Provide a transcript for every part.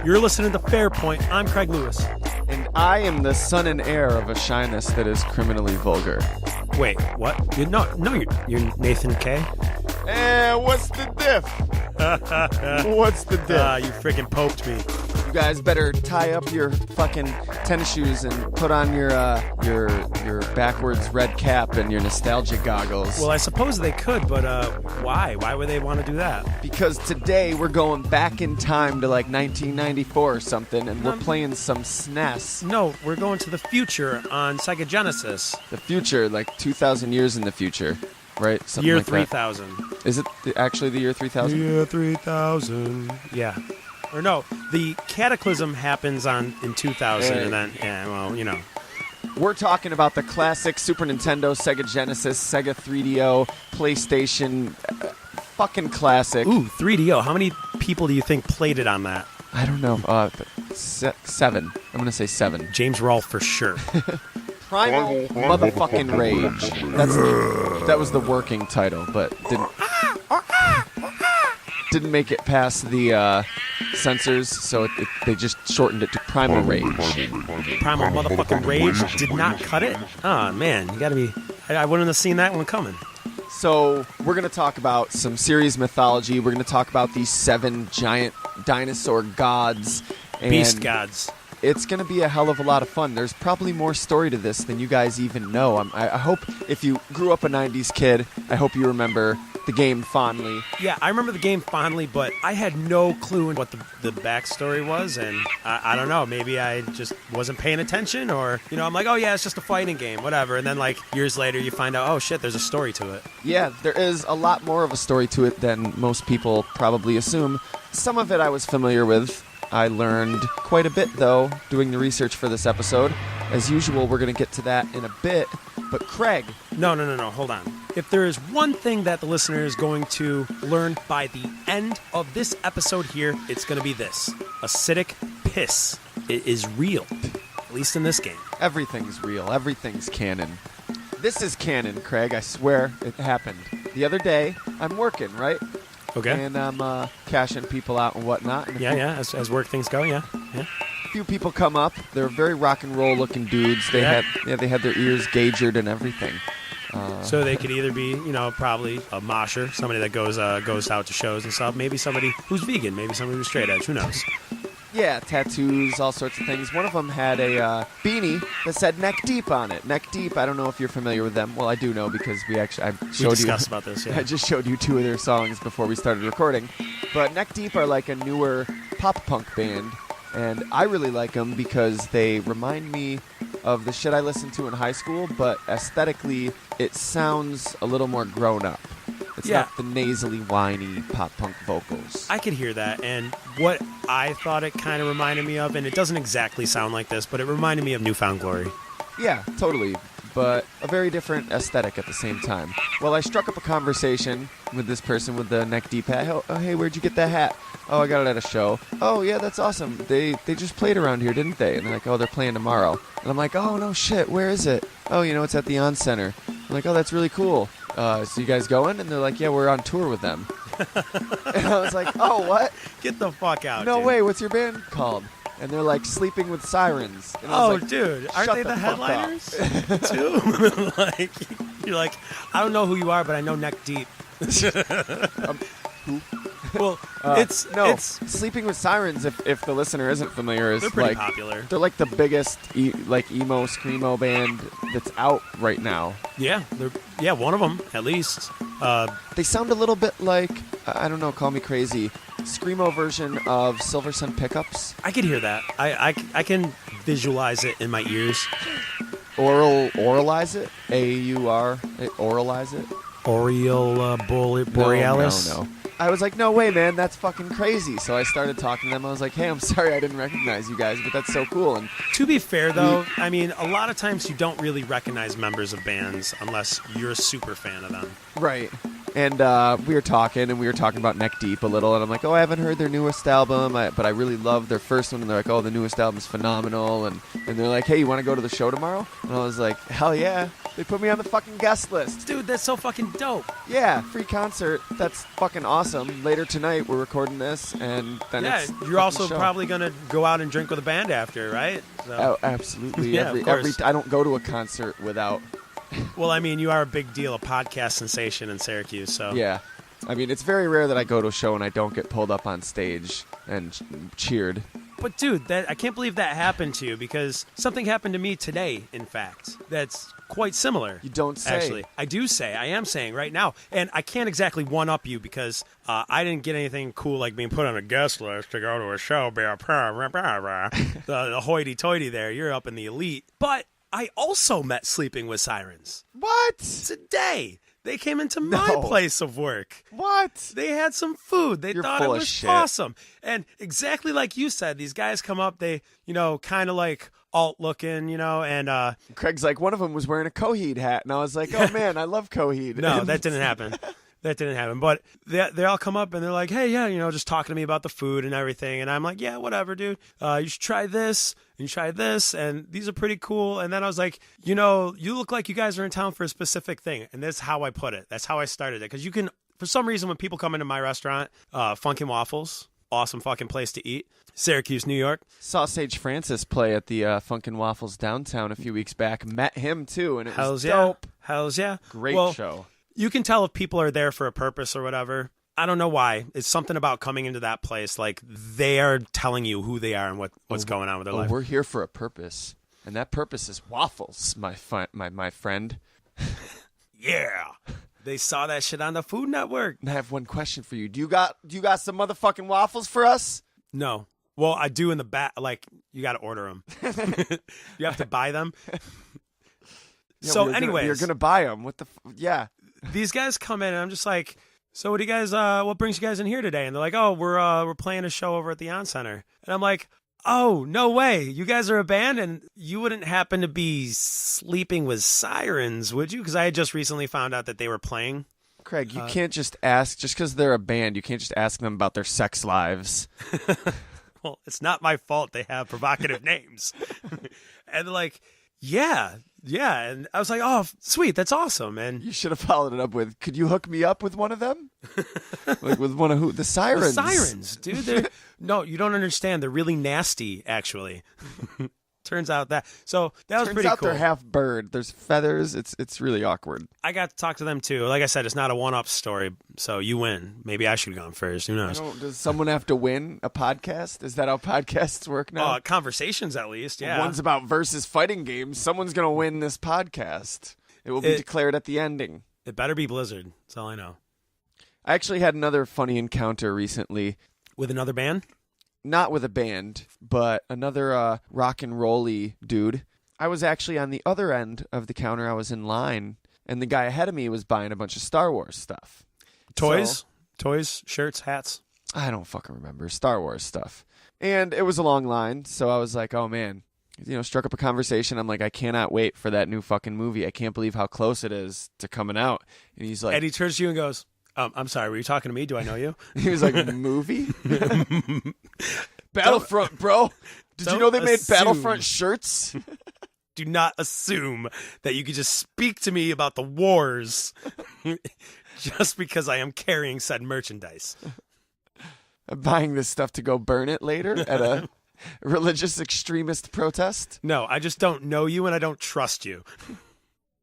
You're listening to Fairpoint. I'm Craig Lewis. And I am the son and heir of a shyness that is criminally vulgar. Wait, what? You're Nathan K? What's the diff? What's the diff? You freaking poked me. You guys better tie up your fucking tennis shoes and put on your backwards red cap and your nostalgia goggles. Well, I suppose they could, but why? Why would they want to do that? Because today we're going back in time to like 1994 or something, and we're playing some SNES. No, we're going to the future on Sega Genesis. The future, like 2,000 years in the future, right? Something year like 3000. That. Is it actually the year 3000? Year 3000. Yeah. Or no, the Cataclysm happens in 2000, and then, We're talking about the classic Super Nintendo, Sega Genesis, Sega 3DO, PlayStation, fucking classic. Ooh, 3DO. How many people do you think played it on that? I don't know. 7. I'm going to say 7. James Rolfe for sure. Primal motherfucking Rage. That was the working title, but didn't make it past the censors, so they just shortened it to Primal Rage. Primal motherfucking Rage did not cut it? Oh, man, you gotta be... I wouldn't have seen that one coming. So, we're going to talk about some series mythology. We're going to talk about these 7 giant dinosaur gods. And Beast gods. It's going to be a hell of a lot of fun. There's probably more story to this than you guys even know. I hope if you grew up a 90s kid, I hope you remember the game fondly. Yeah, I remember the game fondly, but I had no clue what the backstory was, and I don't know, maybe I just wasn't paying attention, or, I'm like, oh yeah, it's just a fighting game, whatever, and then like years later you find out, oh shit, there's a story to it. Yeah, there is a lot more of a story to it than most people probably assume. Some of it I was familiar with. I learned quite a bit, though, doing the research for this episode. As usual, we're going to get to that in a bit. But Craig... No, hold on. If there is one thing that the listener is going to learn by the end of this episode here, it's going to be this. Acidic piss. It is real. At least in this game. Everything's real. Everything's canon. This is canon, Craig. I swear it happened. The other day, I'm working, right? Okay. And I'm cashing people out and whatnot. And as work things go, yeah. A few people come up. They're very rock and roll looking dudes. They had their ears gaugered and everything. So they could either be, probably a mosher, somebody that goes out to shows and stuff. Maybe somebody who's vegan. Maybe somebody who's straight edge. Who knows? Yeah, tattoos, all sorts of things. One of them had a beanie that said Neck Deep on it. Neck Deep, I don't know if you're familiar with them. Well, I do know because we discussed about this, yeah. I just showed you 2 of their songs before we started recording. But Neck Deep are like a newer pop-punk band, and I really like them because they remind me of the shit I listened to in high school, but aesthetically, it sounds a little more grown up. It's not the nasally, whiny pop-punk vocals. I could hear that, and what I thought it kind of reminded me of, and it doesn't exactly sound like this, but it reminded me of Newfound Glory. Yeah, totally, but a very different aesthetic at the same time. Well, I struck up a conversation with this person with the Neck Deep hat. Oh, hey, where'd you get that hat? Oh, I got it at a show. Oh, yeah, that's awesome. They just played around here, didn't they? And they're like, oh, they're playing tomorrow. And I'm like, oh, no shit, where is it? Oh, it's at the On Center. I'm like, oh, that's really cool. So you guys going? And they're like, yeah, we're on tour with them. And I was like, oh, what? Get the fuck out, No dude. way, what's your band called? And they're like, Sleeping with Sirens. And I was like, dude, aren't they the headliners? Too? You're like, I don't know who you are, but I know Neck Deep. Who? Well, it's Sleeping with Sirens, if the listener isn't familiar, is they're pretty like popular. They're like the biggest emo screamo band that's out right now. Yeah, one of them at least. They sound a little bit like, I don't know, call me crazy, screamo version of Silver Sun Pickups. I could hear that. I can visualize it in my ears. Oralize it? A-U-R, oralize it? Borealis? No. I was like, no way, man, that's fucking crazy. So I started talking to them. I was like, hey, I'm sorry I didn't recognize you guys, but that's so cool. And to be fair, though, I mean, a lot of times you don't really recognize members of bands unless you're a super fan of them. Right. And we were talking about Neck Deep a little, and I'm like, oh, I haven't heard their newest album, but I really love their first one. And they're like, oh, the newest album's phenomenal. And they're like, hey, you want to go to the show tomorrow? And I was like, hell yeah. They put me on the fucking guest list. Dude, that's so fucking dope. Yeah, free concert. That's fucking awesome. Later tonight, we're recording this, and then it's you're also show. probably going to go out and drink with a band after, right? So. Oh, absolutely. Yeah, of course. I don't go to a concert without... Well, I mean, you are a big deal, a podcast sensation in Syracuse, so... Yeah. I mean, it's very rare that I go to a show and I don't get pulled up on stage and cheered. But, dude, I can't believe that happened to you, because something happened to me today, in fact, that's quite similar. You don't say. Actually, I do say. I am saying right now. And I can't exactly one-up you, because I didn't get anything cool like being put on a guest list to go to a show. The hoity-toity there. You're up in the elite. But... I also met Sleeping with Sirens. What? Today. They came into my place of work. What? They had some food. They thought it was awesome. And exactly like you said, these guys come up, they, kind of like alt-looking, and... Craig's like, one of them was wearing a Coheed hat, and I was like, oh, man, I love Coheed. No, that didn't happen. That didn't happen. But they all come up and they're like, hey, yeah, just talking to me about the food and everything. And I'm like, yeah, whatever, dude. You should try this and you try this. And these are pretty cool. And then I was like, you look like you guys are in town for a specific thing. And that's how I put it. That's how I started it. Because you can, for some reason, when people come into my restaurant, Funkin' Waffles, awesome fucking place to eat. Syracuse, New York. Saw Sage Francis play at the Funkin' Waffles downtown a few weeks back. Met him, too. And it was dope. Hells yeah. Great show. You can tell if people are there for a purpose or whatever. I don't know why. It's something about coming into that place. Like, they are telling you who they are and what's going on with their life. We're here for a purpose. And that purpose is waffles, my friend. Yeah. They saw that shit on the Food Network. And I have one question for you. Do you got some motherfucking waffles for us? No. Well, I do in the back. Like, you got to order them. You have to buy them. Yeah, so, anyways. You're going to buy them. What the yeah. These guys come in, and I'm just like, so what do you guys, what brings you guys in here today? And they're like, oh, we're playing a show over at the On Center. And I'm like, oh, no way. You guys are a band, and you wouldn't happen to be Sleeping with Sirens, would you? Because I had just recently found out that they were playing. Craig, you can't just ask, just because they're a band, you can't just ask them about their sex lives. Well, it's not my fault they have provocative names. And they're like, yeah. And I was like, oh, sweet, that's awesome. And you should have followed it up with, could you hook me up with one of them? Like with one of who? The Sirens. The Sirens, dude. No, you don't understand. They're really nasty, actually. Turns out that. So that was pretty cool. Turns out they're half bird. There's feathers. It's really awkward. I got to talk to them, too. Like I said, it's not a one-up story, so you win. Maybe I should have gone first. Who knows? Does someone have to win a podcast? Is that how podcasts work now? Conversations, at least, yeah. One's about versus fighting games. Someone's going to win this podcast. It will be declared at the ending. It better be Blizzard. That's all I know. I actually had another funny encounter recently. With another band? Not with a band, but another rock and roll-y dude. I was actually on the other end of the counter. I was in line, and the guy ahead of me was buying a bunch of Star Wars stuff. Toys? Toys, shirts, hats? I don't fucking remember. Star Wars stuff. And it was a long line, so I was like, oh, man. Struck up a conversation. I'm like, I cannot wait for that new fucking movie. I can't believe how close it is to coming out. And he's like... And he turns to you and goes... I'm sorry, were you talking to me? Do I know you? He was like, movie? Battlefront, bro. Did you know they made Battlefront shirts? Do not assume that you could just speak to me about the wars just because I am carrying said merchandise. I'm buying this stuff to go burn it later at a religious extremist protest? No, I just don't know you and I don't trust you.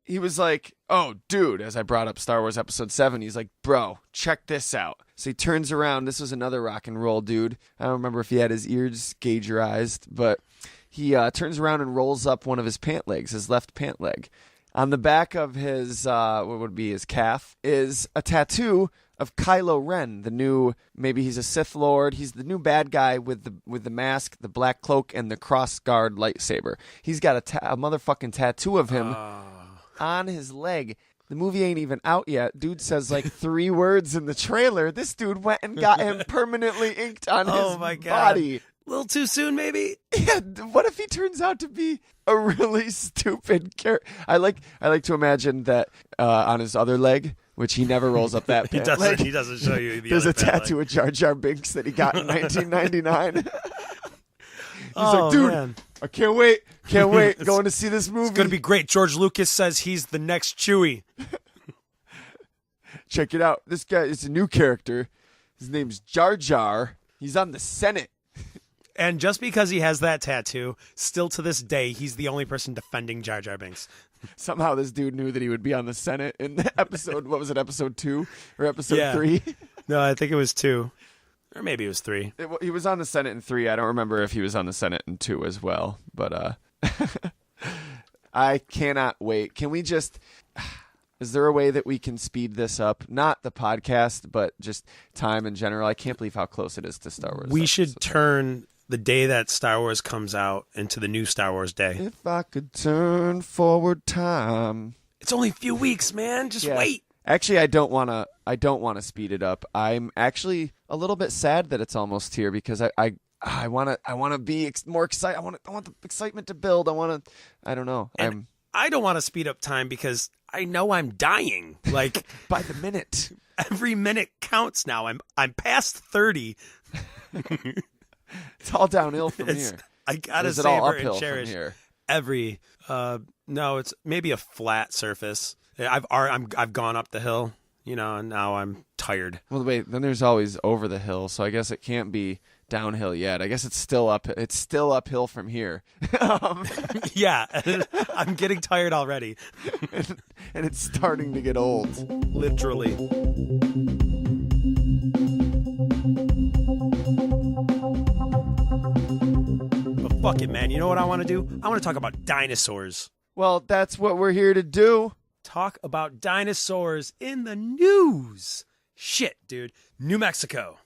He was like, oh, dude, as I brought up Star Wars Episode 7, he's like, bro, check this out. So he turns around. This was another rock and roll dude. I don't remember if he had his ears gaugerized, but he turns around and rolls up one of his pant legs, his left pant leg. On the back of his, what would be his calf, is a tattoo of Kylo Ren, the new, maybe he's a Sith Lord. He's the new bad guy with the mask, the black cloak, and the cross-guard lightsaber. He's got a motherfucking tattoo of him on his leg. The movie ain't even out yet. Dude says like 3 words in the trailer. This dude went and got him permanently inked on his body. A little too soon, maybe? Yeah, what if he turns out to be a really stupid character? I like to imagine that on his other leg, which he never rolls up that He pit. doesn't. Like, He doesn't show you the there's other a pit, tattoo of Jar Jar Binks that he got in 1999. He's Oh, like, dude, man. I can't wait. Can't wait. Going to see this movie. It's gonna be great. George Lucas says he's the next Chewie. Check it out. This guy is a new character. His name's Jar Jar. He's on the Senate. And just because he has that tattoo, still to this day, he's the only person defending Jar Jar Binks. Somehow this dude knew that he would be on the Senate in the episode. What was it, episode 2 or episode 3? No, I think it was 2. Or maybe it was 3. He was on the Senate in 3. I don't remember if he was on the Senate in 2 as well. But I cannot wait. Can we just... Is there a way that we can speed this up? Not the podcast, but just time in general. I can't believe how close it is to Star Wars. We should turn the day that Star Wars comes out into the new Star Wars day. If I could turn forward time. It's only a few weeks, man. Just wait. Actually, I don't want to speed it up. I'm actually a little bit sad that it's almost here because I want to be more excited. I want the excitement to build. I don't know. I don't want to speed up time because I know I'm dying. Like by the minute. Every minute counts now. I'm past 30. It's all downhill from here. I gotta Is it all savor uphill and cherish from here? every. No, it's maybe a flat surface. I've gone up the hill, and now I'm tired. Well, wait. Then there's always over the hill, so I guess it can't be downhill yet. I guess it's still up. It's still uphill from here. Yeah, I'm getting tired already, and it's starting to get old. Literally. But fuck it, man. You know what I want to do? I want to talk about dinosaurs. Well, that's what we're here to do. Talk about dinosaurs in the news. Shit, dude. New Mexico,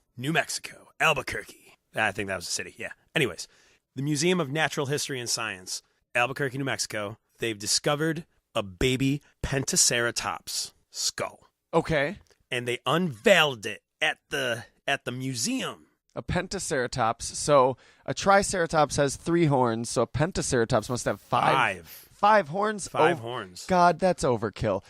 Albuquerque. I think that was a city, yeah. Anyways, the Museum of Natural History and Science, Albuquerque, New Mexico, they've discovered a baby Pentaceratops skull. Okay. And they unveiled it at the museum. A Pentaceratops. So a Triceratops has 3 horns, so a Pentaceratops must have 5. 5 horns? 5 horns. God, that's overkill.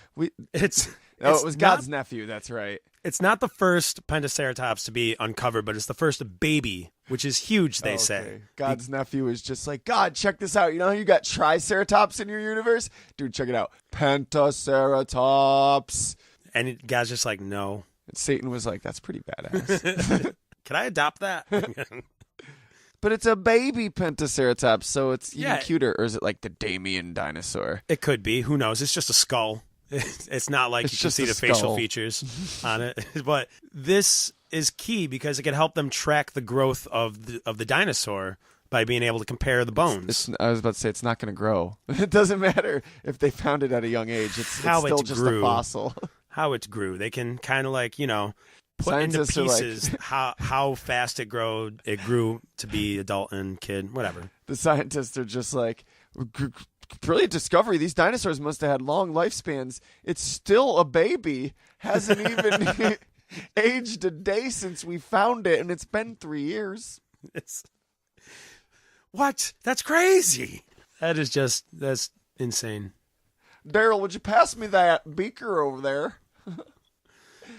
It was God's nephew, that's right. It's not the first Pentaceratops to be uncovered, but it's the first baby, which is huge, they say. God's nephew is just like, God, check this out. You know how you got Triceratops in your universe? Dude, check it out. Pentaceratops. And God's just like, no. And Satan was like, that's pretty badass. Can I adopt that? But it's a baby Pentaceratops, so it's even cuter. Or is it like the Damien dinosaur? It could be. Who knows? It's just a skull. It's not like you can see the facial features on it. But this is key because it can help them track the growth of the dinosaur by being able to compare the bones. I was about to say, it's not going to grow. It doesn't matter if they found it at a young age. It's still just a fossil. How it grew. They can kind of like, put Scientists into pieces how fast it grew to be adult and kid, whatever. The scientists are just like, brilliant discovery. These dinosaurs must have had long lifespans. It's still a baby. Hasn't even aged a day since we found it, and it's been 3 years. What? That's crazy. That's insane. Daryl, would you pass me that beaker over there?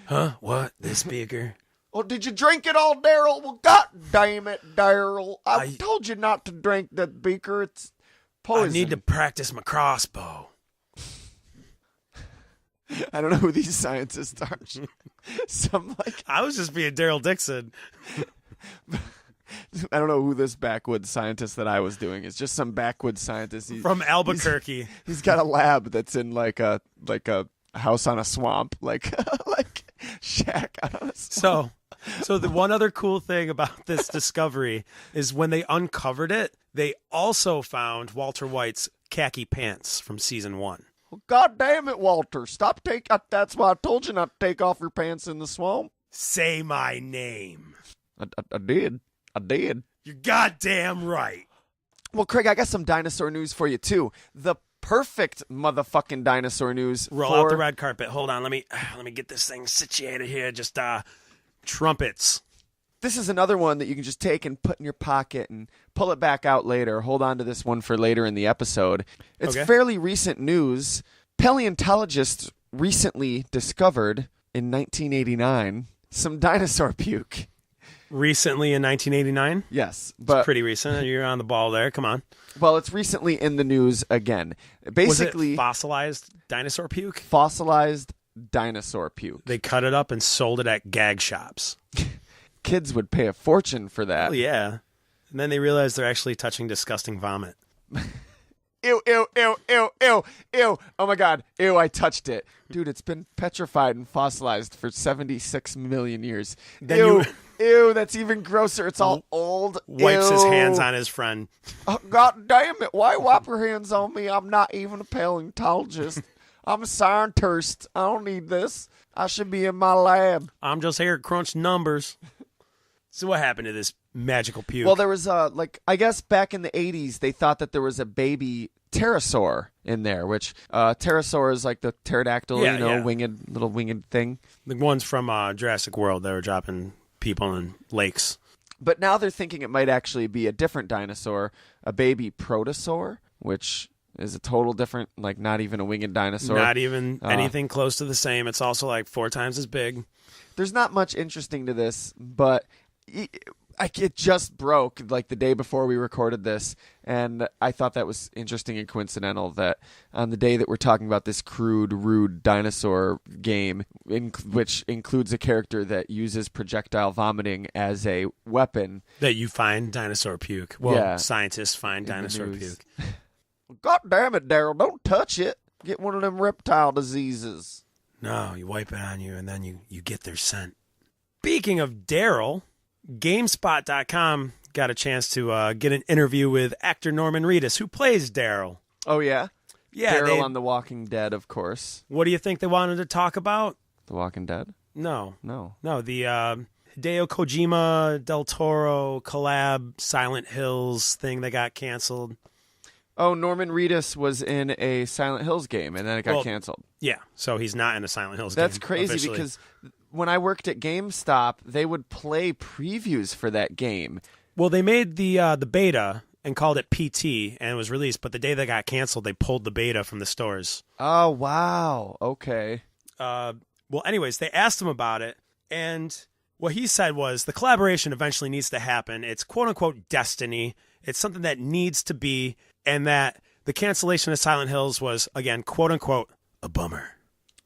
Huh? What? This beaker? Well, did you drink it all, Daryl? Well, God damn it, Daryl. I told you not to drink that beaker. It's poison. I need to practice my crossbow. I don't know who these scientists are. I was just being Daryl Dixon. I don't know who this backwoods scientist that I was doing is. Just some backwoods scientist. From Albuquerque. He's got a lab that's in like a house on a swamp, like shack on a swamp. So the one other cool thing about this discovery is when they uncovered it, they also found Walter White's khaki pants from season 1. Well, God damn it, Walter! That's why I told you not to take off your pants in the swamp. Say my name. I did. You're goddamn right. Well, Craig, I got some dinosaur news for you too. The perfect motherfucking dinosaur news. Roll out the red carpet. Hold on, let me get this thing situated here. Just trumpets. This is another one that you can just take and put in your pocket and pull it back out later. Hold on to this one for later in the episode. It's fairly recent news. Paleontologists recently discovered in 1989 some dinosaur puke. Recently in 1989? Yes, but Pretty recent. You're on the ball there. Come on. well, it's recently in the news again. Basically, Was it fossilized dinosaur puke? fossilized dinosaur puke. They cut it up and sold it at gag shops. Kids would pay a fortune for that. Oh, yeah. And then they realized they're actually touching disgusting vomit. Ew, ew, ew, ew, ew, ew. Oh my God. Ew, I touched it. Dude, it's been petrified and fossilized for 76 million years. Then Ew, ew, that's even grosser. It's all old. Wipes Ew. his hands on his friend. Oh, God damn it. Why wipe your hands on me? I'm not even a paleontologist. I'm a scientist. I don't need this. I should be in my lab. I'm just here to crunch numbers. So what happened to this magical puke? Well, there was I guess back in the 80s, they thought that there was a baby pterosaur in there, which pterosaur is like the pterodactyl, little winged thing. The ones from Jurassic World, they were dropping people in lakes. But now they're thinking it might actually be a different dinosaur, a baby protosaur, which is a total different, like not even a winged dinosaur. Not even anything close to the same. It's also like 4 times as big. There's not much interesting to this, but it just broke like the day before we recorded this, and I thought that was interesting and coincidental that on the day that we're talking about this crude, rude dinosaur game, which includes a character that uses projectile vomiting as a weapon. That you find dinosaur puke. Well, Yeah. Scientists find In the dinosaur news. puke. God damn it, Daryl, don't touch it. Get one of them reptile diseases. No, you wipe it on you, and then you get their scent. Speaking of Daryl, GameSpot.com got a chance to get an interview with actor Norman Reedus, who plays Daryl. Oh, yeah? Yeah, Daryl on The Walking Dead, of course. What do you think they wanted to talk about? The Walking Dead? No, No. the Hideo Kojima Del Toro collab Silent Hills thing that got canceled. Oh, Norman Reedus was in a Silent Hills game, and then it got canceled. Yeah, so he's not in a Silent Hills game. That's crazy officially. because when I worked at GameStop, they would play previews for that game. Well, they made the beta and called it PT, and it was released, but the day they got canceled, they pulled the beta from the stores. Oh, wow. Okay. Well, anyways, they asked him about it, and what he said was the collaboration eventually needs to happen. It's quote-unquote destiny. It's something that needs to be, and that the cancellation of Silent Hills was, again, quote-unquote, a bummer.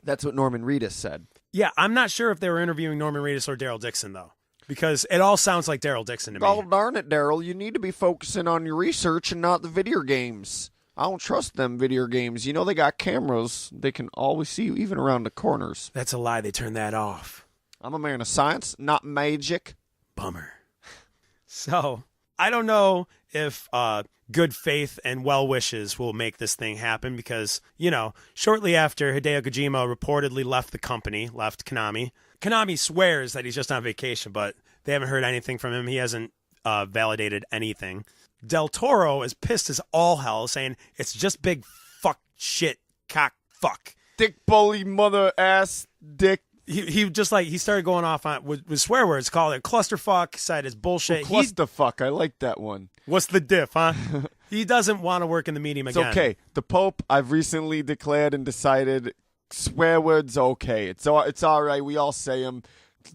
That's what Norman Reedus said. Yeah, I'm not sure if they were interviewing Norman Reedus or Daryl Dixon, though, because it all sounds like Daryl Dixon to me. Oh, darn it, Daryl. You need to be focusing on your research and not the video games. I don't trust them video games. You know they got cameras. They can always see you, even around the corners. That's a lie. They turned that off. I'm a man of science, not magic. Bummer. So, I don't know if good faith and well wishes will make this thing happen because, shortly after Hideo Kojima reportedly left the company, left Konami, Konami swears that he's just on vacation, but they haven't heard anything from him. He hasn't validated anything. Del Toro is pissed as all hell, saying it's just big fuck shit cock fuck. Dick bully mother ass dick. He just he started going off on with swear words, called it clusterfuck, said it's bullshit. Clusterfuck, I like that one. What's the diff, huh? He doesn't want to work in the medium again. It's okay. The Pope, I've recently declared and decided swear words okay. It's all right. We all say them.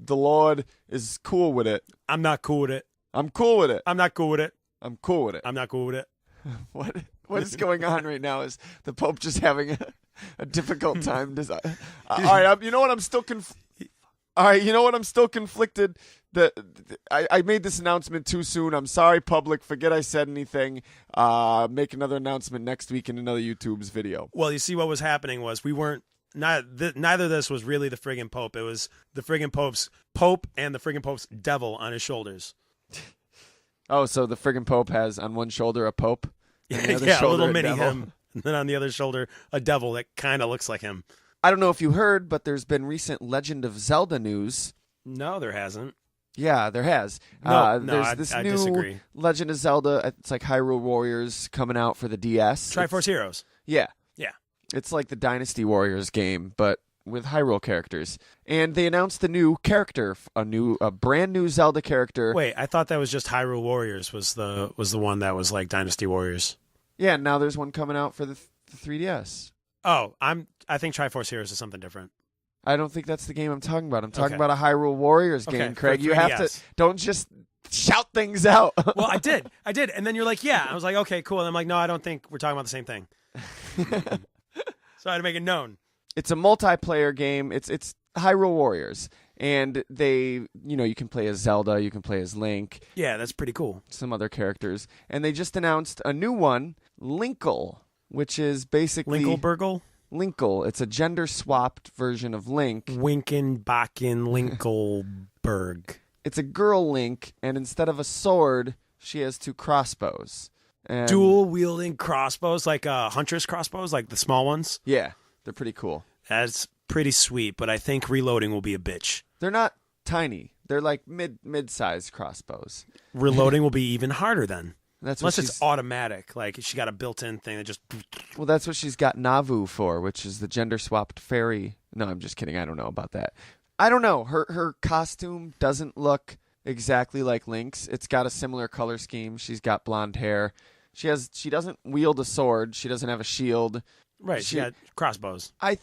The Lord is cool with it. I'm not cool with it. I'm cool with it. I'm not cool with it. I'm cool with it. I'm not cool with it. What is going on right now? Is the Pope just having a difficult time? All right, you know what? I'm still All right, you know what? I'm still conflicted. I made this announcement too soon. I'm sorry, public. Forget I said anything. Make another announcement next week in another YouTube's video. Well, you see, what was happening was we weren't. Neither of this was really the friggin' Pope. It was the friggin' Pope's Pope and the friggin' Pope's devil on his shoulders. Oh, so the friggin' Pope has on one shoulder a Pope? Yeah, a little mini him. And then on the other shoulder, a devil that kind of looks like him. I don't know if you heard, but there's been recent Legend of Zelda news. No, there hasn't. Yeah, there has. There's this new disagree. Legend of Zelda. It's like Hyrule Warriors coming out for the DS. Triforce Heroes. Yeah. Yeah. It's like the Dynasty Warriors game, but with Hyrule characters. And they announced the new character, a brand new Zelda character. Wait, I thought that was just Hyrule Warriors was the one that was like Dynasty Warriors. Yeah, now there's one coming out for the 3DS. Oh, I think Triforce Heroes is something different. I don't think that's the game I'm talking about. I'm talking Okay. about a Hyrule Warriors Okay, game, for Craig. You have to 3DS. don't just shout things out. Well, I did, and then you're like, yeah. I was like, okay, cool. And I'm like, no, I don't think we're talking about the same thing. So I had to make it known. It's a multiplayer game. It's Hyrule Warriors, and you can play as Zelda, you can play as Link, Yeah, that's pretty cool. some other characters, and they just announced a new one, Linkle, which is basically Linkleburgle? Linkle. It's a gender-swapped version of Link. Winkin' Bakken Linkleberg. It's a girl Link, and instead of a sword, she has 2 crossbows. And Dual wielding crossbows, like Huntress crossbows, like the small ones. Yeah, they're pretty cool. That's pretty sweet, but I think reloading will be a bitch. They're not tiny. They're like mid-sized crossbows. Reloading will be even harder then. That's Unless what it's automatic. Like she got a built-in thing that just... Well, that's what she's got Navu for, which is the gender-swapped fairy. No, I'm just kidding. I don't know about that. I don't know. Her costume doesn't look exactly like Link's. It's got a similar color scheme. She's got blonde hair. She doesn't wield a sword. She doesn't have a shield. Right, she got crossbows. I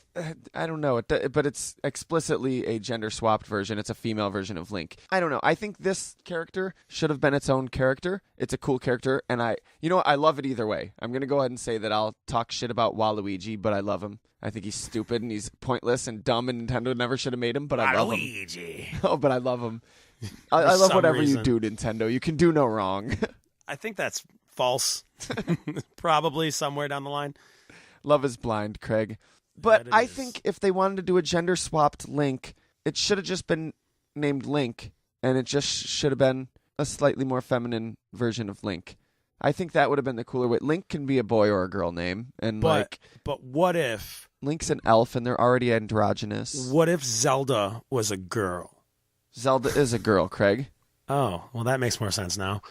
don't know, but it's explicitly a gender-swapped version. It's a female version of Link. I don't know. I think this character should have been its own character. It's a cool character, and I love it either way. I'm going to go ahead and say that I'll talk shit about Waluigi, but I love him. I think he's stupid, and he's pointless and dumb, and Nintendo never should have made him, but I love him. Waluigi. Oh, but I love him. I love some whatever reason. you do, Nintendo. You can do no wrong. I think that's false. Probably somewhere down the line. Love is blind, Craig. But That it I is. think if they wanted to do a gender-swapped Link, it should have just been named Link, and it just should have been a slightly more feminine version of Link. I think that would have been the cooler way. Link can be a boy or a girl name, and But what if Link's an elf, and they're already androgynous. Zelda was a girl? Zelda is a girl, Craig. Oh, well, that makes more sense now.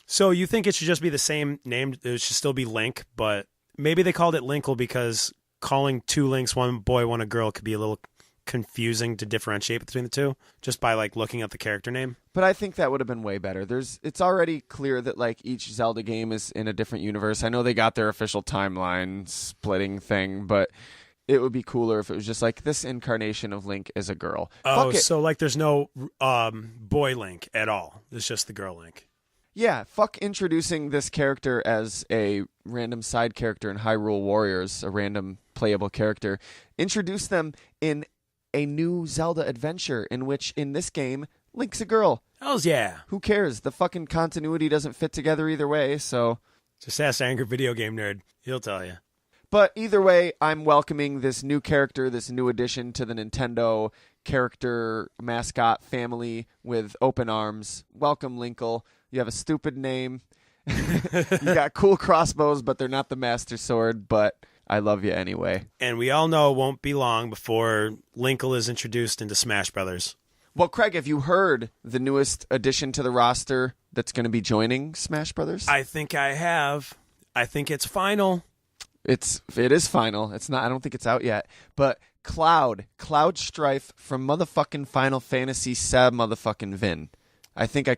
So you think it should just be the same name? It should still be Link, but maybe they called it Linkle because calling 2 Links, one boy, one a girl, could be a little confusing to differentiate between the two just by like looking at the character name. But I think that would have been way better. It's already clear that like each Zelda game is in a different universe. I know they got their official timeline splitting thing, but it would be cooler if it was just like this incarnation of Link is a girl. Oh, Fuck it. so like there's no boy Link at all. It's just the girl Link. Yeah, fuck introducing this character as a random side character in Hyrule Warriors, a random playable character. Introduce them in a new Zelda adventure in which, in this game, Link's a girl. Hells yeah. Who cares? The fucking continuity doesn't fit together either way, so... Just ask Angry Video Game Nerd. He'll tell you. But either way, I'm welcoming this new character, this new addition to the Nintendo character mascot family with open arms. Welcome, Linkle. You have a stupid name. You got cool crossbows, but they're not the Master Sword, but I love you anyway. And we all know it won't be long before Linkle is introduced into Smash Brothers. Well, Craig, have you heard the newest addition to the roster that's going to be joining Smash Brothers? I think I have. I think it's final. It is final. It's not. I don't think it's out yet. But Cloud Strife from motherfucking Final Fantasy VII motherfucking Vin. I think I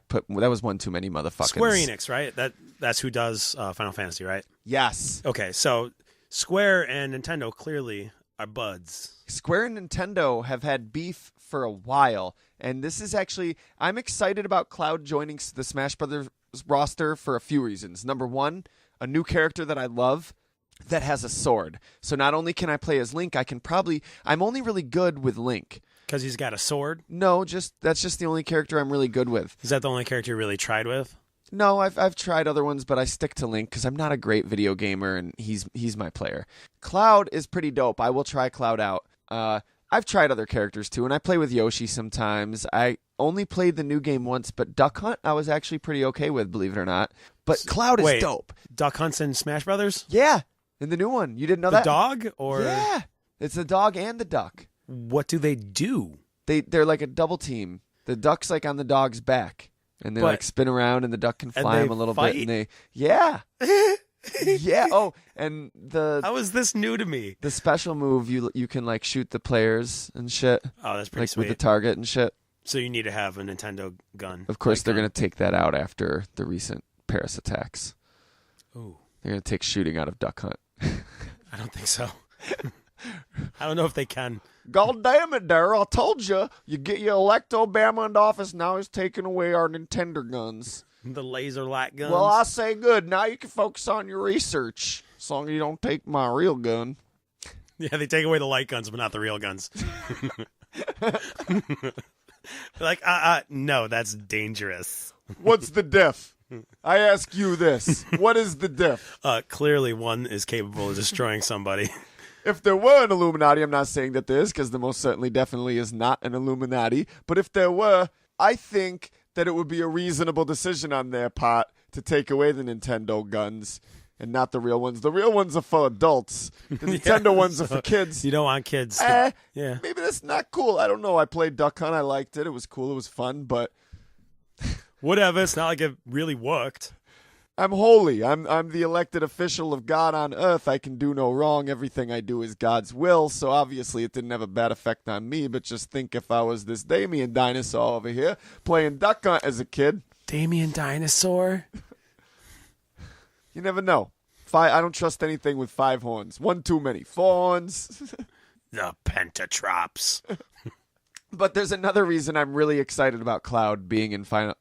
put that was one too many motherfuckers. Square Enix, right? That's who does Final Fantasy, right? Yes. Okay, so Square and Nintendo clearly are buds. Square and Nintendo have had beef for a while, and this is actually I'm excited about Cloud joining the Smash Brothers roster for a few reasons. Number one, a new character that I love that has a sword. So not only can I play as Link, I'm only really good with Link. Because he's got a sword? No, that's just the only character I'm really good with. Is that the only character you really tried with? No, I've tried other ones, but I stick to Link because I'm not a great video gamer, and he's my player. Cloud is pretty dope. I will try Cloud out. I've tried other characters too, and I play with Yoshi sometimes. I only played the new game once, but Duck Hunt I was actually pretty okay with, believe it or not. But Cloud is dope. Duck Hunt's in Smash Brothers? Yeah, in the new one. You didn't know the that? The dog? Or yeah, it's the dog and the duck. What do they do? They're like a double team. The duck's like on the dog's back, and they like spin around, and the duck can fly him a little bit. And yeah. Oh, and how is this new to me? The special move you can like shoot the players and shit. Oh, that's pretty like sweet. With the target and shit. So you need to have a Nintendo gun. Of course, they're going to take that out after the recent Paris attacks. Ooh. They're going to take shooting out of Duck Hunt. I don't think so. I don't know if they can. God damn it, Daryl. I told you. You elect Obama into office, now he's taking away our Nintendo guns. The laser light guns. Well, I say good. Now you can focus on your research. As long as you don't take my real gun. Yeah, they take away the light guns, but not the real guns. Like, no, that's dangerous. What's the diff? I ask you this. What is the diff? Clearly one is capable of destroying somebody. If there were an Illuminati, I'm not saying that there is, because there most certainly definitely is not an Illuminati. But if there were, I think that it would be a reasonable decision on their part to take away the Nintendo guns and not the real ones. The real ones are for adults. The Nintendo ones are for kids. You don't want kids. Yeah. Maybe That's not cool. I don't know. I played Duck Hunt. I liked it. It was cool. It was fun, but whatever. It's not like it really worked. I'm holy. I'm the elected official of God on earth. I can do no wrong. Everything I do is God's will. So obviously it didn't have a bad effect on me. But just think if I was this Damien dinosaur over here playing Duck Hunt as a kid. Damien dinosaur? You never know. I don't trust anything with 5 horns. One too many. 4 horns. The Pentatrops. But there's another reason I'm really excited about Cloud being in Final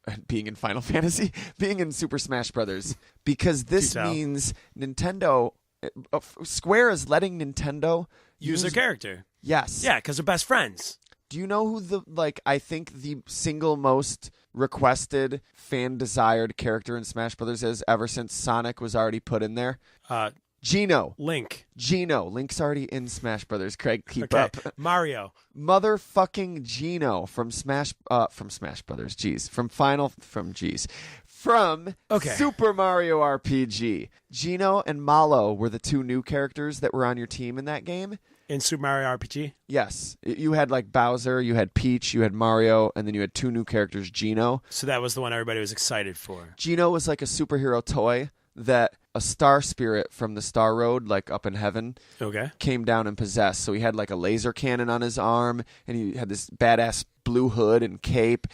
Fantasy, being in Super Smash Brothers, because this means Nintendo, Square is letting Nintendo use their character. Yes. Yeah, because they're best friends. Do you know who I think the single most requested, fan desired character in Smash Brothers is ever since Sonic was already put in there? Gino. Link. Gino. Link's already in Smash Brothers. Craig, keep up. Mario. Motherfucking Gino from Smash Brothers. Jeez. From Super Mario RPG. Gino and Malo were the 2 new characters that were on your team in that game. In Super Mario RPG? Yes. You had like Bowser, you had Peach, you had Mario, and then you had 2 new characters, Gino. So that was the one everybody was excited for. Gino was like a superhero toy that a star spirit from the Star Road, like up in heaven, came down and possessed. So he had like a laser cannon on his arm, and he had this badass blue hood and cape.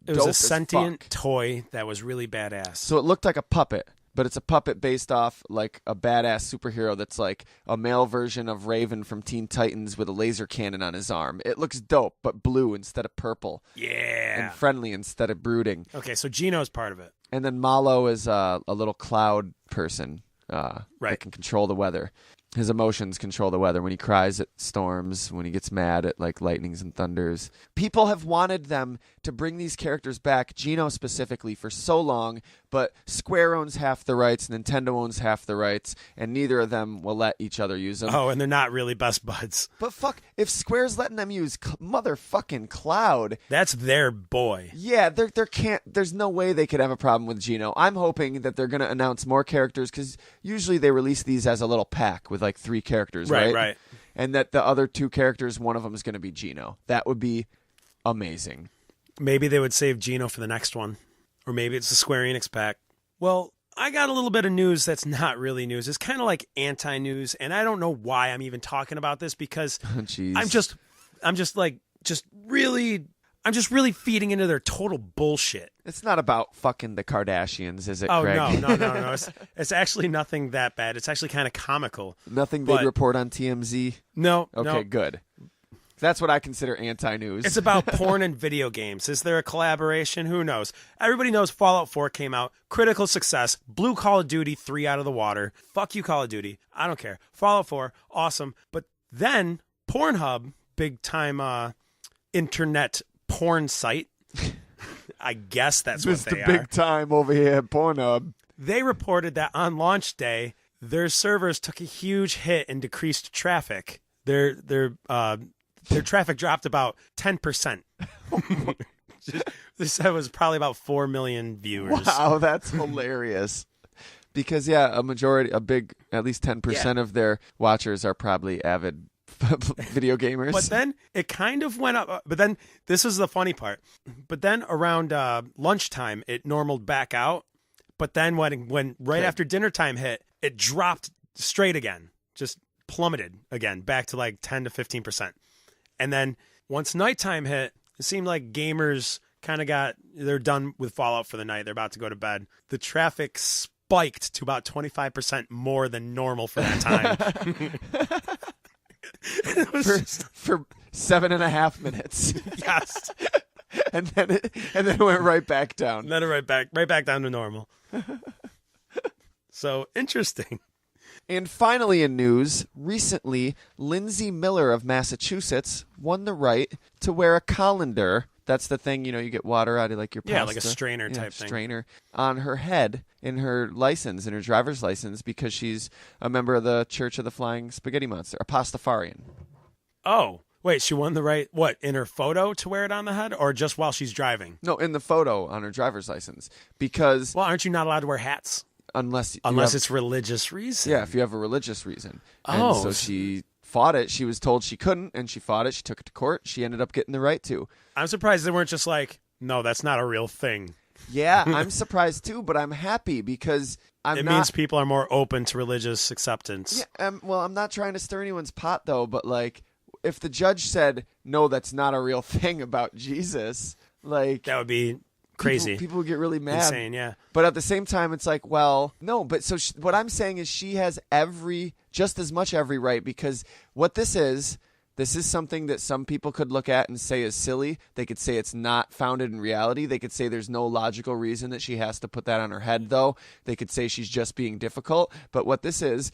It was a sentient toy that was really badass. So it looked like a puppet, but it's a puppet based off like a badass superhero that's like a male version of Raven from Teen Titans with a laser cannon on his arm. It looks dope, but blue instead of purple. Yeah. And friendly instead of brooding. Okay, so Gino's part of it. And then Malo is a little cloud person that can control the weather. His emotions control the weather. When he cries, it storms. When he gets mad, it like lightnings and thunders. People have wanted them to bring these characters back, Gino specifically, for so long, but Square owns half the rights, Nintendo owns half the rights, and neither of them will let each other use them. Oh, and they're not really best buds. But fuck, if Square's letting them use motherfucking Cloud, that's their boy. Yeah, there's no way they could have a problem with Gino. I'm hoping that they're going to announce more characters, because usually they release these as a little pack with like 3 characters, right? Right. And that the other 2 characters, one of them is going to be Gino. That would be amazing. Maybe they would save Gino for the next one. Or maybe it's the Square Enix pack. Well, I got a little bit of news that's not really news. It's kind of like anti-news, and I don't know why I'm even talking about this, because I'm just really feeding into their total bullshit. It's not about fucking the Kardashians, is it, Craig? No. It's actually nothing that bad. It's actually kind of comical. Nothing they'd report on TMZ? No. Okay, good. That's what I consider anti-news. It's about porn and video games. Is there a collaboration? Who knows? Everybody knows Fallout 4 came out. Critical success. Blew Call of Duty 3 out of the water. Fuck you, Call of Duty. I don't care. Fallout 4, awesome. But then Pornhub, big time internet porn site. I guess that's what they are. Mr. Big Time over here at Pornhub. They reported that on launch day, their servers took a huge hit and decreased traffic. Their traffic dropped about 10%. This was probably about 4 million viewers. Wow, that's hilarious. Because, at least 10% of their watchers are probably avid video gamers. But then it kind of went up. But then this is the funny part. But then around lunchtime, it normaled back out. But then when after dinner time hit, it dropped straight again. Just plummeted again, back to like 10 to 15%. And then once nighttime hit, it seemed like gamers kind of they're done with Fallout for the night. They're about to go to bed. The traffic spiked to about 25% more than normal for that time. It was for 7.5 minutes. Yes. and then it went right back down. Then it right back down to normal. So interesting. And finally in news, recently, Lindsay Miller of Massachusetts won the right to wear a colander. That's the thing, you get water out of like your pasta. Yeah, like a strainer type thing. Strainer on her head in her license, in her driver's license, because she's a member of the Church of the Flying Spaghetti Monster, a Pastafarian. Oh, wait, she won the right, what, in her photo to wear it on the head or just while she's driving? No, in the photo on her driver's license. Because... Well, aren't you not allowed to wear hats? Unless it's religious reason. Yeah, if you have a religious reason. Oh. And so she fought it. She was told she couldn't, and she fought it. She took it to court. She ended up getting the right to. I'm surprised they weren't just like, no, that's not a real thing. Yeah, I'm surprised too, but I'm happy because it means people are more open to religious acceptance. Yeah, well, I'm not trying to stir anyone's pot, though, but like, if the judge said, no, that's not a real thing about Jesus, like... That would be... crazy. People get really mad. Insane, yeah. But at the same time, it's like, well, no. But so what I'm saying is she has just as much every right, because what this is something that some people could look at and say is silly. They could say it's not founded in reality. They could say there's no logical reason that she has to put that on her head, though. They could say she's just being difficult. But what this is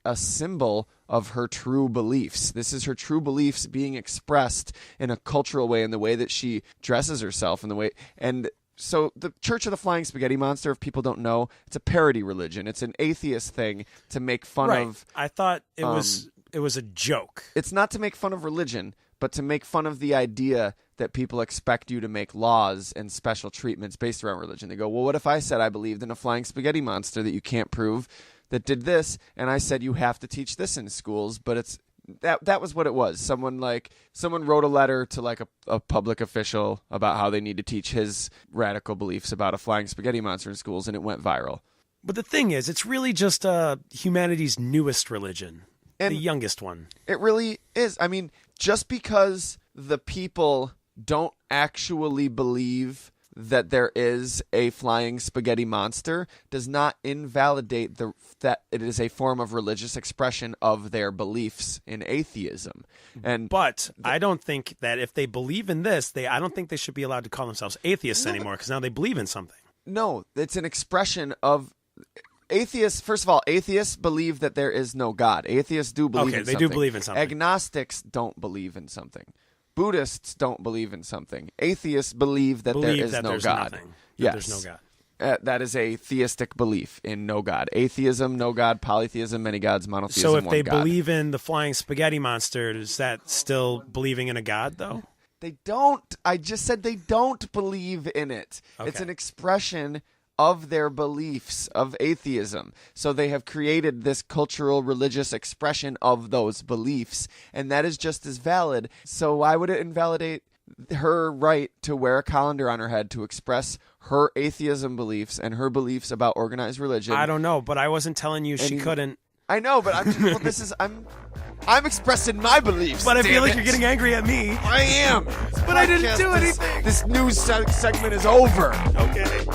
a symbol of her true beliefs. This is her true beliefs being expressed in a cultural way, in the way that she dresses herself, in the way... And so the Church of the Flying Spaghetti Monster, if people don't know, it's a parody religion. It's an atheist thing to make fun of... I thought it was a joke. It's not to make fun of religion, but to make fun of the idea that people expect you to make laws and special treatments based around religion. They go, well, what if I said I believed in a flying spaghetti monster that you can't prove that did this, and I said you have to teach this in schools, but it's that was what it was. Someone wrote a letter to like a public official about how they need to teach his radical beliefs about a flying spaghetti monster in schools, and it went viral. But the thing is, it's really just humanity's newest religion. And the youngest one. It really is. I mean, just because the people don't actually believe that there is a flying spaghetti monster does not invalidate that it is a form of religious expression of their beliefs in atheism. But I don't think that if they believe in this, I don't think they should be allowed to call themselves atheists anymore, because now they believe in something. No, it's an expression of... Atheists, first of all, atheists believe that there is no God. Atheists do believe in something. Okay, they do believe in something. Agnostics don't believe in something. Buddhists don't believe in something. Atheists believe that there is no God. Nothing, yes. There's no God. That is a theistic belief in no God. Atheism, no God. Polytheism, many gods. Monotheism, so if one they God. believe in the flying spaghetti monster, is that still believing in a God, though? They don't. I just said they don't believe in it. Okay. It's an expression of their beliefs of atheism. So they have created this cultural religious expression of those beliefs, and that is just as valid. So why would it invalidate her right to wear a colander on her head to express her atheism beliefs and her beliefs about organized religion? I don't know, but I wasn't telling you she couldn't. I know, but I'm expressing my beliefs. But I feel like you're getting angry at me. I am. But I didn't do anything. This news segment is over. Okay.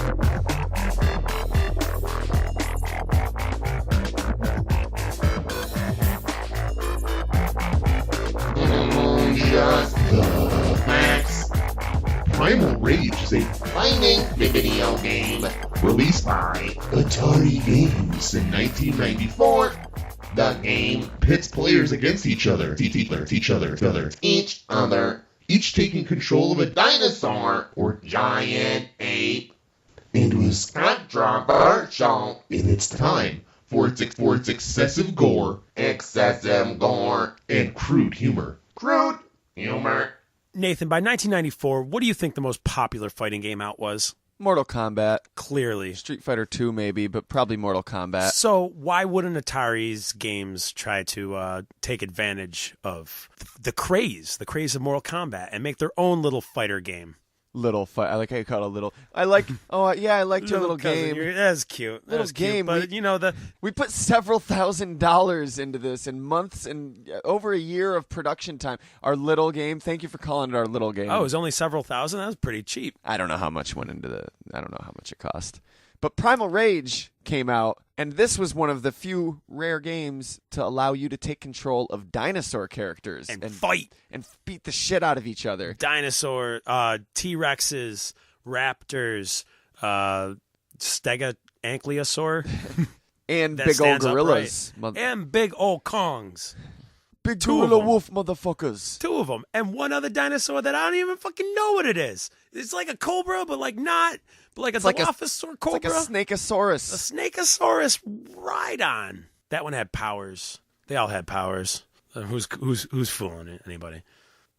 Just the facts. Primal Rage is a fighting video game released by Atari Games in 1994. The game pits players against each other, each taking control of a dinosaur or giant ape. It was controversial in its time for its excessive gore, and crude humor. Nathan, by 1994, what do you think the most popular fighting game out was? Mortal Kombat. Clearly. Street Fighter 2 maybe, but probably Mortal Kombat. So why wouldn't Atari's games try to take advantage of the craze of Mortal Kombat and make their own little fighter game? Little fight. I like how you call it a little. I liked your little game. That's cute. That's game. Cute, but we put several $1,000s into this in months and over a year of production time. Our little game. Thank you for calling it our little game. Oh, it was only several thousand? That was pretty cheap. I don't know how much went into I don't know how much it cost. But Primal Rage came out, and this was one of the few rare games to allow you to take control of dinosaur characters. And fight. And beat the shit out of each other. Dinosaur, T-Rexes, raptors, Stegoankylosaur. And big old gorillas. And big old Kongs. Big gorilla wolf motherfuckers. 2 of them. And one other dinosaur that I don't even fucking know what it is. It's like a cobra, but like not. But like a Dilophosaur cobra. It's like a snakeosaurus. A snakeosaurus Rhydon. That one had powers. They all had powers. Who's fooling it? Anybody?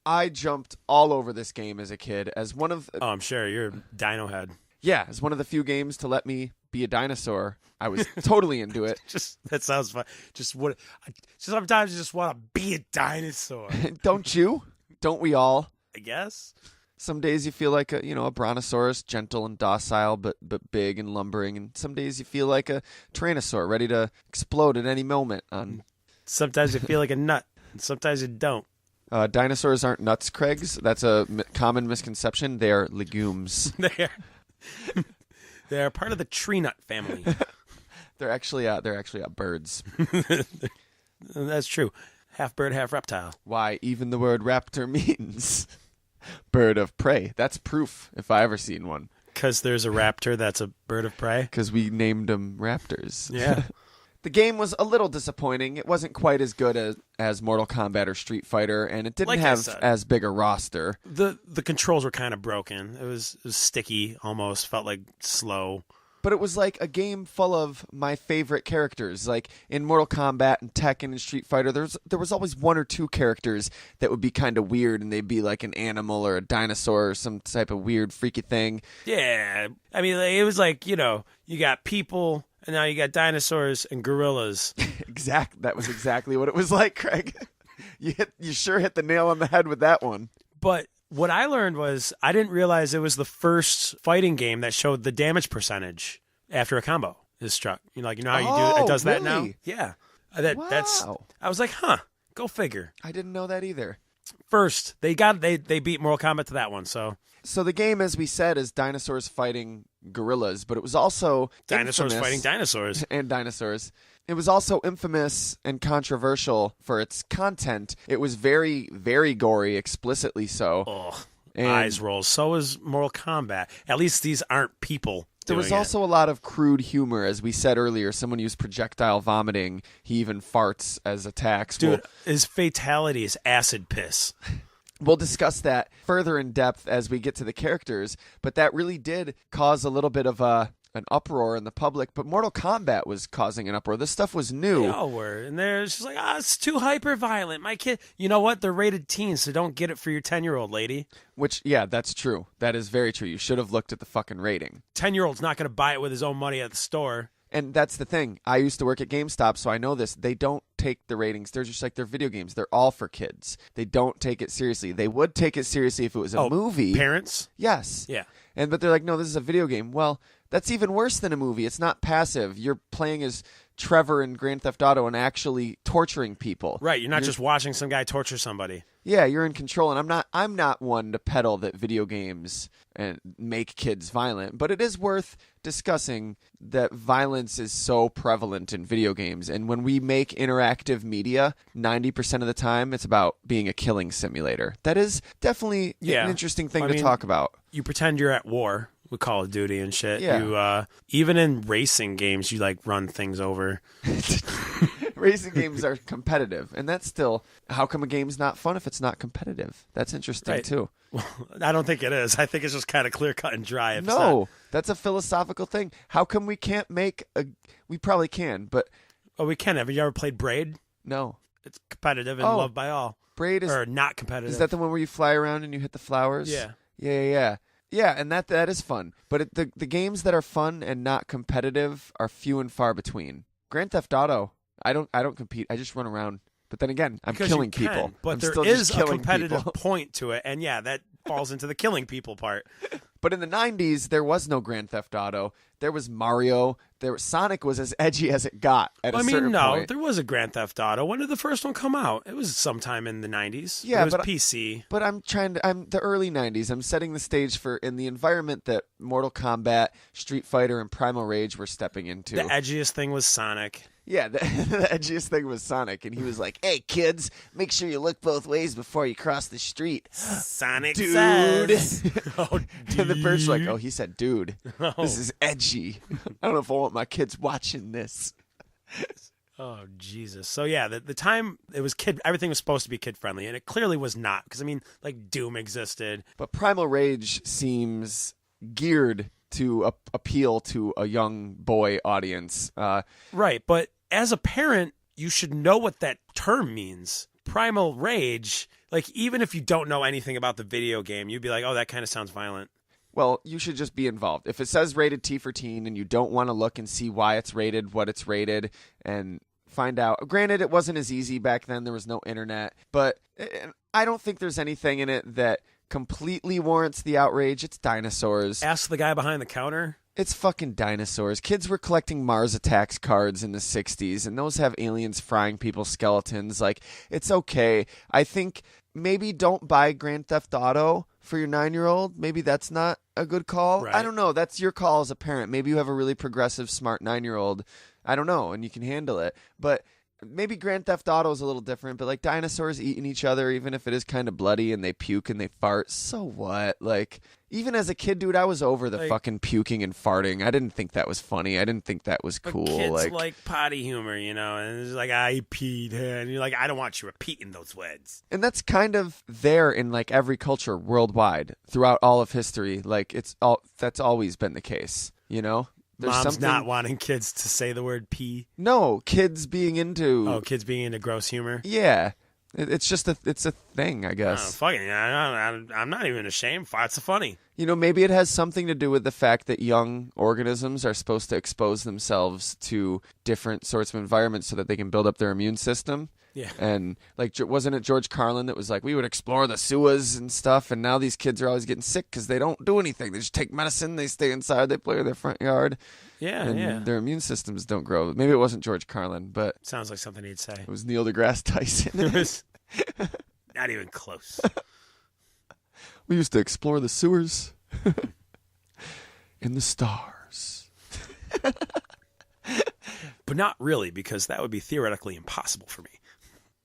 I jumped all over this game as a kid as one of... Oh, I'm sure. You're a dino head. Yeah, as one of the few games to let me be a dinosaur. I was totally into it. That sounds fun. Sometimes you just want to be a dinosaur. Don't you? Don't we all? I guess. Some days you feel like a brontosaurus, gentle and docile, but big and lumbering. And some days you feel like a tyrannosaur, ready to explode at any moment. Sometimes you feel like a nut, and sometimes you don't. Dinosaurs aren't nuts, Craigs. That's a common misconception. They are legumes. They are part of the tree nut family. They're actually birds. That's true. Half bird, half reptile. Why, even the word raptor means bird of prey. That's proof, if I ever seen one. Because there's a raptor that's a bird of prey? Because we named them raptors. Yeah. The game was a little disappointing. It wasn't quite as good as Mortal Kombat or Street Fighter, and it didn't have as big a roster. The controls were kind of broken. It was sticky almost, felt like slow. But it was like a game full of my favorite characters. Like in Mortal Kombat and Tekken and Street Fighter, there was always 1 or 2 characters that would be kind of weird, and they'd be like an animal or a dinosaur or some type of weird, freaky thing. Yeah. I mean, it was like, you got people, and now you got dinosaurs and gorillas. That was exactly what it was like, Craig. You sure hit the nail on the head with that one. But what I learned was I didn't realize it was the first fighting game that showed the damage percentage after a combo is struck. How you do it does that now? Yeah. That's I was like, go figure. I didn't know that either. First, they beat Mortal Kombat to that one, so the game, as we said, is dinosaurs fighting gorillas, but it was also dinosaurs fighting dinosaurs. And dinosaurs. It was also infamous and controversial for its content. It was very, very gory, explicitly so. Ugh. Eyes roll. So is Mortal Kombat. At least these aren't people. There was also a lot of crude humor, as we said earlier. Someone used projectile vomiting. He even farts as attacks. Dude, his fatality is acid piss. We'll discuss that further in depth as we get to the characters, but that really did cause a little bit of an uproar in the public. But Mortal Kombat was causing an uproar. This stuff was new. They all were. And they're just like, it's too hyper-violent. My kid, you know what? They're rated teens, so don't get it for your 10-year-old lady. Which, yeah, that's true. That is very true. You should have looked at the fucking rating. 10-year-old's not going to buy it with his own money at the store. And that's the thing. I used to work at GameStop, so I know this. They don't take the ratings. They're just like they're video games. They're all for kids. They don't take it seriously. They would take it seriously if it was a movie. Parents? Yes. Yeah. But they're like, no, this is a video game. Well, that's even worse than a movie. It's not passive. You're playing as Trevor in Grand Theft Auto and actually torturing people. Right. You're not just watching some guy torture somebody. Yeah, you're in control. And I'm not one to peddle that video games and make kids violent, but it is worth discussing that violence is so prevalent in video games. And when we make interactive media, 90% of the time it's about being a killing simulator. That is definitely an interesting thing to talk about. You pretend you're at war with Call of Duty and shit. Yeah. You even in racing games, you like run things over. Racing games are competitive, and that's still, how come a game's not fun if it's not competitive? That's interesting, too. Well, I don't think it is. I think it's just kind of clear cut and dry. That's a philosophical thing. How come we can't make we probably can, but... Oh, we can. Have you ever played Braid? No. It's competitive and loved by all. Braid is... Or not competitive. Is that the one where you fly around and you hit the flowers? Yeah. Yeah, and that is fun. But the games that are fun and not competitive are few and far between. Grand Theft Auto, I don't compete. I just run around. But then again, I'm killing people. But there is a competitive point to it, and that falls into the killing people part. But in the 90s, there was no Grand Theft Auto. There was Mario. Sonic was as edgy as it got at a certain point. There was a Grand Theft Auto. When did the first one come out? It was sometime in the 90s. Yeah, it was but PC. But I'm the early 90s. I'm setting the stage for in the environment that Mortal Kombat, Street Fighter, and Primal Rage were stepping into. The edgiest thing was Sonic. Yeah, the edgiest thing was Sonic, and he was like, "Hey kids, make sure you look both ways before you cross the street." Sonic dude. says. Oh, dude. And the bird's like, "Oh, he said, dude, this is edgy. I don't know if I want my kids watching this." Oh, Jesus. So, yeah, the time it was everything was supposed to be kid-friendly, and it clearly was not. Because, I mean, like, Doom existed. But Primal Rage seems geared to appeal to a young boy audience. Right, but as a parent, you should know what that term means. Primal Rage, like, even if you don't know anything about the video game, you'd be like, oh, that kind of sounds violent. Well, you should just be involved. If it says rated T for teen and you don't want to look and see why it's rated, what it's rated, and find out. Granted, it wasn't as easy back then. There was no internet. But I don't think there's anything in it that completely warrants the outrage. It's dinosaurs. Ask the guy behind the counter. It's fucking dinosaurs. Kids were collecting Mars Attacks cards in the 60s, and those have aliens frying people's skeletons. Like, it's okay. I think maybe don't buy Grand Theft Auto for your 9-year-old. Maybe that's not a good call. Right. I don't know. That's your call as a parent. Maybe you have a really progressive, smart 9-year-old. I don't know, and you can handle it. But maybe Grand Theft Auto is a little different, but like dinosaurs eating each other, even if it is kind of bloody and they puke and they fart, so what? Like, even as a kid, dude, I was over the fucking puking and farting. I didn't think that was funny. I didn't think that was cool. Kids like potty humor, you know, and it's like, I peed, and you're like, I don't want you repeating those words. And that's kind of there in like every culture worldwide throughout all of history. Like, that's always been the case, you know? There's Mom's not wanting kids to say the word pee. No, kids being into. Oh, kids being into gross humor. Yeah, it's just it's a thing, I guess. Fucking, I'm not even ashamed. Farts are funny. You know, maybe it has something to do with the fact that young organisms are supposed to expose themselves to different sorts of environments so that they can build up their immune system. Yeah. And like, wasn't it George Carlin that was like, we would explore the sewers and stuff, and now these kids are always getting sick because they don't do anything. They just take medicine, they stay inside, they play in their front yard. Yeah, and their immune systems don't grow. Maybe it wasn't George Carlin, but sounds like something he'd say. It was Neil deGrasse Tyson. It was not even close. We used to explore the sewers in the stars. But not really, because that would be theoretically impossible for me.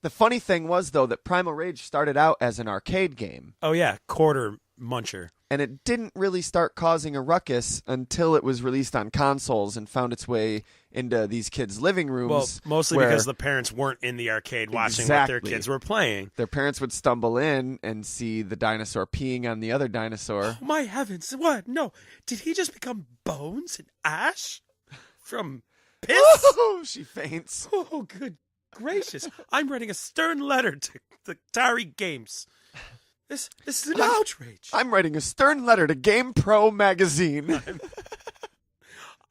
The funny thing was, though, that Primal Rage started out as an arcade game. Oh, yeah, quarter muncher. And it didn't really start causing a ruckus until it was released on consoles and found its way into these kids' living rooms. Well, mostly because the parents weren't in the arcade watching what their kids were playing. Their parents would stumble in and see the dinosaur peeing on the other dinosaur. Oh, my heavens, what? No, did he just become bones and ash from piss? Oh, she faints. Oh, good gracious. I'm writing a stern letter to the Atari Games. This is an outrage. I'm writing a stern letter to Game Pro magazine.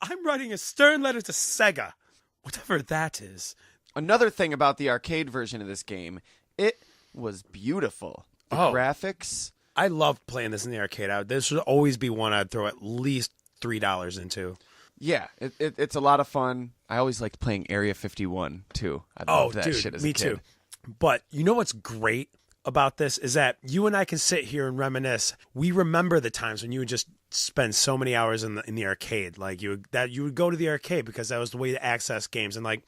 I'm writing a stern letter to Sega, whatever that is. Another thing about the arcade version of this game, it was beautiful. The graphics. I loved playing this in the arcade. This would always be one I'd throw at least $3 into. Yeah, it's a lot of fun. I always liked playing Area 51, too. I loved that shit as a kid. Me too. But you know what's great about this is that you and I can sit here and reminisce. We remember the times when you would just spend so many hours in the arcade. Like you would go to the arcade because that was the way to access games. And like,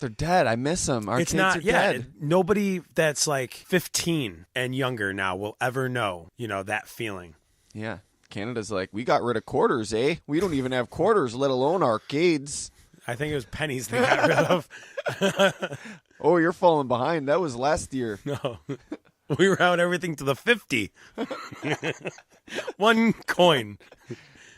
they're dead. I miss them. Arcades are dead. Nobody that's like 15 and younger now will ever know, that feeling. Yeah. Canada's like, we got rid of quarters, eh? We don't even have quarters, let alone arcades. I think it was pennies they got rid of. Oh, you're falling behind. That was last year. No. We round everything to the 50. One coin.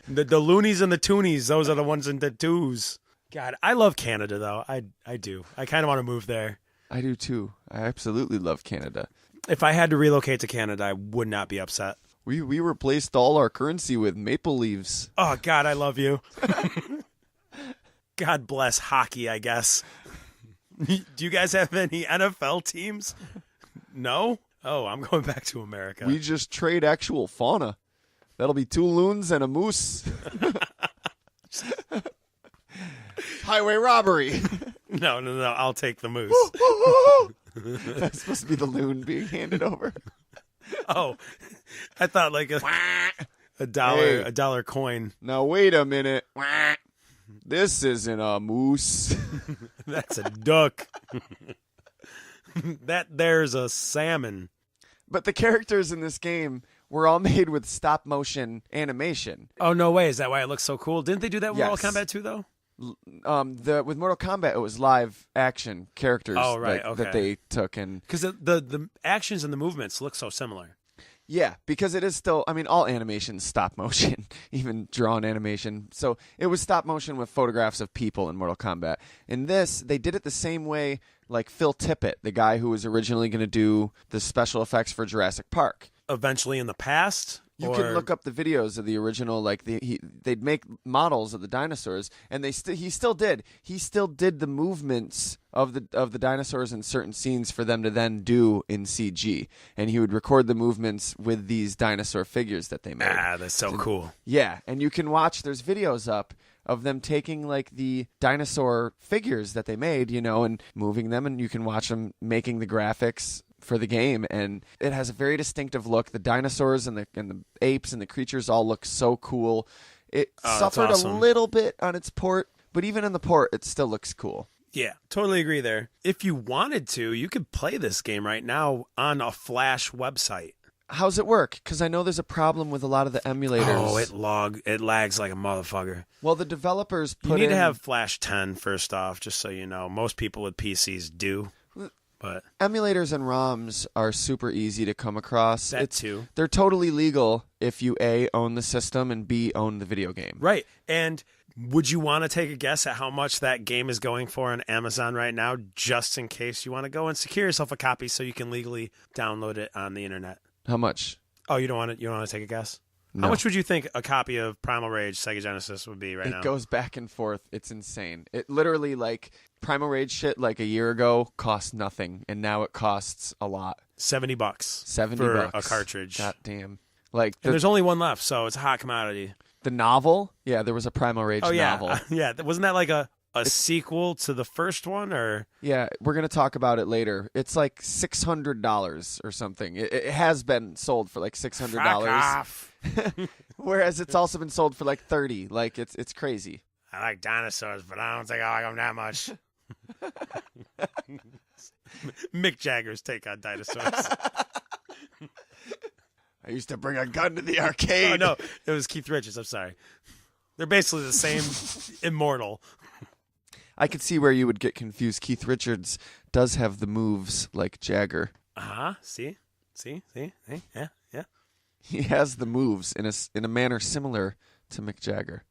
The loonies and the toonies, those are the ones in the twos. God, I love Canada, though. I do. I kind of want to move there. I do, too. I absolutely love Canada. If I had to relocate to Canada, I would not be upset. We replaced all our currency with maple leaves. Oh, God, I love you. God bless hockey, I guess. Do you guys have any NFL teams? No? Oh, I'm going back to America. We just trade actual fauna. That'll be 2 loons and a moose. Highway robbery. No. I'll take the moose. That's supposed to be the loon being handed over. Oh, I thought like a dollar coin. Now wait a minute. This isn't a moose. That's a duck. There's a salmon. But the characters in this game were all made with stop motion animation. Oh, no way. Is that why it looks so cool? Didn't they do that with Yes. Mortal Kombat 2, though? With Mortal Kombat, it was live action characters that they took. Because the actions and the movements look so similar. Yeah, because it is still, I mean, all animation's stop motion, even drawn animation. So it was stop motion with photographs of people in Mortal Kombat. In this, they did it the same way like Phil Tippett, the guy who was originally going to do the special effects for Jurassic Park. Eventually in the past? You can look up the videos of the original, like they'd make models of the dinosaurs, and he still did. He still did the movements of the dinosaurs in certain scenes for them to then do in CG, and he would record the movements with these dinosaur figures that they made. Ah, that's so cool. Yeah, and you can watch. There's videos up of them taking like the dinosaur figures that they made, and moving them, and you can watch them making the graphics for the game, and it has a very distinctive look. The dinosaurs and the apes and the creatures all look so cool. It suffered awesome. a little bit on its port, but even in the port, it still looks cool. Yeah, totally agree there. If you wanted to, you could play this game right now on a Flash website. How's it work? Because I know there's a problem with a lot of the emulators. Oh, it lags like a motherfucker. Well, the developers You need to have Flash 10 first off, just so you know. Most people with PCs do. But emulators and ROMs are super easy to come across. Too. They're totally legal if you A, own the system, and B, own the video game. Right. And would you want to take a guess at how much that game is going for on Amazon right now, just in case you want to go and secure yourself a copy so you can legally download it on the internet? How much? Oh, you don't want to take a guess? No. How much would you think a copy of Primal Rage Sega Genesis would be now? It goes back and forth. It's insane. It literally, like, Primal Rage shit, like, a year ago cost nothing, and now it costs a lot. $70. $70 for a cartridge. God damn. Like, and there's only one left, so it's a hot commodity. The novel? Yeah, there was a Primal Rage novel. Yeah, wasn't that like a sequel to the first one, or? Yeah, we're going to talk about it later. It's like $600 or something. It has been sold for like $600. Fuck off. Whereas it's also been sold for like $30. Like, it's crazy. I like dinosaurs, but I don't think I like them that much. Mick Jagger's take on dinosaurs. I used to bring a gun to the arcade. Oh, no, it was Keith Richards. I'm sorry. They're basically the same immortal. I could see where you would get confused. Keith Richards does have the moves like Jagger. See, yeah. He has the moves in a manner similar to Mick Jagger.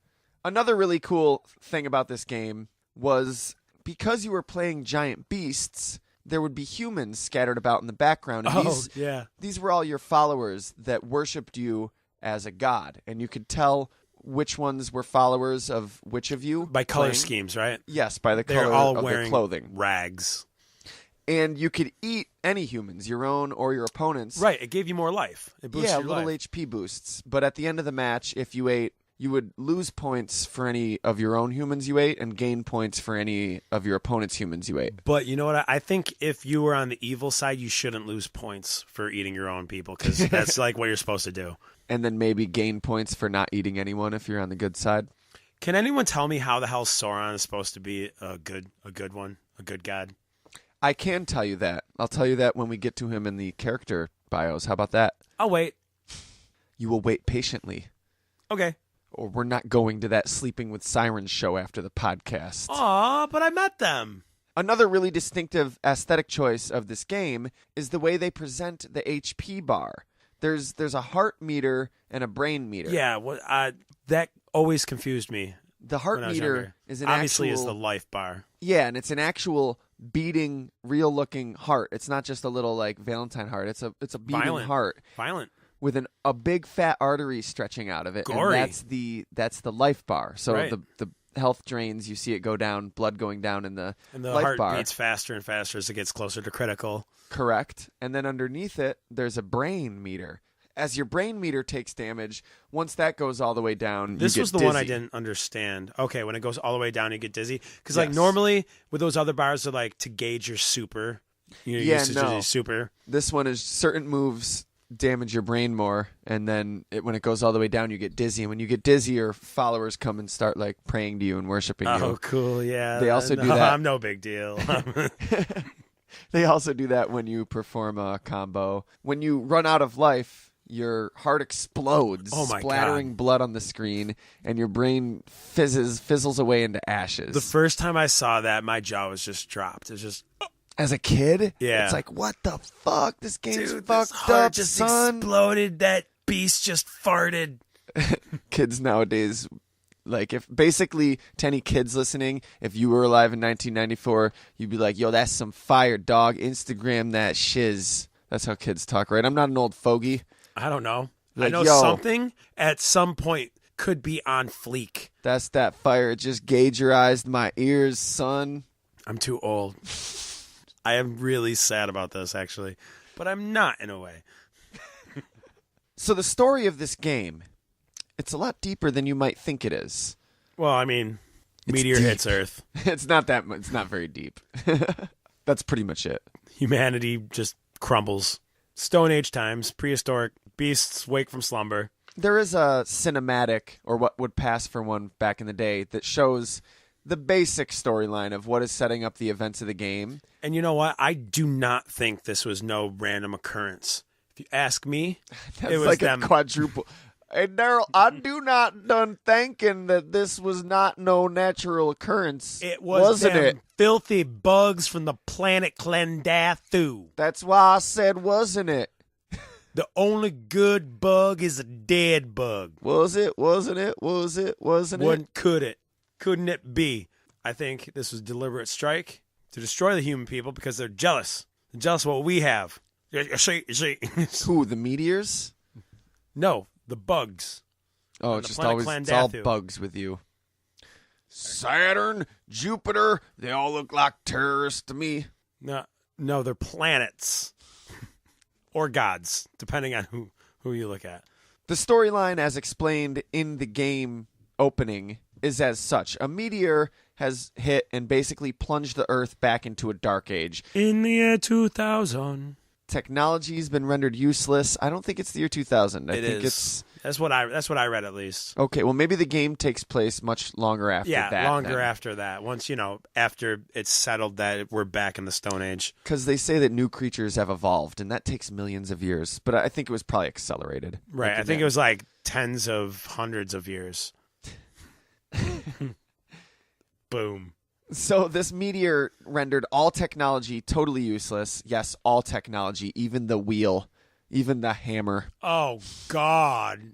Another really cool thing about this game was because you were playing giant beasts, there would be humans scattered about in the background. And these were all your followers that worshipped you as a god, and you could tell which ones were followers of which of you by color schemes, right? Yes, by the They're color all of wearing their clothing, rags. And you could eat any humans, your own or your opponents. Right, it gave you more life. It boosted your little life. HP boosts. But at the end of the match, if you ate, you would lose points for any of your own humans you ate and gain points for any of your opponent's humans you ate. But you know what? I think if you were on the evil side, you shouldn't lose points for eating your own people, because that's like what you're supposed to do. And then maybe gain points for not eating anyone if you're on the good side. Can anyone tell me how the hell Sauron is supposed to be a good one, a good god? I can tell you that. I'll tell you that when we get to him in the character bios. How about that? I'll wait. You will wait patiently. Okay. Or we're not going to that Sleeping with Sirens show after the podcast. Aw, but I met them. Another really distinctive aesthetic choice of this game is the way they present the HP bar. There's a heart meter and a brain meter. Yeah, that always confused me. The heart meter is obviously is the life bar. Yeah, and it's an actual beating, real-looking heart. It's not just a little like Valentine heart. It's a beating heart. Violent. With a big fat artery stretching out of it. Gory. And that's the life bar. So right. the health drains, you see it go down, blood going down in the life heart bar. beats faster and faster as it gets closer to critical. Correct. And then underneath it, there's a brain meter. as your brain meter takes damage, once that goes all the way down, This you get was the dizzy. one I didn't understand. Okay, when it goes all the way down, you get dizzy. Because like Yes. normally with those other bars, they're like to gauge your super. Your usage of your super. This one is certain moves damage your brain more, and then when it goes all the way down, you get dizzy. And when you get dizzy, your followers come and start like praying to you and worshiping you. Oh, cool! Yeah, They also do that. I'm no big deal. They also do that when you perform a combo. When you run out of life, your heart explodes, Oh my splattering God. blood on the screen, and your brain fizzles away into ashes. The first time I saw that, my jaw was just dropped. It's just As a kid, Yeah. it's like, what the fuck? This game's dude, fucked this heart up, just son. exploded. That beast just farted. Kids nowadays, like, if basically to any kids listening, if you were alive in 1994, you'd be like, yo, that's some fire, dog. Instagram that shiz. That's how kids talk, right? I'm not an old fogey. I don't know. I Like, know yo. something at some point could be on fleek. That's that fire. It just gaugerized my ears, son. I'm too old. I am really sad about this, actually, but I'm not in a way. So the story of this game, it's a lot deeper than you might think it is. Well, I mean, It's meteor deep. hits Earth. It's not that much. It's not very deep. That's pretty much it. Humanity just crumbles. Stone Age times, prehistoric beasts wake from slumber. There is a cinematic, or what would pass for one back in the day, that shows the basic storyline of what is setting up the events of the game. And you know what? I do not think this was no random occurrence. If you ask me, That's it was like them. a quadruple. Hey, Daryl, I do not done thinking that this was not no natural occurrence. It was wasn't them it? filthy bugs from the planet Klendathu. That's why I said, wasn't it? The only good bug is a dead bug. Was it? Wasn't it? Was it? Wasn't it? Couldn't it be? I think this was a deliberate strike to destroy the human people because they're jealous. They're jealous of what we have. You see. Who, the meteors? No, the bugs. Oh, On it's the just planet always it's all Klendathu. bugs with you. Saturn, Jupiter, they all look like terrorists to me. No, they're planets. Or gods, depending on who you look at. The storyline, as explained in the game opening, is as such. A meteor has hit and basically plunged the Earth back into a dark age. In the year 2000. Technology's been rendered useless. I don't think it's the year 2000. I think it's That's what I read at least. okay. Well, maybe the game takes place much longer after that. Yeah, longer after that. Once, after it's settled that we're back in the Stone Age. Because they say that new creatures have evolved, and that takes millions of years. But I think it was probably accelerated. Right. I think it was like tens of hundreds of years. Boom. So this meteor rendered all technology totally useless. Yes, all technology, even the wheel, even the hammer, Oh, God.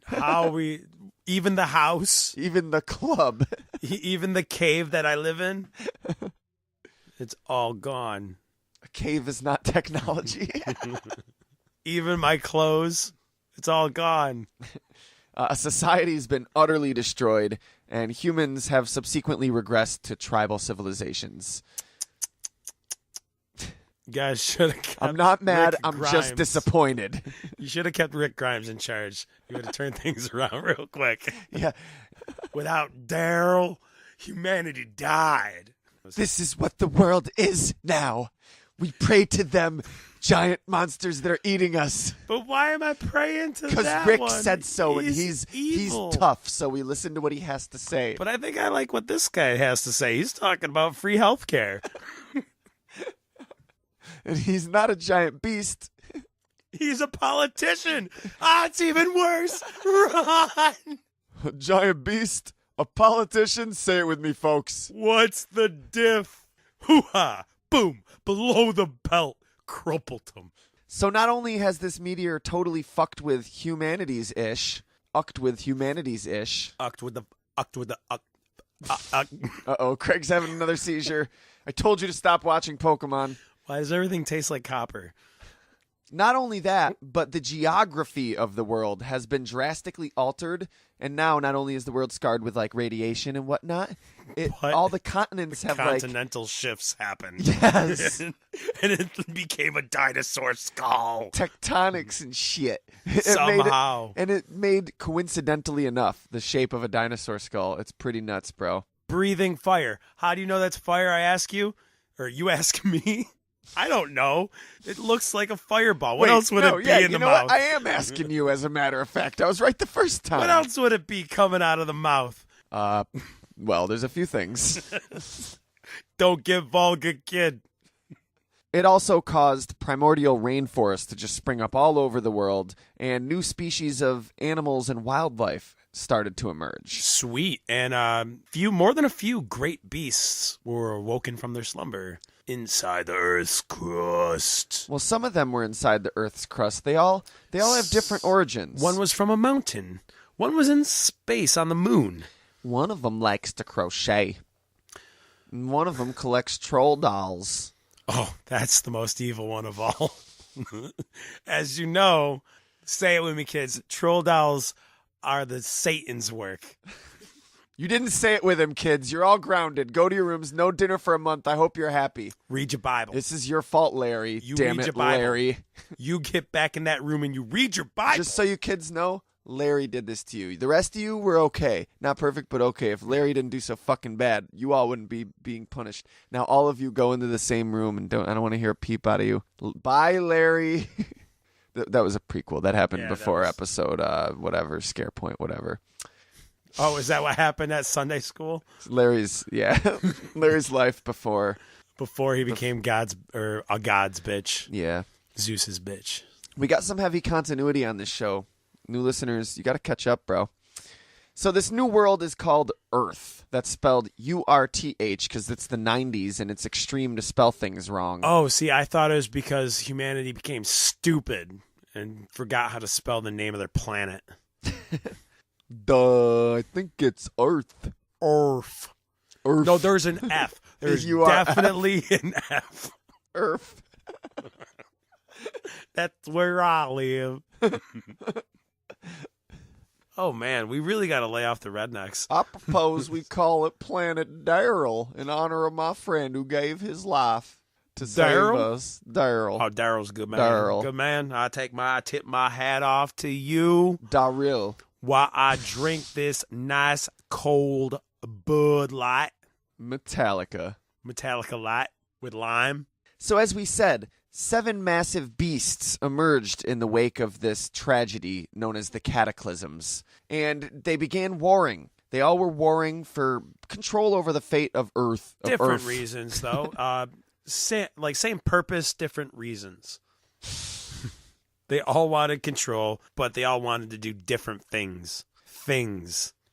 Even the house, even the club. even the cave that I live in, it's all gone. A cave is not technology. Even my clothes, it's all gone. Society's been utterly destroyed, and humans have subsequently regressed to tribal civilizations. You guys should have kept I'm not mad. Rick I'm just Grimes. disappointed. You should have kept Rick Grimes in charge. You would have turned things around real quick. Yeah. Without Daryl, humanity died. This is what the world is now. We pray to them, giant monsters that are eating us. But why am I praying to that Because Rick one? said so, and he's evil. tough, so we listen to what he has to say. But I think I like what this guy has to say. He's talking about free health care. And he's not a giant beast. He's a politician. It's even worse. Run. A giant beast? A politician? Say it with me, folks. What's the diff? Hoo-ha. Boom. Below the belt. Crumpled him. So not only has this meteor totally fucked with humanities-ish, ucked with humanities-ish. Ucked with the. Uh-oh, Craig's having another seizure. I told you to stop watching Pokemon. Why does everything taste like copper? Not only that, but the geography of the world has been drastically altered, and now not only is the world scarred with like radiation and whatnot, all the continents have continental shifts happened. Yes. And it became a dinosaur skull. Tectonics and shit. Somehow. It made, coincidentally enough, the shape of a dinosaur skull. It's pretty nuts, bro. Breathing fire. How do you know that's fire, I ask you? Or you ask me? I don't know. It looks like a fireball. What else would it be in the mouth? What? I am asking you, as a matter of fact. I was right the first time. What else would it be coming out of the mouth? Well, there's a few things. Don't get vulgar, kid. It also caused primordial rainforests to just spring up all over the world, and new species of animals and wildlife started to emerge. Sweet. And more than a few great beasts were awoken from their slumber inside the Earth's crust. Well, some of them were inside the Earth's crust. They all have different origins. One was from a mountain. One was in space on the moon. One of them likes to crochet. And one of them collects troll dolls. Oh, that's the most evil one of all. As you know, say it with me, kids, troll dolls are the Satan's work. You didn't say it with him, kids. You're all grounded. Go to your rooms. No dinner for a month. I hope you're happy. Read your Bible. This is your fault, Larry. You Damn read it, your Bible. Larry. You get back in that room and you read your Bible. Just so you kids know, Larry did this to you. The rest of you were okay. Not perfect, but okay. If Larry didn't do so fucking bad, you all wouldn't be being punished. Now all of you go into the same room, and I don't want to hear a peep out of you. Bye, Larry. That was a prequel. That happened before episode, whatever, scare point, whatever. Oh, is that what happened at Sunday school? Larry's life before he became a god's bitch. Yeah. Zeus's bitch. We got some heavy continuity on this show. New listeners, you got to catch up, bro. So this new world is called Earth. That's spelled URTH because it's the 90s and it's extreme to spell things wrong. Oh, see, I thought it was because humanity became stupid and forgot how to spell the name of their planet. Duh, I think it's Earth. Earth. No, there's an F. There's definitely an F. Earth. That's where I live. Oh, man, we really got to lay off the rednecks. I propose we call it Planet Daryl in honor of my friend who gave his life to save us. Daryl. Oh, Daryl's good, man. Daryl. Good, man. I tip my hat off to you. Daryl. While I drink this nice, cold Bud Light. Metallica Light with lime. So as we said, 7 massive beasts emerged in the wake of this tragedy known as the Cataclysms, and they began warring. They all were warring for control over the fate of Earth. Different reasons, though. Same purpose, different reasons. They all wanted control, but they all wanted to do different things.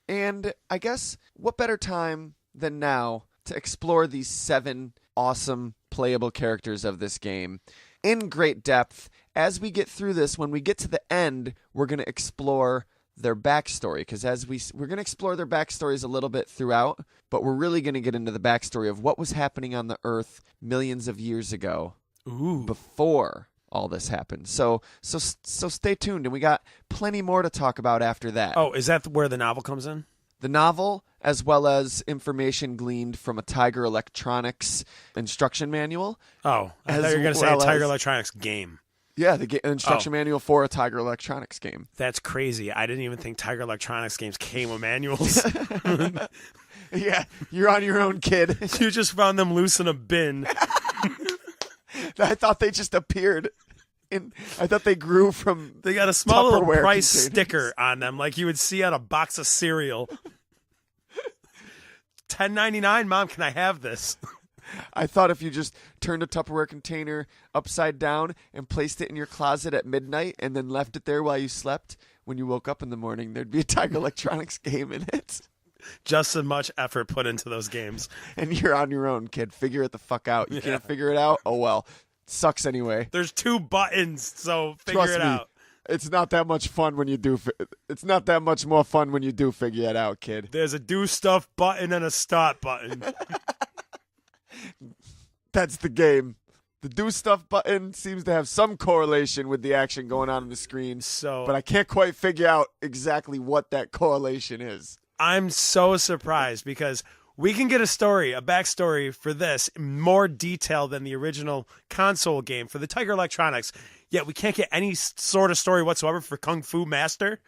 And I guess what better time than now to explore these 7 awesome playable characters of this game in great depth. As we get through this, when we get to the end, we're going to explore their backstory, because we're going to explore their backstories a little bit throughout, but we're really going to get into the backstory of what was happening on the Earth millions of years ago. Ooh. Before all this happened. So stay tuned, and we got plenty more to talk about after that. Oh, is that where the novel comes in? The novel, as well as information gleaned from a Tiger Electronics instruction manual. Oh, I thought you were going to say a Tiger Electronics game. Yeah, the instruction manual for a Tiger Electronics game. That's crazy. I didn't even think Tiger Electronics games came with manuals. Yeah, you're on your own, kid. You just found them loose in a bin. I thought they just appeared. I thought they grew from. They got a small little Tupperware price containers. sticker on them, like you would see on a box of cereal. $10.99, Mom. Can I have this? I thought if you just turned a Tupperware container upside down and placed it in your closet at midnight and then left it there while you slept, when you woke up in the morning, there'd be a Tiger Electronics game in it. Just as much effort put into those games. And you're on your own, kid. Figure it the fuck out. You can't figure it out? Oh, well. Sucks anyway. There's 2 buttons, so figure Trust it me, out. It's not that much fun when you do. It's not that much more fun when you do figure it out, kid. There's a do stuff button and a start button. That's the game. The do stuff button seems to have some correlation with the action going on the screen, but I can't quite figure out exactly what that correlation is. I'm so surprised because we can get a backstory for this in more detail than the original console game for the Tiger Electronics, yet we can't get any sort of story whatsoever for Kung Fu Master.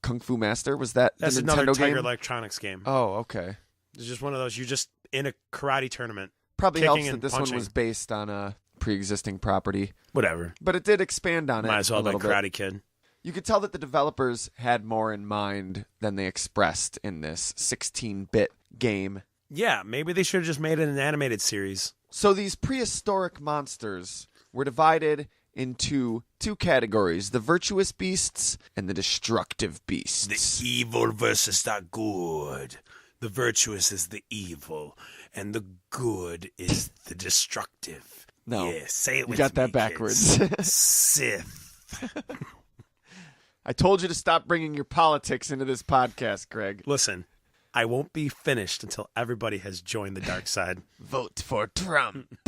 Kung Fu Master? Was that That's the another Nintendo Tiger game? Electronics game. Oh, okay. It's just one of those, you're just in a karate tournament. Probably helps kicking that and this punching. one was based on a pre-existing property. Whatever. But it did expand on it. Might as well a have little been bit. Karate Kid. You could tell that the developers had more in mind than they expressed in this 16-bit game. Yeah, maybe they should have just made it an animated series. So these prehistoric monsters were divided into two categories, the virtuous beasts and the destructive beasts. The evil versus the good. The virtuous is the evil, and the good is the destructive. No, yeah, say it with you got that me, backwards. kids. Sith. I told you to stop bringing your politics into this podcast, Greg. Listen, I won't be finished until everybody has joined the dark side. Vote for Trump.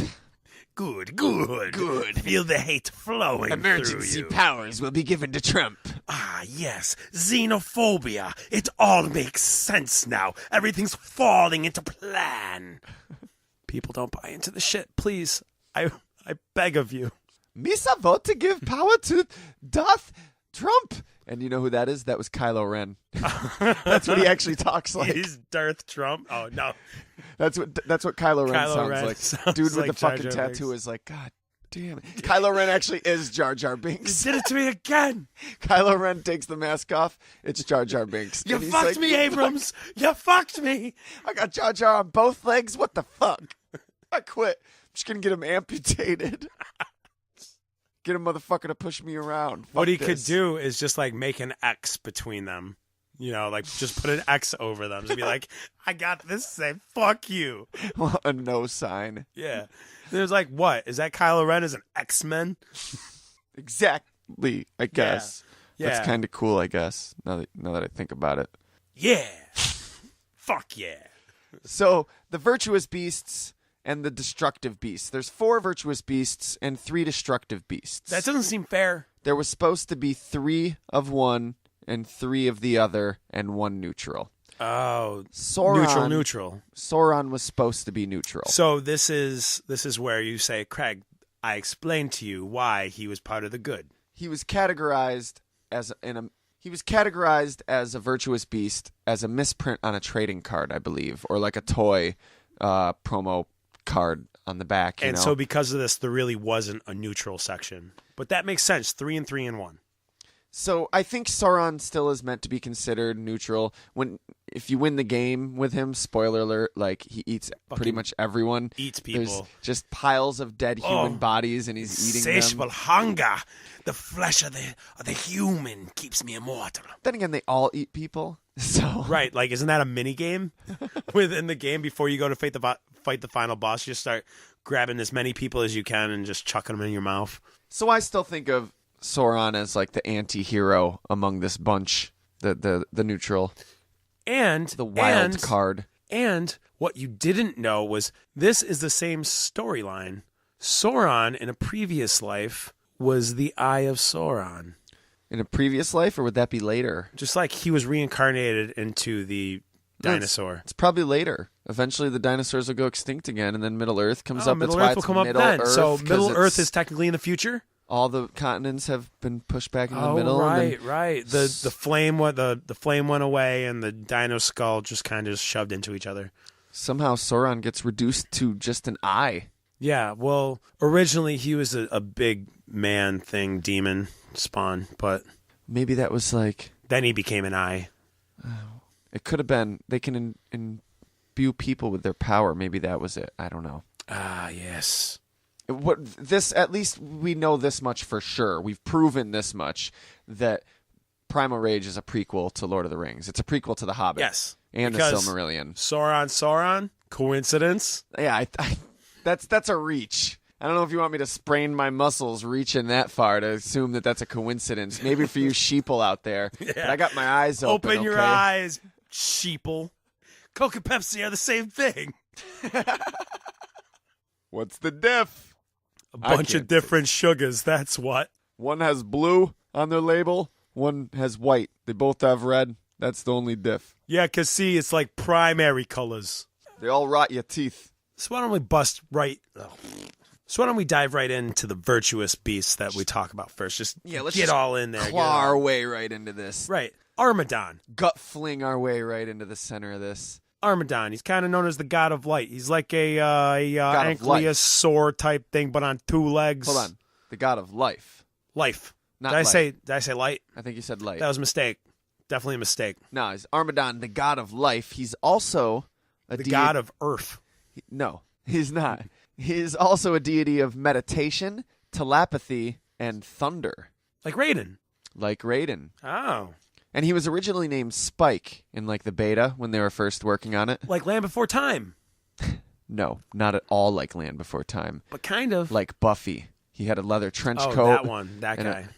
Good. Feel the hate flowing Emergency through you. powers will be given to Trump. Ah, yes. Xenophobia. It all makes sense now. Everything's falling into plan. People don't buy into the shit. Please. I beg of you. Misa vote to give power to Darth Trump. And you know who that is? That was Kylo Ren. That's what he actually talks like. He's Darth Trump? Oh, no. That's what Kylo Ren sounds like. sounds Dude with like the Jar fucking Jar tattoo Binks. is like, God damn it. Kylo Ren actually is Jar Jar Binks. You did it to me again. Kylo Ren takes the mask off. It's Jar Jar Binks. You And he's fucked like, me, Abrams. You fucked me. I got Jar Jar on both legs. What the fuck? I quit. I'm just going to get him amputated. Get a motherfucker to push me around. Fuck What he this. could do is just like make an X between them. You know, like just put an X over them and be like, I got this say, fuck you. A no sign. Yeah. There's like, what? Is that Kylo Ren as an X-Men? Exactly, I guess. Yeah. That's kind of cool, I guess, now that I think about it. Yeah. Fuck yeah. So, the virtuous beasts and the destructive beasts. There's 4 virtuous beasts and 3 destructive beasts. That doesn't seem fair. There was supposed to be 3 of one and 3 of the other and 1 neutral. Oh, Sauron, neutral. Sauron was supposed to be neutral. So this is where you say, Craig, I explained to you why he was part of the good. He was categorized as a virtuous beast as a misprint on a trading card, I believe, or like a toy promo card on the back. You know? So because of this, there really wasn't a neutral section. But that makes sense. 3 and 3 and 1. So I think Sauron still is meant to be considered neutral. If you win the game with him, spoiler alert, like he eats pretty much everyone. Eats people. There's just piles of dead human bodies, and he's eating them. Insatiable hunger. The flesh of the human keeps me immortal. Then again, they all eat people. So Right, like isn't that a mini game within the game? Before you go to fight the final boss, you just start grabbing as many people as you can and just chucking them in your mouth. So I still think of Sauron as like the anti-hero among this bunch, the neutral, And the wild card. And what you didn't know was this is the same storyline. Sauron in a previous life was the Eye of Sauron. In a previous life, or would that be later? Just like he was reincarnated into the dinosaur. It's probably later. Eventually, the dinosaurs will go extinct again, and then Middle Earth comes up. Middle That's why Earth will it's come up Middle then. Earth, So 'cause Middle it's- Earth is technically in the future. all the continents have been pushed back in the middle. Right, and then right. The flame went away, and the dino skull just kind of shoved into each other. somehow Sauron gets reduced to just an eye. Yeah, well, originally he was a big man thing, demon spawn, but Maybe that was like then he became an eye. it could have been. They can imbue people with their power. Maybe that was it. I don't know. Ah, yes. What this? At least we know this much for sure. We've proven this much that Primal Rage is a prequel to Lord of the Rings. It's a prequel to The Hobbit. Yes. And the Because Silmarillion. Sauron? Coincidence? Yeah, that's a reach. I don't know if you want me to sprain my muscles reaching that far to assume that that's a coincidence. Maybe for you sheeple out there. Yeah. But I got my eyes open. Open your okay? eyes, sheeple. Coke and Pepsi are the same thing. What's the diff? A bunch of different sugars, that's what. One has blue on their label, one has white. They both have red. That's the only diff. Yeah, because see, it's like primary colors. They all rot your teeth. So why don't we So why don't we dive right into the virtuous beasts that we talk about first? Let's get all in there. Claw our way right into this. Right. Armadon. Gut fling our way right into the center of this. Armadon. He's kind of known as the god of light. He's like a ankylosaur type thing, but on two legs. Hold on. The god of life. Life. Not Did I say light? I think you said light. That was a mistake. Definitely a mistake. No, he's Armadon, the god of life. He's also the god of earth. No, he's not. He's also a deity of meditation, telepathy, and thunder. Like Raiden. Oh. And he was originally named Spike in the beta when they were first working on it. Like Land Before Time. No, not at all like Land Before Time. But kind of. Like Buffy. He had a leather trench coat. That one. That guy.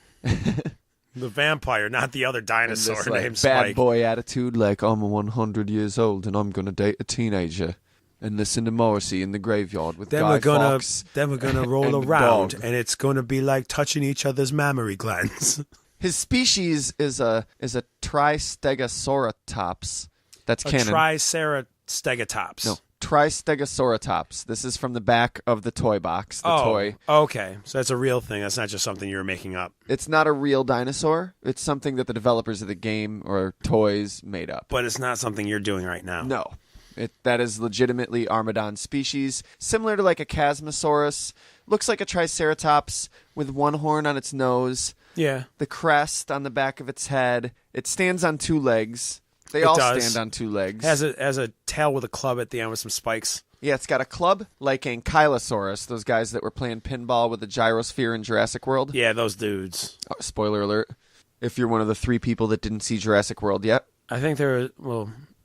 The vampire, not the other dinosaur named Spike. Bad boy attitude, like I'm 100 years old and I'm gonna date a teenager and listen to Morrissey in the graveyard with Guy Fawkes. Then we're gonna roll around and it's gonna be like touching each other's mammary glands. His species is a Tristegosauratops. That's canon. Triceratops. No. Tristegosauratops. This is from the back of the toy box. The toy. Okay. So that's a real thing. That's not just something you're making up. It's not a real dinosaur. It's something that the developers of the game or toys made up. But it's not something you're doing right now. No. That is legitimately Armadon species. Similar to like a Chasmosaurus. Looks like a Triceratops with one horn on its nose. Yeah. The crest on the back of its head. It stands on two legs. They all stand on two legs. Has a tail with a club at the end with some spikes. Yeah, it's got a club like Ankylosaurus, those guys that were playing pinball with the gyrosphere in Jurassic World. Yeah, those dudes. Oh, spoiler alert. If you're one of the 3 people that didn't see Jurassic World yet. I think there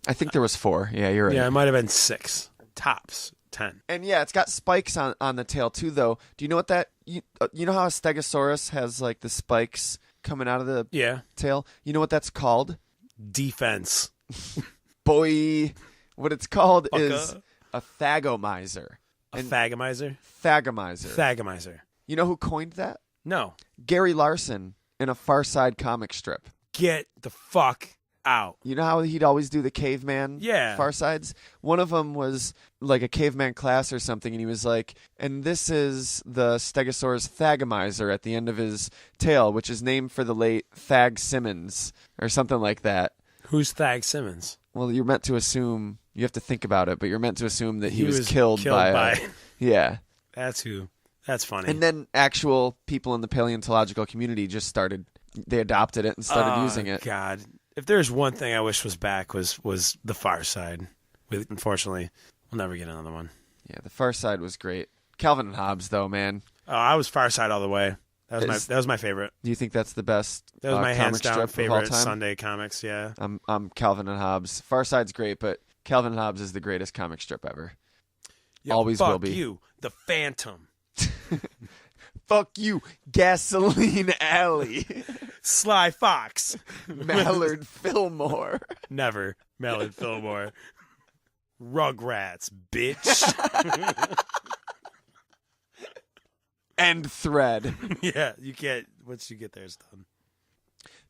was 4. Yeah, you're right. Yeah, it might have been 6. Tops. 10. And yeah, it's got spikes on the tail too, though. Do you know what that... You know how a Stegosaurus has like the spikes coming out of the tail? You know what that's called? Defense. Boy, what it's called is a thagomizer. A thagomizer? Thagomizer. You know who coined that? No. Gary Larson in a Far Side comic strip. Get the fuck out. You know how he'd always do the caveman Far Sides? One of them was like a caveman class or something, and he was like, and this is the Stegosaurus thagomizer at the end of his tail, which is named for the late Thag Simmons or something like that. Who's Thag Simmons? Well, you're meant to assume, you have to think about it, but you're meant to assume that he was killed by yeah. That's funny. And then actual people in the paleontological community just they adopted it and started using it. God. If there's one thing I wish was back was the Far Side. Unfortunately, we'll never get another one. Yeah, the Far Side was great. Calvin and Hobbes, though, man. Oh, I was Far Side all the way. That was my favorite. Do you think that's the best? That was my hands down favorite time? Sunday comics. Yeah, I'm Calvin and Hobbes. Far Side's great, but Calvin and Hobbes is the greatest comic strip ever. Always will be. Fuck you, the Phantom. Fuck you, Gasoline Alley. Sly Fox. Mallard Fillmore. Never. Mallard Fillmore. Rugrats, bitch. End thread. Yeah, you can't. Once you get there, it's done.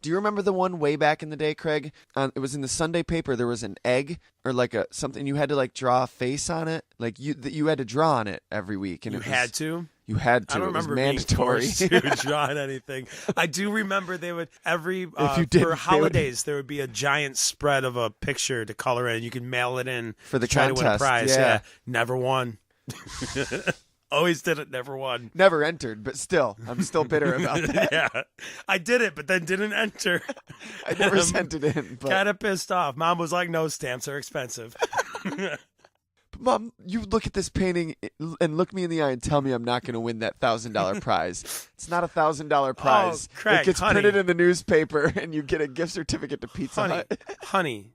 Do you remember the one way back in the day, Craig? It was in the Sunday paper. There was an egg or like something. You had to like draw a face on it. Like you had to draw on it every week. And you had to. You had to. I don't remember it was mandatory being forced to draw on anything. I do remember they would for holidays there would be a giant spread of a picture to color in. You could mail it in for the try contest. To win a prize. Yeah. Never won. Always did it, never won. Never entered, but still, I'm still bitter about that. Yeah, I did it, but then didn't enter. I never sent it in. Kind of pissed off. Mom was like, "No, stamps are expensive." But Mom, you look at this painting and look me in the eye and tell me I'm not going to win that $1,000 prize. It's not a $1,000 prize. Oh, Craig, it gets printed in the newspaper, and you get a gift certificate to Pizza Hut. Honey,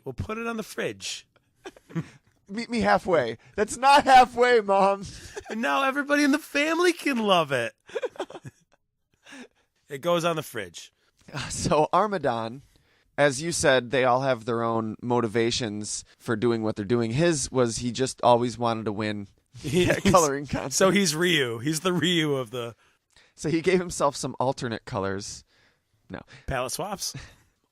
we'll put it on the fridge. Meet me halfway. That's not halfway, Mom. And now everybody in the family can love it. It goes on the fridge. So Armadon, as you said, they all have their own motivations for doing what they're doing. His was he just always wanted to win coloring contest. So he's Ryu. He's the Ryu of the So he gave himself some alternate colors. No. palette swaps.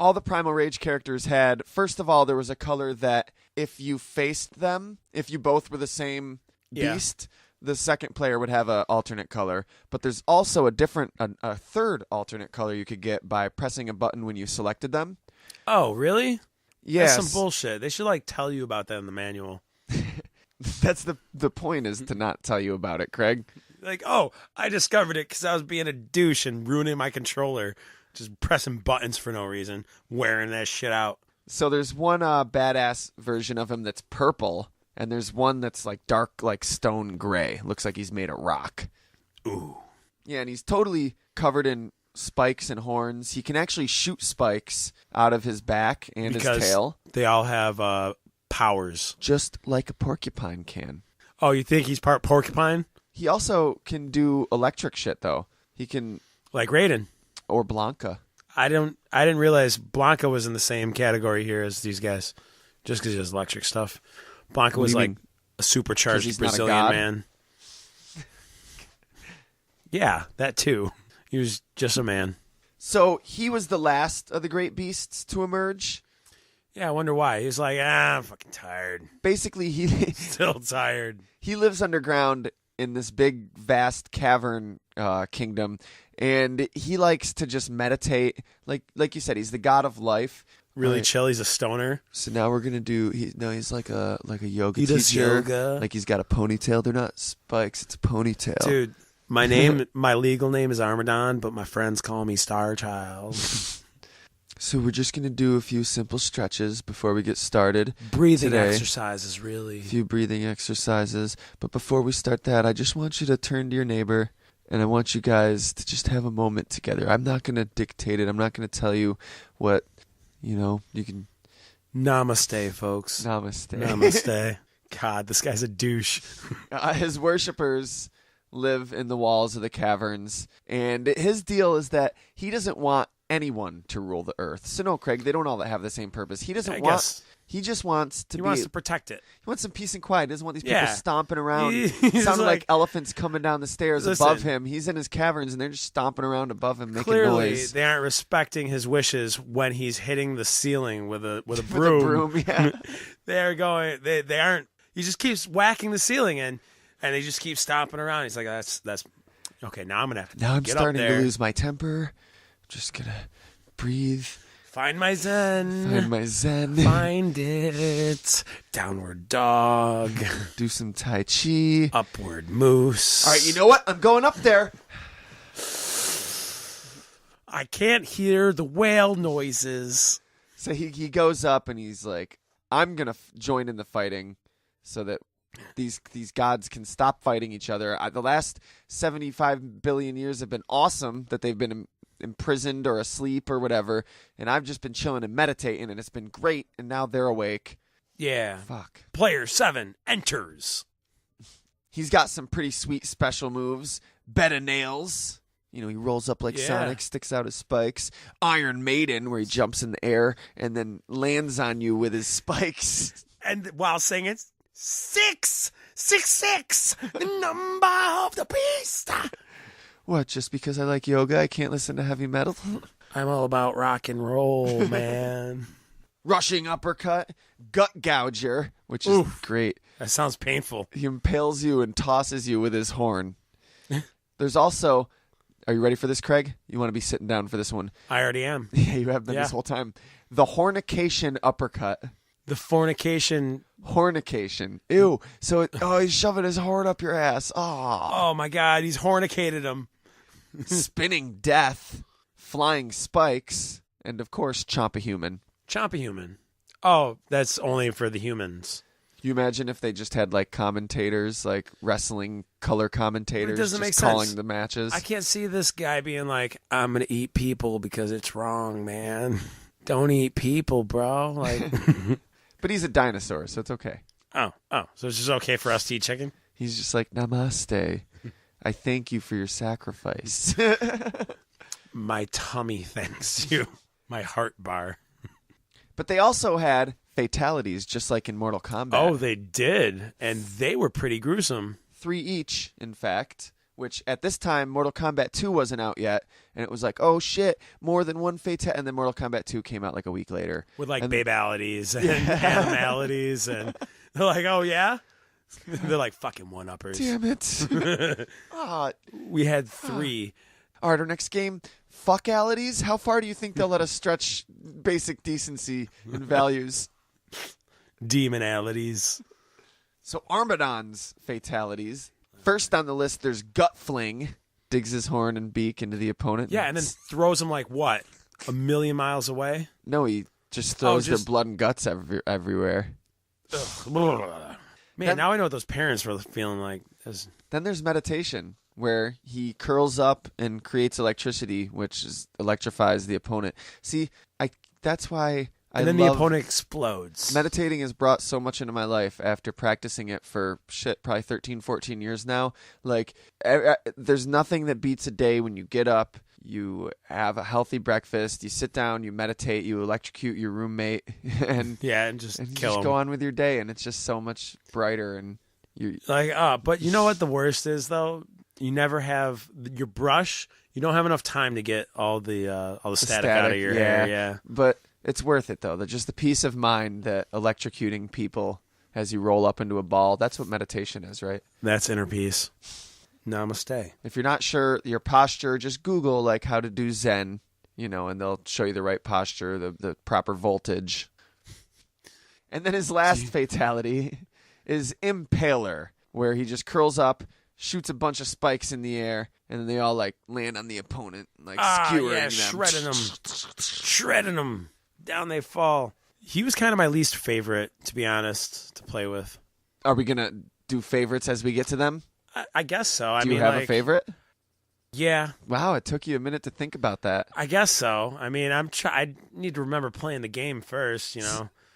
All the Primal Rage characters had, first of all, there was a color that if you faced them, if you both were the same beast, the second player would have an alternate color. But there's also a third alternate color you could get by pressing a button when you selected them. Oh, really? Yes. That's some bullshit. They should tell you about that in the manual. That's the point, is to not tell you about it, Craig. Oh, I discovered it because I was being a douche and ruining my controller. Just pressing buttons for no reason, wearing that shit out. So there's one badass version of him that's purple, and there's one that's dark, stone gray. Looks like he's made of rock. Ooh. Yeah, and he's totally covered in spikes and horns. He can actually shoot spikes out of his back and his tail. They all have powers. Just like a porcupine can. Oh, you think he's part porcupine? He also can do electric shit, though. He can... Like Raiden. Or Blanca. I didn't realize Blanca was in the same category here as these guys, just because he does electric stuff. Blanca was a supercharged Brazilian man. Yeah, that too. He was just a man. So he was the last of the great beasts to emerge. Yeah, I wonder why. He was I'm fucking tired. Basically, Still tired. He lives underground in this big, vast cavern kingdom, and he likes to just meditate. Like you said, he's the god of life. Really right. chill. He's a stoner. So now we're gonna do. He's like a yoga He teacher. does yoga. Like he's got a ponytail. They're not spikes. It's a ponytail. Dude, my legal name is Armadon, but my friends call me Star Child. So we're just gonna do a few simple stretches before we get started. Breathing exercises, really. A few breathing exercises. But before we start that, I just want you to turn to your neighbor, and I want you guys to just have a moment together. I'm not gonna dictate it. I'm not gonna tell you what, you can. Namaste, folks. Namaste. Namaste. God, this guy's a douche. His worshippers live in the walls of the caverns, and his deal is that he doesn't want anyone to rule the earth. So no, Craig, they don't all have the same purpose. He doesn't want. He just wants to. He wants to protect it. He wants some peace and quiet. He doesn't want these people stomping around, He's sounding like elephants coming down the stairs above him. He's in his caverns, and they're just stomping around above him, making Clearly, noise. they aren't respecting his wishes when he's hitting the ceiling with a broom. With a broom, yeah. They're going. They aren't. He just keeps whacking the ceiling and they just keep stomping around. He's like, that's okay. Now I'm gonna have to. Now I'm get starting up there. to lose my temper. Just gonna breathe. Find my zen. Find my zen. Find it. Downward dog. Do some Tai Chi. Upward moose. All right, you know what? I'm going up there. I can't hear the whale noises. So he goes up and he's like, I'm going to join in the fighting so that these gods can stop fighting each other. The last 75 billion years have been awesome that they've been imprisoned or asleep or whatever, and I've just been chilling and meditating, and it's been great, and now they're awake. Yeah. Fuck. Player 7 enters. He's got some pretty sweet special moves. Bed of nails. He rolls up like Sonic, sticks out his spikes. Iron Maiden, where he jumps in the air and then lands on you with his spikes. And while singing, 666, the number of the beast. What, just because I like yoga, I can't listen to heavy metal? I'm all about rock and roll, man. Rushing uppercut, gut gouger, which is great. That sounds painful. He impales you and tosses you with his horn. There's also, are you ready for this, Craig? You want to be sitting down for this one. I already am. Yeah, you have been this whole time. The hornication uppercut. The fornication. Hornication. Ew. So, he's shoving his horn up your ass. Oh, my God. He's hornicated him. Spinning death. Flying spikes. And, of course, chomp a human. Chomp a human. Oh, that's only for the humans. You imagine if they just had, commentators, wrestling color commentators, doesn't make calling sense. the matches. I can't see this guy being like, I'm going to eat people because it's wrong, man. Don't eat people, bro. But he's a dinosaur, so it's okay. Oh, so it's just okay for us to eat chicken? He's just like, namaste. I thank you for your sacrifice. My tummy thanks you. My heart bar. But they also had fatalities, just like in Mortal Kombat. Oh, they did, and they were pretty gruesome. 3 each, in fact, which at this time, Mortal Kombat 2 wasn't out yet, and it was like, oh shit, more than one fatality, and then Mortal Kombat 2 came out like a week later. With like babalities and animalities, and they're like, oh yeah? They're like fucking one-uppers. Damn it. We had 3. All right, our next game, fuckalities. How far do you think they'll let us stretch basic decency and values? Demonalities. So Armadon's fatalities. First on the list, there's gut fling. Digs his horn and beak into the opponent. Yeah, and then throws them like what? 1,000,000 miles away? No, he just throws their blood and guts everywhere. Man, now I know what those parents were feeling like. Then there's meditation, where he curls up and creates electricity, which electrifies the opponent. See, that's why and then the opponent explodes. Meditating has brought so much into my life after practicing it for probably 13, 14 years now. Like, there's nothing that beats a day when you get up, you have a healthy breakfast, you sit down, you meditate, you electrocute your roommate, and just and kill him. Go on with your day, and it's just so much brighter. And you but you know what the worst is though? You never have your brush. You don't have enough time to get all the static out of your hair. Yeah, but it's worth it though. Just the peace of mind that electrocuting people as you roll up into a ball. That's what meditation is, right? That's inner peace. Namaste. If you're not sure your posture, just Google like how to do Zen, and they'll show you the right posture, the proper voltage. And then his last fatality is Impaler, where he just curls up, shoots a bunch of spikes in the air, and then they all like land on the opponent, like skewering them. Shredding them. Down they fall. He was kind of my least favorite, to be honest, to play with. Are we gonna do favorites as we get to them? I guess so. Do you have a favorite? Yeah. Wow, it took you a minute to think about that. I guess so. I mean, I need to remember playing the game first,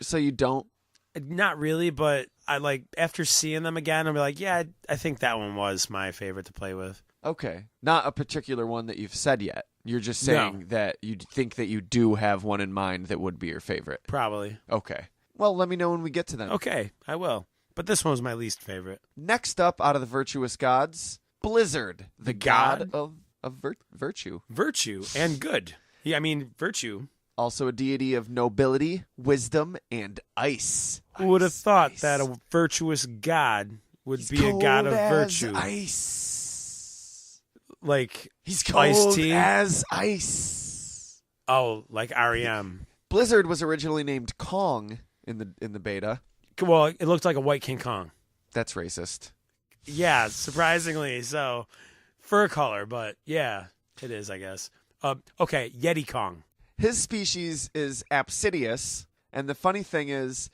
So you don't? Not really, but I after seeing them again, I'll be like, yeah, I think that one was my favorite to play with. Okay. Not a particular one that you've said yet. You're just saying that you think that you do have one in mind that would be your favorite. Probably. Okay. Well, let me know when we get to them. Okay, I will. But this one was my least favorite. Next up, out of the virtuous gods, Blizzard, the god of virtue. Virtue and good. Yeah, I mean, virtue. Also a deity of nobility, wisdom, and ice. Who would have thought that a virtuous god would be a god of virtue? Ice. Like he's cold as ice. Oh, like REM. Blizzard was originally named Kong in the beta. Well, it looked like a white King Kong. That's racist. Yeah, surprisingly so. Fur color, but yeah, it is, I guess. Okay, Yeti Kong. His species is Apsidius, and the funny thing is,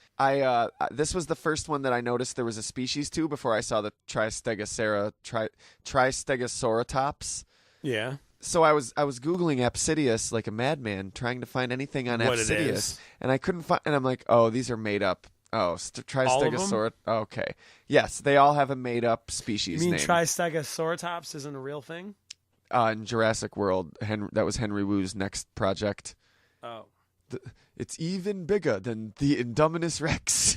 this was the first one that I noticed there was a species to before I saw the Tristegosauratops. Yeah. So I was Googling Apsidius like a madman, trying to find anything on Apsidius, and I couldn't find. And I'm like, oh, these are made up. Oh, Tristegosaurus. Okay. Yes, they all have a made-up species name. You mean name. Tristegosauratops isn't a real thing? In Jurassic World, that was Henry Wu's next project. Oh. It's even bigger than the Indominus Rex.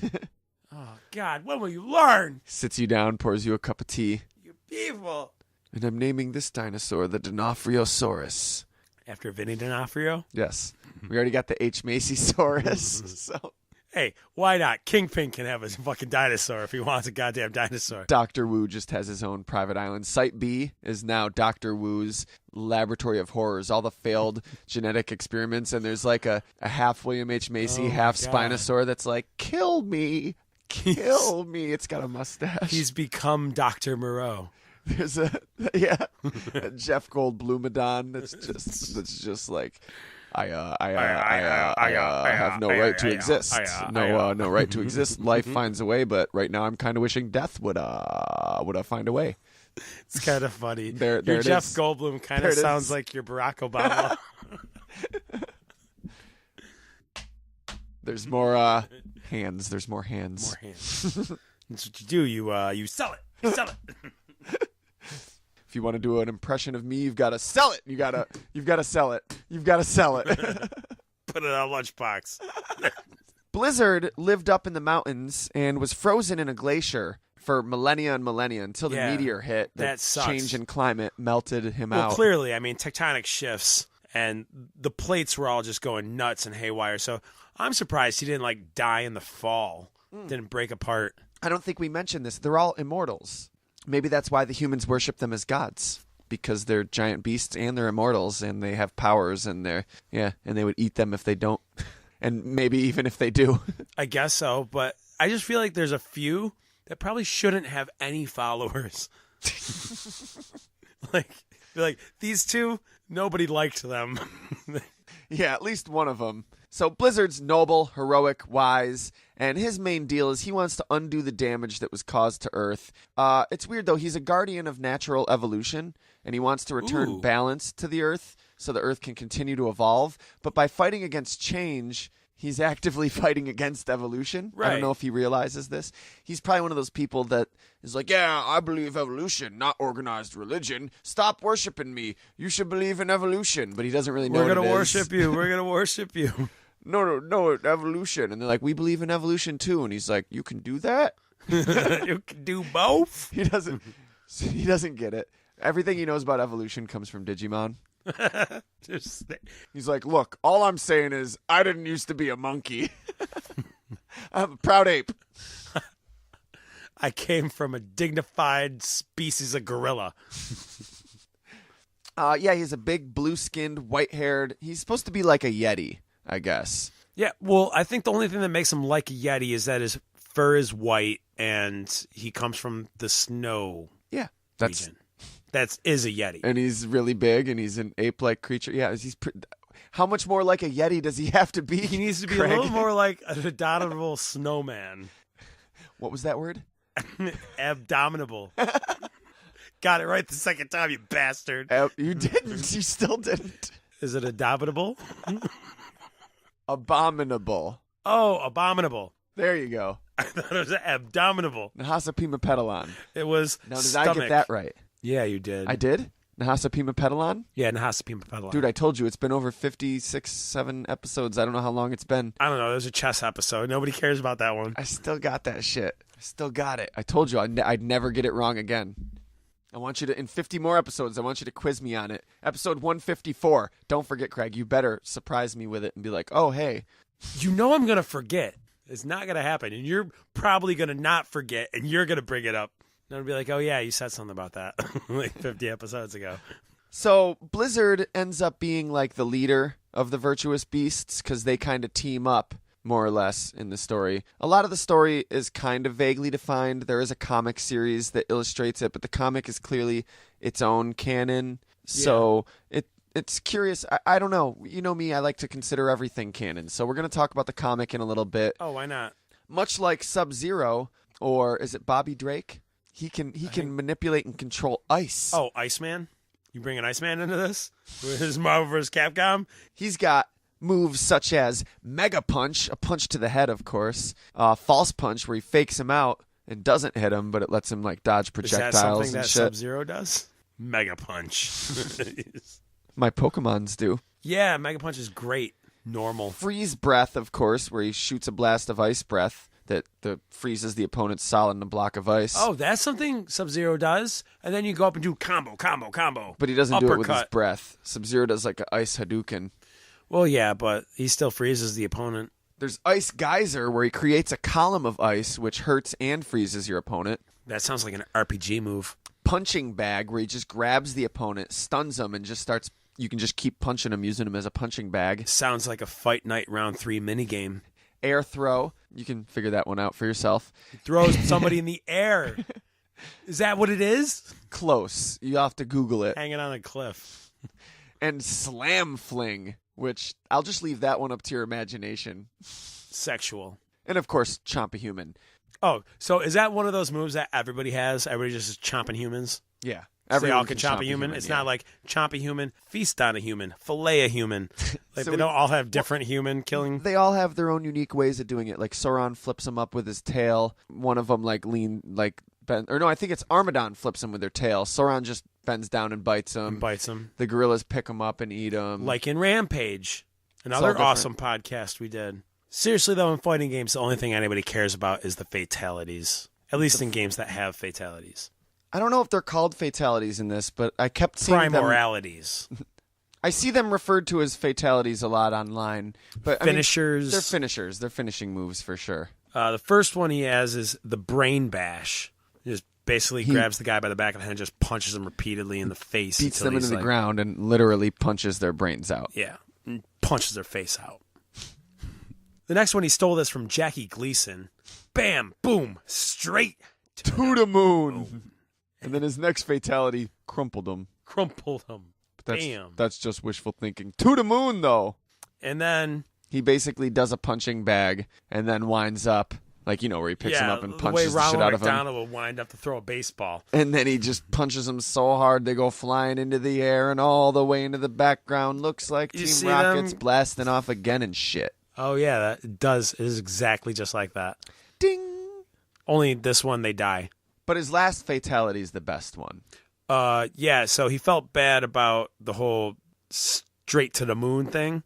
Oh, God, when will you learn? Sits you down, pours you a cup of tea. You people. And I'm naming this dinosaur the Dinofriosaurus. After Vinny D'Onofrio? Yes. We already got the H. Macysaurus, so... Hey, why not? Kingpin can have a fucking dinosaur if he wants a goddamn dinosaur. Dr. Wu just has his own private island. Site B is now Dr. Wu's laboratory of horrors. All the failed genetic experiments, and there's like a half William H. Macy, half Spinosaur that's like, kill me. Kill me. It's got a mustache. He's become Dr. Moreau. There's a Jeff Goldblumedon that's just like... I have no right to exist. No right to exist. Life finds a way, but right now I'm kind of wishing death would find a way. It's kind of funny. There your Jeff Goldblum kind of sounds like your Barack Obama. There's more hands. There's more hands. More hands. That's what you do. You sell it. You sell it. If you want to do an impression of me, you've got to sell it. You've got to sell it. You've got to sell it. Put it on Lunchbox. Blizzard lived up in the mountains and was frozen in a glacier for millennia and millennia until the meteor hit. That sucks. Change in climate melted him out. Well, clearly, I mean, tectonic shifts, and the plates were all just going nuts and haywire. So I'm surprised he didn't, like, die in the fall. Didn't break apart. I don't think we mentioned this. They're all immortals. Maybe that's why the humans worship them as gods. Because they're giant beasts and they're immortals and they have powers and and they would eat them if they don't. And maybe even if they do. I guess so, but I just feel like there's a few that probably shouldn't have any followers. like these two, nobody liked them. Yeah, at least one of them. So Blizzard's noble, heroic, wise, and his main deal is he wants to undo the damage that was caused to Earth. It's weird, though. He's a guardian of natural evolution, and he wants to return balance to the Earth so the Earth can continue to evolve. But by fighting against change, he's actively fighting against evolution. Right. I don't know if he realizes this. He's probably one of those people that is like, yeah, I believe evolution, not organized religion. Stop worshiping me. You should believe in evolution. But he doesn't really know We're what going it to is. worship you. We're going to worship you. No, evolution. And they're like, we believe in evolution too. And he's like, you can do that? You can do both? He doesn't get it. Everything he knows about evolution comes from Digimon. He's like, look, all I'm saying is I didn't used to be a monkey. I'm a proud ape. I came from a dignified species of gorilla. He's a big blue-skinned, white-haired. He's supposed to be like a Yeti, I guess. Yeah, well, I think the only thing that makes him like a Yeti is that his fur is white and he comes from the snow region. That is a Yeti. And he's really big and he's an ape-like creature. Yeah, how much more like a Yeti does he have to be? He needs to be Craig? a little more like an abominable snowman. What was that word? Abominable. Got it right the second time, you bastard. You didn't. You still didn't. Is it abominable? Abominable. Oh, abominable. There you go. I thought it was abdominable. Nahasapima pedalon. It was Now, did stomach. I get that right? Yeah, you did. I did? Nahasapima pedalon? Yeah, Nahasapima pedalon. Dude, I told you, it's been over 7 episodes. I don't know how long it's been. I don't know. There's a chess episode. Nobody cares about that one. I still got that shit. I still got it. I told you I'd never get it wrong again. I want you to, in 50 more episodes, I want you to quiz me on it. Episode 154. Don't forget, Craig. You better surprise me with it and be like, oh, hey. You know I'm going to forget. It's not going to happen. And you're probably going to not forget, and you're going to bring it up. And I'll be like, oh, yeah, you said something about that like 50 episodes ago. So Blizzard ends up being like the leader of the virtuous beasts because they kind of team up, more or less, in the story. A lot of the story is kind of vaguely defined. There is a comic series that illustrates it, but the comic is clearly its own canon. So it's curious. I don't know. You know me, I like to consider everything canon. So we're going to talk about the comic in a little bit. Oh, why not? Much like Sub-Zero, or is it Bobby Drake? He can manipulate and control ice. Oh, Iceman? You bring an Iceman into this? With his Marvel vs. Capcom? He's got moves such as Mega Punch, a punch to the head, of course. False Punch, where he fakes him out and doesn't hit him, but it lets him like dodge projectiles. Is that something and that shit. Sub-Zero does? Mega Punch. My Pokemons do. Yeah, Mega Punch is great. Normal. Freeze Breath, of course, where he shoots a blast of ice breath that freezes the opponent's solid in a block of ice. Oh, that's something Sub-Zero does? And then you go up and do combo. But he doesn't do it with his Uppercut. breath. Sub-Zero does like an ice Hadouken. Well, yeah, but he still freezes the opponent. There's Ice Geyser, where he creates a column of ice, which hurts and freezes your opponent. That sounds like an RPG move. Punching Bag, where he just grabs the opponent, stuns him, and just starts... You can just keep punching him, using him as a punching bag. Sounds like a Fight Night Round 3 minigame. Air Throw. You can figure that one out for yourself. He throws somebody in the air. Is that what it is? Close. You have to Google it. Hanging on a cliff. And Slam Fling, which I'll just leave that one up to your imagination. Sexual. And, of course, Chomp a Human. Oh, so is that one of those moves that everybody has? Everybody just is chomping humans? Yeah. So they Everyone all can chomp a human? It's yeah. not like chomp a human, feast on a human, fillet a human. Like So they don't all have different human killing. They all have their own unique ways of doing it. Like Sauron flips him up with his tail. One of them I think it's Armadon flips him with their tail. Sauron just bends down and bites him. The gorillas pick him up and eat him. Like in Rampage, all another different. awesome podcast we did. Seriously, though, in fighting games, the only thing anybody cares about is the fatalities. At least in games that have fatalities. I don't know if they're called fatalities in this, but I kept seeing Primoralities. I see them referred to as fatalities a lot online. But Finishers. They're finishers. They're finishing moves for sure. The first one he has is the brain bash. He just basically grabs the guy by the back of the head and just punches him repeatedly in the face. Beats them into the ground and literally punches their brains out. Yeah, and punches their face out. The next one, he stole this from Jackie Gleason. Bam, boom, straight to the moon. And then his next fatality crumpled him. But that's just wishful thinking. To the moon, though. And then he basically does a punching bag and then winds up, like, where he picks him up and punches the shit out of him. The way Ronald McDonald will wind up to throw a baseball. And then he just punches him so hard they go flying into the air and all the way into the background. Looks like Team Rocket's blasting off again and shit. Oh, yeah, it does. It is exactly just like that. Ding! Only this one, they die. But his last fatality is the best one. Yeah, so he felt bad about the whole straight to the moon thing.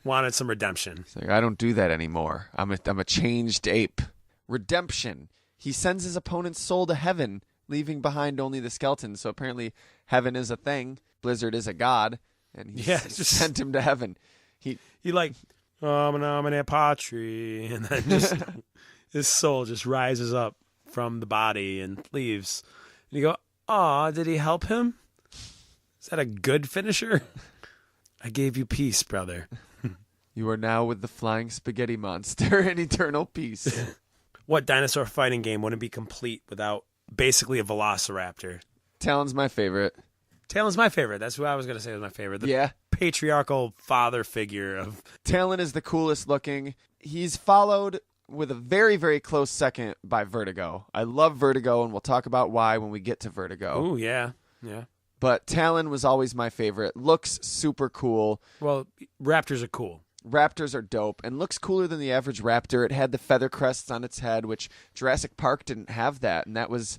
Wanted some redemption. He's like, I don't do that anymore. I'm a changed ape. Redemption. He sends his opponent's soul to heaven, leaving behind only the skeleton. So apparently heaven is a thing. Blizzard is a god. And he just sent him to heaven. He like... Nomine patri, and then just his soul just rises up from the body and leaves. And you go, "Aw, did he help him? Is that a good finisher?" I gave you peace, brother. You are now with the flying spaghetti monster in eternal peace. What dinosaur fighting game wouldn't be complete without basically a velociraptor? Talon's my favorite. Talon's my favorite. That's who I was going to say was my favorite. Yeah. Patriarchal father figure of... Talon is the coolest looking. He's followed with a very, very close second by Vertigo. I love Vertigo, and we'll talk about why when we get to Vertigo. Oh, yeah. Yeah. But Talon was always my favorite. Looks super cool. Well, raptors are cool. Raptors are dope and looks cooler than the average raptor. It had the feather crests on its head, which Jurassic Park didn't have that, and that was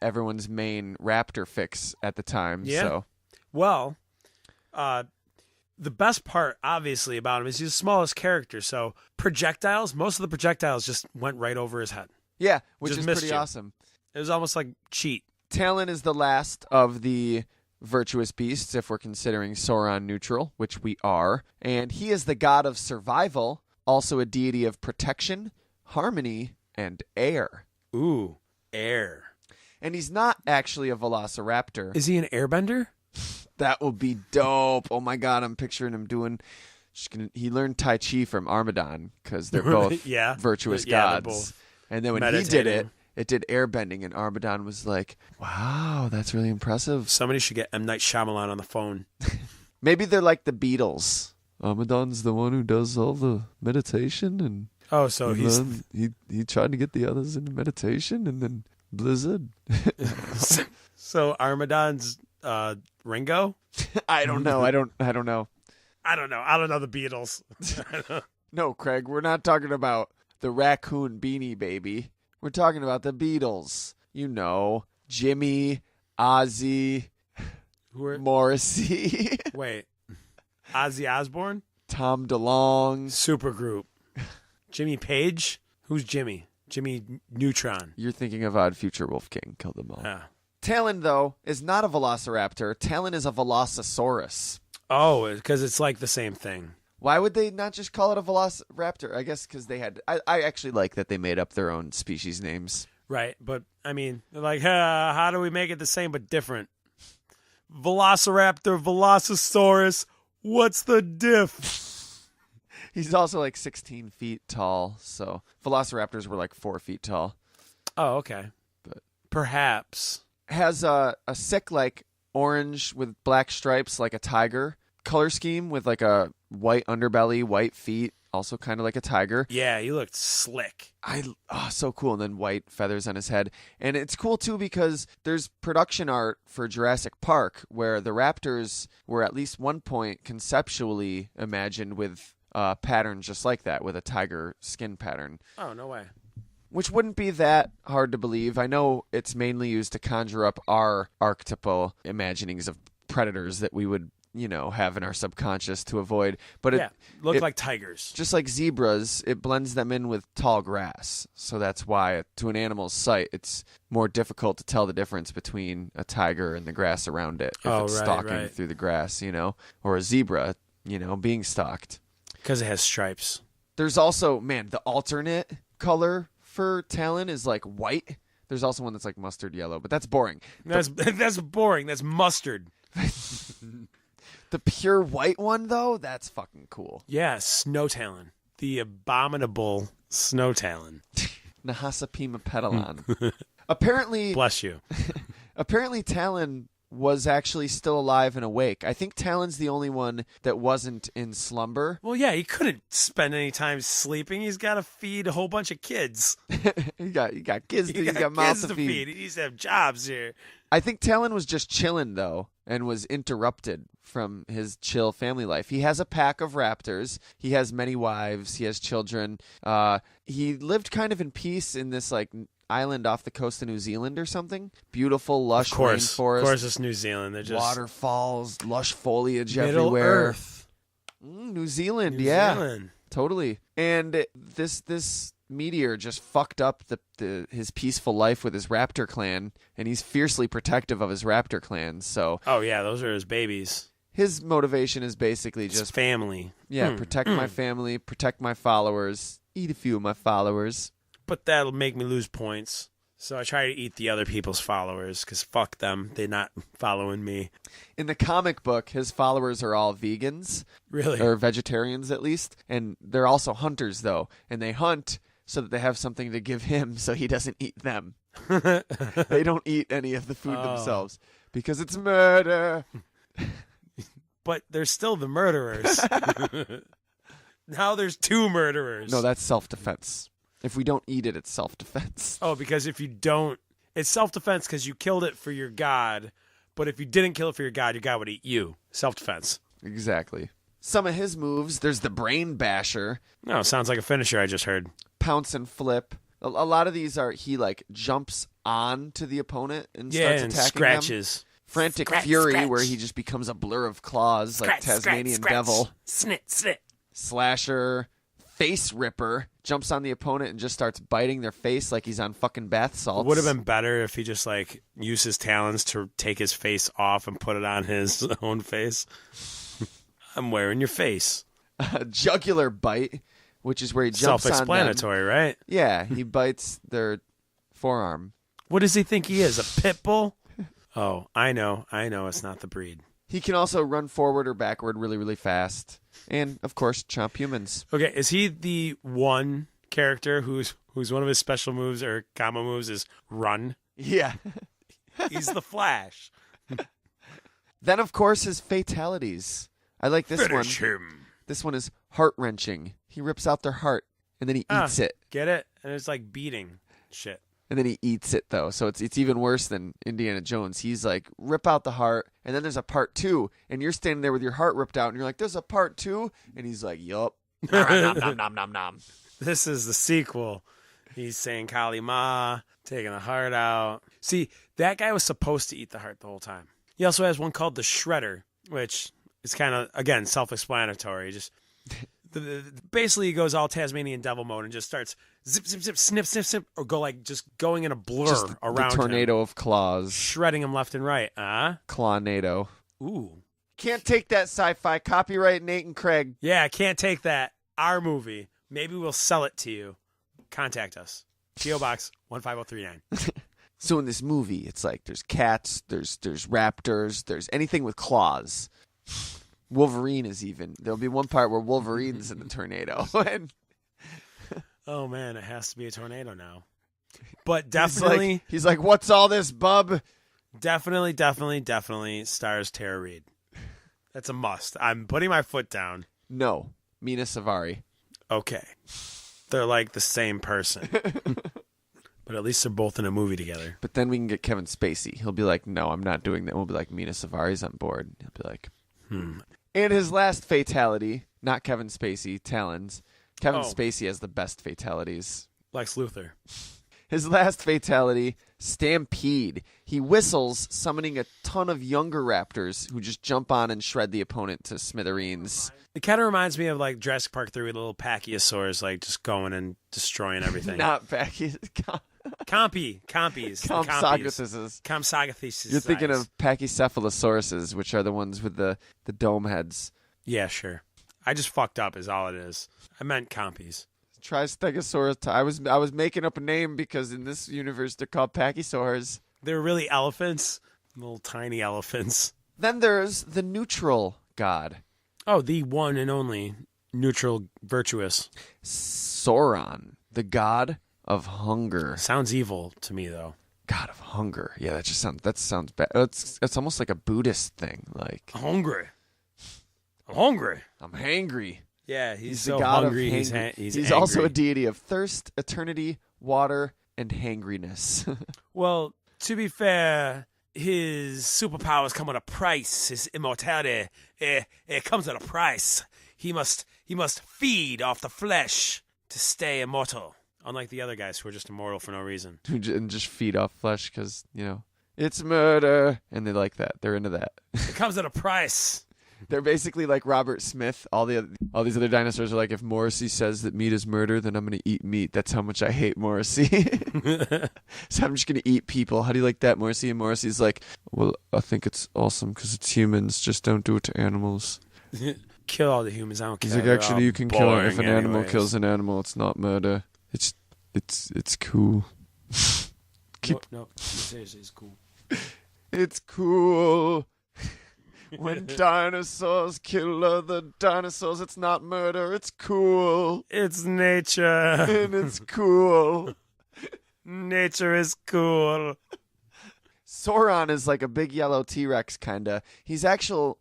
everyone's main raptor fix at the time. Yeah. So. Well, the best part, obviously, about him is he's the smallest character. So projectiles, most of the projectiles just went right over his head. Yeah, which just is pretty awesome. It was almost like cheat. Talon is the last of the virtuous beasts, if we're considering Sauron neutral, which we are. And he is the god of survival, also a deity of protection, harmony, and air. Ooh, air. And he's not actually a velociraptor. Is he an airbender? That will be dope. Oh my god, I'm picturing him doing... He learned Tai Chi from Armadon, because they're both virtuous gods. Both and then when he did it, it did airbending, and Armadon was like, wow, that's really impressive. Somebody should get M. Night Shyamalan on the phone. Maybe they're like the Beatles. Armadon's the one who does all the meditation, and so he tried to get the others into meditation, and then Blizzard. So Armadon's Ringo? I don't know. I don't know. I don't know the Beatles. No, Craig, we're not talking about the raccoon Beanie Baby. We're talking about the Beatles. You know, Jimmy, Ozzy, Morrissey. Wait, Ozzy Osbourne? Tom DeLonge. Supergroup. Jimmy Page? Who's Jimmy? Jimmy Neutron. You're thinking of Odd Future Wolf King. Killed them all. Yeah. Talon, though, is not a velociraptor. Talon is a velocisaurus. Oh, because it's like the same thing. Why would they not just call it a velociraptor? I guess because they had... I actually like that they made up their own species names. Right, but, I mean, they're like, how do we make it the same but different? Velociraptor, Velocisaurus, what's the diff? He's also like 16 feet tall, so velociraptors were like 4 feet tall. Oh, okay. But perhaps. Has a sick, like, orange with black stripes like a tiger color scheme with like a white underbelly, white feet, also kind of like a tiger. Yeah, he looked slick. So cool. And then white feathers on his head. And it's cool too because there's production art for Jurassic Park where the raptors were at least one point conceptually imagined with a pattern just like that, with a tiger skin pattern. Oh, no way. Which wouldn't be that hard to believe. I know it's mainly used to conjure up our archetypal imaginings of predators that we would, have in our subconscious to avoid. But Yeah, look it- like tigers. just like zebras, it blends them in with tall grass. So that's why, to an animal's sight, it's more difficult to tell the difference between a tiger and the grass around it if it's stalking through the grass, or a zebra, being stalked. Because it has stripes. There's also, the alternate color for Talon is like white. There's also one that's like mustard yellow, but that's boring. That's boring. That's mustard. The pure white one, though, that's fucking cool. Yeah, Snow Talon. The abominable Snow Talon. Nahasapima Pedalon. Apparently, Bless you. apparently Talon was actually still alive and awake. I think Talon's the only one that wasn't in slumber. Well, yeah, he couldn't spend any time sleeping. He's got to feed a whole bunch of kids. you got kids, you got mouths kids to feed. He needs to have jobs here. I think Talon was just chilling, though, and was interrupted from his chill family life. He has a pack of raptors. He has many wives. He has children. He lived kind of in peace in this, island off the coast of New Zealand or something. Beautiful, lush rainforest. Of course, it's New Zealand. They're just waterfalls, lush foliage Middle everywhere. Earth. New Zealand, New yeah. Zealand. Totally. And this meteor just fucked up his peaceful life with his raptor clan, and he's fiercely protective of his raptor clan. So Oh, yeah, those are his babies. his motivation is basically It's just family. protect my family, protect my followers, eat a few of my followers. But that'll make me lose points. So I try to eat the other people's followers, because fuck them. They're not following me. In the comic book, his followers are all vegans. Really? Or vegetarians, at least. And they're also hunters, though. And they hunt so that they have something to give him so he doesn't eat them. They don't eat any of the food themselves because it's murder. But they're still the murderers. Now there's two murderers. No, that's self-defense. If we don't eat it, it's self-defense. Oh, because if you don't, it's self-defense because you killed it for your god. But if you didn't kill it for your god would eat you. Self-defense. Exactly. Some of his moves, there's the Brain Basher. No, sounds like a finisher I just heard. Pounce and flip. A lot of these are he jumps on to the opponent and starts and attacking scratches. them. Frantic Scratch, Fury, scratch. where he just becomes a blur of claws like Tasmanian Devil. Snit. Slasher. Face Ripper jumps on the opponent and just starts biting their face like he's on fucking bath salts. Would have been better if he just used his talons to take his face off and put it on his own face. I'm wearing your face. Jugular Bite, which is where he jumps on them. Self-explanatory, right? Yeah, he bites their forearm. What does he think he is? A pit bull? Oh, I know. It's not the breed. He can also run forward or backward really, really fast. And, of course, chomp humans. Okay, is he the one character who's one of his special moves or combo moves is run? Yeah. He's the Flash. Then, of course, his fatalities. I like this Finish one. him. This one is heart-wrenching. He rips out their heart, and then he eats it. Get it? And it's like beating shit. And then he eats it, though. So it's even worse than Indiana Jones. He's like, rip out the heart, and then there's a part 2. And you're standing there with your heart ripped out, and you're like, there's a part 2? And he's like, yup. Nom, nom, nom, nom, nom. This is the sequel. He's saying Kali Ma, taking the heart out. See, that guy was supposed to eat the heart the whole time. He also has one called the Shredder, which is kind of, again, self-explanatory. Just basically he goes all Tasmanian Devil mode and just starts zip, zip, zip, snip, snip, snip, or go just going in a blur Just around the tornado him, of claws. shredding him left and right. Clawnado. Ooh. Can't take that sci-fi. Copyright Nate and Craig. Yeah, I can't take that. Our movie. Maybe we'll sell it to you. Contact us. P.O. Box 15039. So in this movie, it's like there's cats, there's raptors, there's anything with claws. Wolverine is even. There'll be one part where Wolverine's in the tornado. And Oh, man, it has to be a tornado now. But definitely, he's like, what's all this, bub? definitely stars Tara Reid. That's a must. I'm putting my foot down. No, Mina Savari. Okay. They're like the same person. But at least they're both in a movie together. But then we can get Kevin Spacey. He'll be like, no, I'm not doing that. We'll be like, Mina Savari's on board. He'll be like, And his last fatality, not Kevin Spacey, Talons. Kevin Spacey has the best fatalities. Lex Luthor. His last fatality, Stampede. He whistles, summoning a ton of younger raptors who just jump on and shred the opponent to smithereens. It kind of reminds me of like Jurassic Park 3 with little Pachyosaurs like just going and destroying everything. Not Pachy. Compies. Compsogothuses. You're thinking of Pachycephalosauruses, which are the ones with the dome heads. Yeah, sure. I just fucked up is all it is. I meant compies. Tristegosaurus. I was making up a name because in this universe they're called Pachysaurs. They're really elephants. Little tiny elephants. Then there's the neutral god. Oh, the one and only neutral virtuous. Sauron, the god of hunger. Sounds evil to me, though. God of hunger. Yeah, that sounds bad. It's almost like a Buddhist thing. Like I'm hungry. I'm hangry. Yeah, he's so hungry. He's angry. Also a deity of thirst, eternity, water, and hangriness. Well, to be fair, his superpowers come at a price. His immortality, it comes at a price. He must feed off the flesh to stay immortal. Unlike the other guys who are just immortal for no reason. And just feed off flesh because, it's murder. And they like that. They're into that. It comes at a price. They're basically like Robert Smith. All these other dinosaurs are like, if Morrissey says that meat is murder, then I'm going to eat meat. That's how much I hate Morrissey. So I'm just going to eat people. How do you like that, Morrissey? And Morrissey's like, well, I think it's awesome because it's humans. Just don't do it to animals. Kill all the humans. I don't care. He's like, actually, you can kill it. If an animal kills an animal, it's not murder. It's cool. No, seriously, it's cool. It's cool. When dinosaurs kill other dinosaurs, it's not murder, it's cool. It's nature. And it's cool. Nature is cool. Sauron is like a big yellow T-Rex, kinda. His actual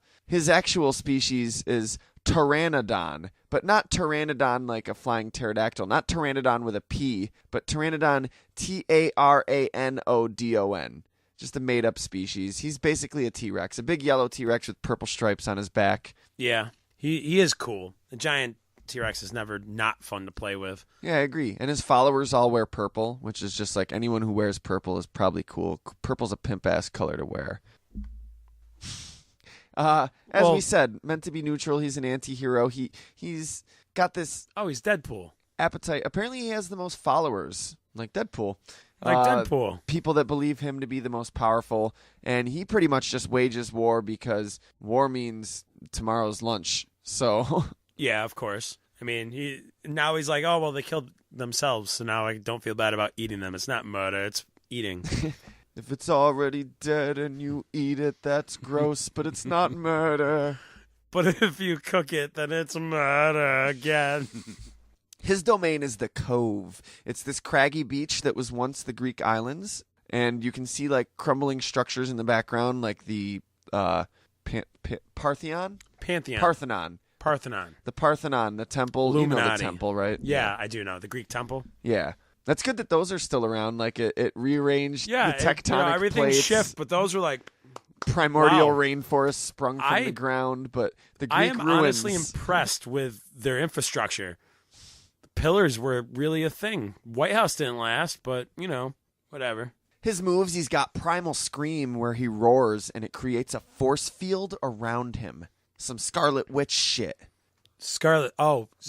species is Pteranodon, but not Pteranodon like a flying pterodactyl. Not Pteranodon with a P, but Pteranodon, Taranodon. Just a made-up species. He's basically a T-Rex, a big yellow T-Rex with purple stripes on his back. Yeah, he is cool. A giant T-Rex is never not fun to play with. Yeah, I agree. And his followers all wear purple, which is just like anyone who wears purple is probably cool. Purple's a pimp-ass color to wear. As we said, meant to be neutral. He's an anti-hero. He's got this... Oh, he's Deadpool. Appetite. Apparently he has the most followers, like Deadpool. Deadpool. People that believe him to be the most powerful. And he pretty much just wages war because war means tomorrow's lunch. So... Yeah, of course. I mean, he's like, oh, well, they killed themselves, so now I don't feel bad about eating them. It's not murder, it's eating. If it's already dead and you eat it, that's gross, but it's not murder. But if you cook it, then it's murder again. His domain is the Cove. It's this craggy beach that was once the Greek islands, and you can see like crumbling structures in the background, like the Parthenon. The Parthenon, the temple. Illuminati. You know the temple, right? Yeah, I do know. The Greek temple. Yeah. That's good that those are still around. Like, it rearranged the tectonic everything plates. shift, but those were like... Primordial rainforest sprung from the ground, but the Greek ruins... I am honestly impressed with their infrastructure. The pillars were really a thing. White House didn't last, but, whatever. His moves, he's got Primal Scream, where he roars, and it creates a force field around him. Some Scarlet Witch shit. It's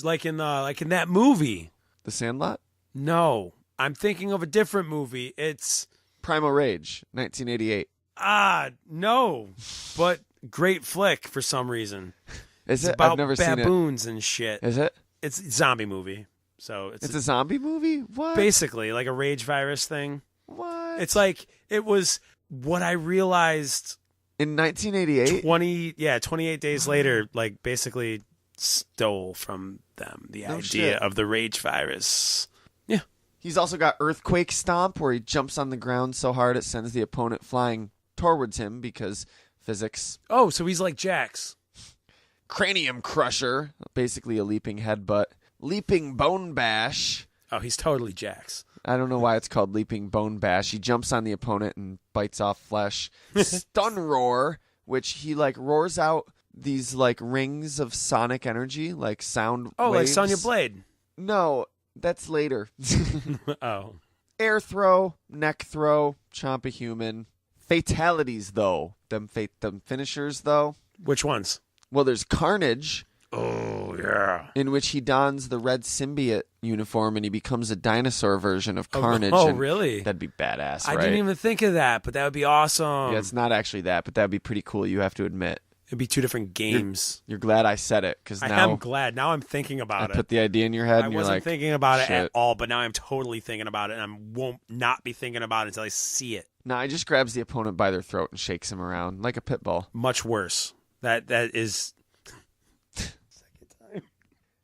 like in that movie. The Sandlot? No, I'm thinking of a different movie. It's Primal Rage, 1988. No, but great flick for some reason. Is it? About I've never seen it. Baboons and shit. Is it? It's a zombie movie. So it's a zombie movie? What? Basically, like a rage virus thing. What? It's like it was what I realized in 1988. 28 days later, like basically stole from them the idea of the rage virus. Yeah. He's also got Earthquake Stomp, where he jumps on the ground so hard it sends the opponent flying towards him because physics. Oh, so he's like Jax. Cranium Crusher, basically a leaping headbutt. Leaping Bone Bash. Oh, he's totally Jax. I don't know why it's called Leaping Bone Bash. He jumps on the opponent and bites off flesh. Stun Roar, which he like roars out these like rings of sonic energy, like sound waves. Like Sonya Blade. No, that's later. Oh. Air throw, neck throw, chomp a human. Fatalities, though. Them finishers, though. Which ones? Well, there's Carnage. Oh, yeah. In which he dons the red symbiote uniform and he becomes a dinosaur version of Carnage. Oh, really? That'd be badass, right? I didn't even think of that, but that would be awesome. Yeah, it's not actually that, but that'd be pretty cool, you have to admit. It'd be two different games. You're glad I said it, because now... I am glad. Now I'm thinking about I put the idea in your head, I and you're wasn't like, thinking about it shit. at all, but now I'm totally thinking about it, and I won't not be thinking about it until I see it. Nah, he just grabs the opponent by their throat and shakes him around, like a pit bull. Much worse. That is...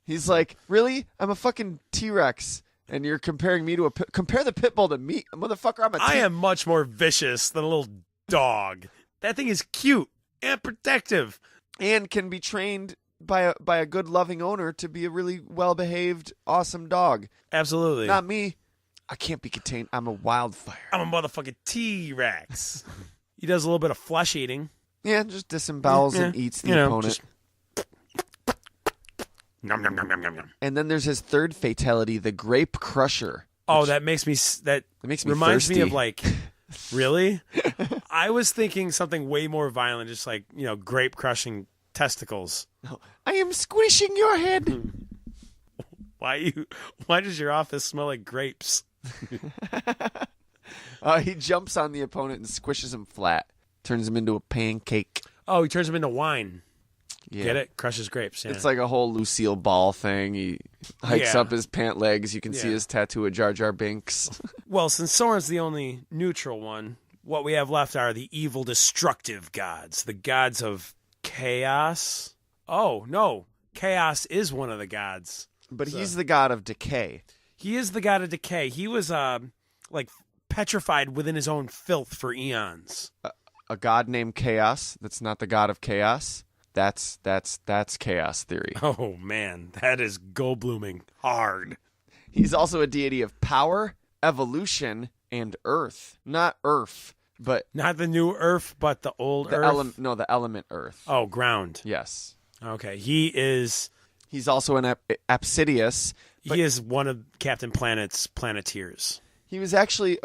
He's like, really? I'm a fucking T-Rex, and you're comparing me to compare the pit bull to me, motherfucker. I am much more vicious than a little dog. That thing is cute and protective, and can be trained by a good, loving owner to be a really well-behaved, awesome dog. Absolutely. Not me. I can't be contained. I'm a wildfire. I'm a motherfucking T-Rex. He does a little bit of flesh eating. Yeah, just disembowels and eats the opponent. Nom, nom, nom, nom, nom, nom. And then there's his third fatality, the Grape Crusher. Oh, that makes me reminds thirsty. me of like, really? I was thinking something way more violent, just like, grape crushing testicles. No, I am squishing your head. Why does your office smell like grapes? He jumps on the opponent and squishes him flat. Turns him into a pancake. Oh, he turns him into wine. Yeah. Get it? Crushes grapes. Yeah. It's like a whole Lucille Ball thing. He hikes up his pant legs. You can see his tattoo of Jar Jar Binks. Well, since Soren's the only neutral one, what we have left are the evil, destructive gods. The gods of chaos. Oh, no. Chaos is one of the gods. But he's the god of decay. He is the god of decay. He was, petrified within his own filth for eons. A god named Chaos that's not the god of chaos. That's chaos theory. Oh, man. That is Goldbluming hard. He's also a deity of power, evolution, and earth. Not earth, but... Not the new earth, but the old earth? The element earth. Oh, ground. Yes. Okay. He's also an Apsidius. He is one of Captain Planet's Planeteers. He was actually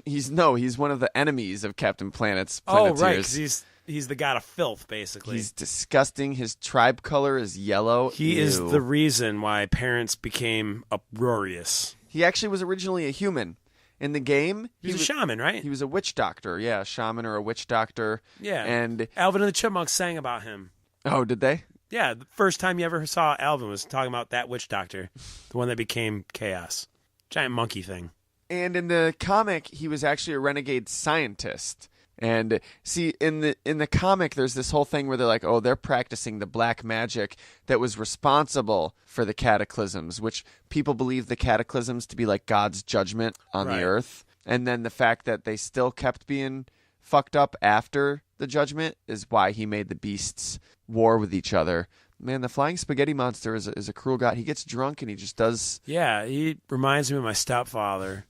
he's one of the enemies of Captain Planet's Planeteers. Oh, right, because he's the god of filth, basically. He's disgusting. His tribe color is yellow. He is the reason why parents became uproarious. He actually was originally a human. In the game... He was a shaman, right? He was a witch doctor. Yeah, a shaman or a witch doctor. Yeah. And Alvin and the Chipmunks sang about him. Oh, did they? Yeah, the first time you ever saw Alvin was talking about that witch doctor, the one that became Chaos. Giant monkey thing. And in the comic, he was actually a renegade scientist. And see, in the comic, there's this whole thing where they're like, oh, they're practicing the black magic that was responsible for the cataclysms, which people believe the cataclysms to be like God's judgment on the earth. And then the fact that they still kept being fucked up after the judgment is why he made the beasts war with each other. Man, the flying spaghetti monster is a cruel god. He gets drunk and he just does... Yeah, he reminds me of my stepfather.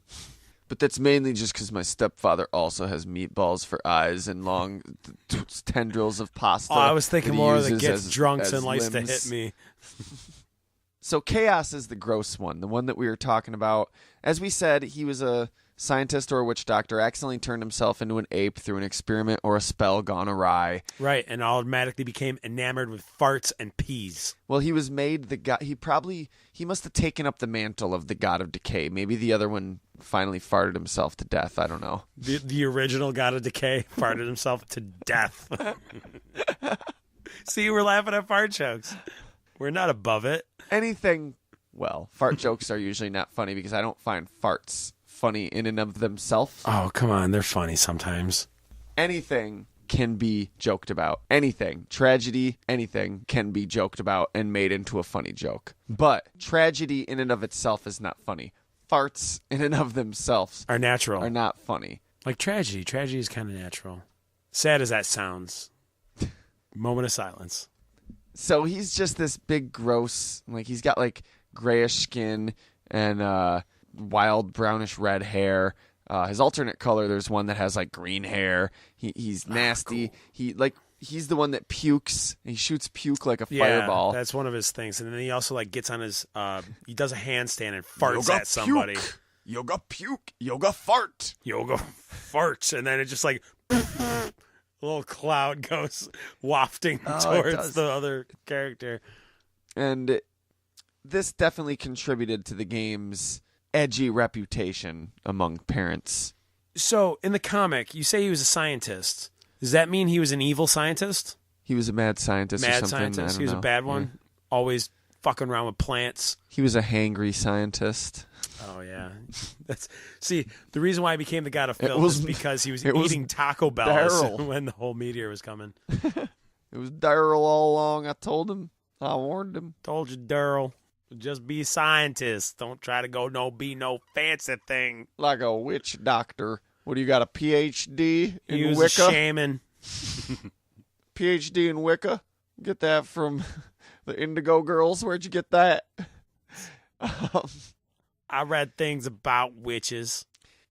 But that's mainly just because my stepfather also has meatballs for eyes and long tendrils of pasta. Oh, I was thinking more that gets drunk and likes to limbs. hit me. So Chaos is the gross one, the one that we were talking about. As we said, he was a scientist or a witch doctor, accidentally turned himself into an ape through an experiment or a spell gone awry. Right, and automatically became enamored with farts and peas. Well, he was made the god. He must have taken up the mantle of the god of decay. Maybe the other one finally farted himself to death. I don't know. The original god of decay farted himself to death. See, we're laughing at fart jokes. We're not above it. Fart jokes are usually not funny because I don't find farts funny in and of themselves. Oh, come on. They're funny sometimes. Anything can be joked about. Anything. Tragedy, anything can be joked about and made into a funny joke. But tragedy in and of itself is not funny. Farts in and of themselves are natural. Are not funny. Like tragedy. Tragedy is kind of natural. Sad as that sounds. Moment of silence. So he's just this big, gross, he's got grayish skin and wild brownish red hair. His alternate color, there's one that has green hair. He's nasty. Cool. He's the one that pukes. He shoots puke like a fireball. That's one of his things. And then he also gets on his he does a handstand and farts at somebody. yoga puke, yoga fart. Yoga farts, and then it just like a little cloud goes wafting towards the other character. And this definitely contributed to the game's edgy reputation among parents. So, in the comic, you say he was a scientist. Does that mean he was an evil scientist? He was a mad scientist or something. I don't He was know. a bad one? Yeah. Always fucking around with plants. He was a hangry scientist. Oh, yeah. See, the reason why he became the god of filth is because he was eating Taco Bells when the whole meteor was coming. It was Daryl all along. I told him. I warned him. Told you, Daryl. Just be a scientist. Don't try to be no fancy thing. Like a witch doctor. What do you got, a PhD in He was Wicca? a shaman. PhD in Wicca? Get that from the Indigo Girls. Where'd you get that? I read things about witches.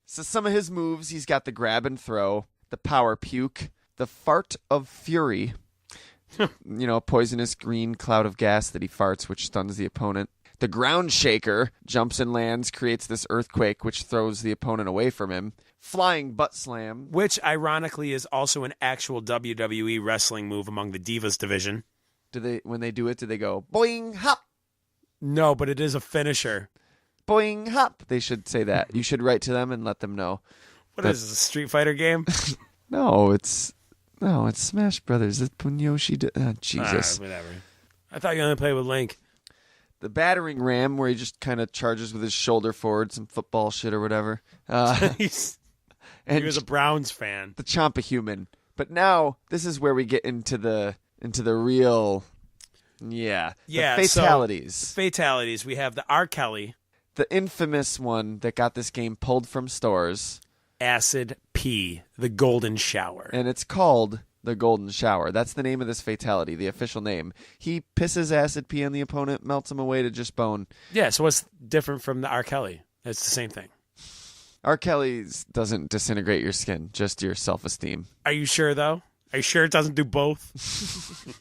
So some of his moves, he's got the grab and throw, the power puke, the fart of fury. A poisonous green cloud of gas that he farts, which stuns the opponent. The ground shaker jumps and lands, creates this earthquake, which throws the opponent away from him. Flying butt slam. Which, ironically, is also an actual WWE wrestling move among the Divas division. When they do it, do they go, boing, hop? No, but it is a finisher. Boing, hop. They should say that. You should write to them and let them know. What is this, a Street Fighter game? No, it's Smash Brothers. It's when Yoshi Jesus. Whatever. I thought you only played with Link. The battering ram, where he just kind of charges with his shoulder forward, some football shit or whatever. He was a Browns fan. The Chomp-a-Human. But now, this is where we get into the real, the fatalities. So, fatalities. We have the R. Kelly. The infamous one that got this game pulled from stores. Acid P, the Golden Shower. And it's called the Golden Shower. That's the name of this fatality, the official name. He pisses acid pee on the opponent, melts him away to just bone. Yeah, so what's different from the R. Kelly? It's the same thing. R. Kelly's doesn't disintegrate your skin, just your self-esteem. Are you sure, though? Are you sure it doesn't do both?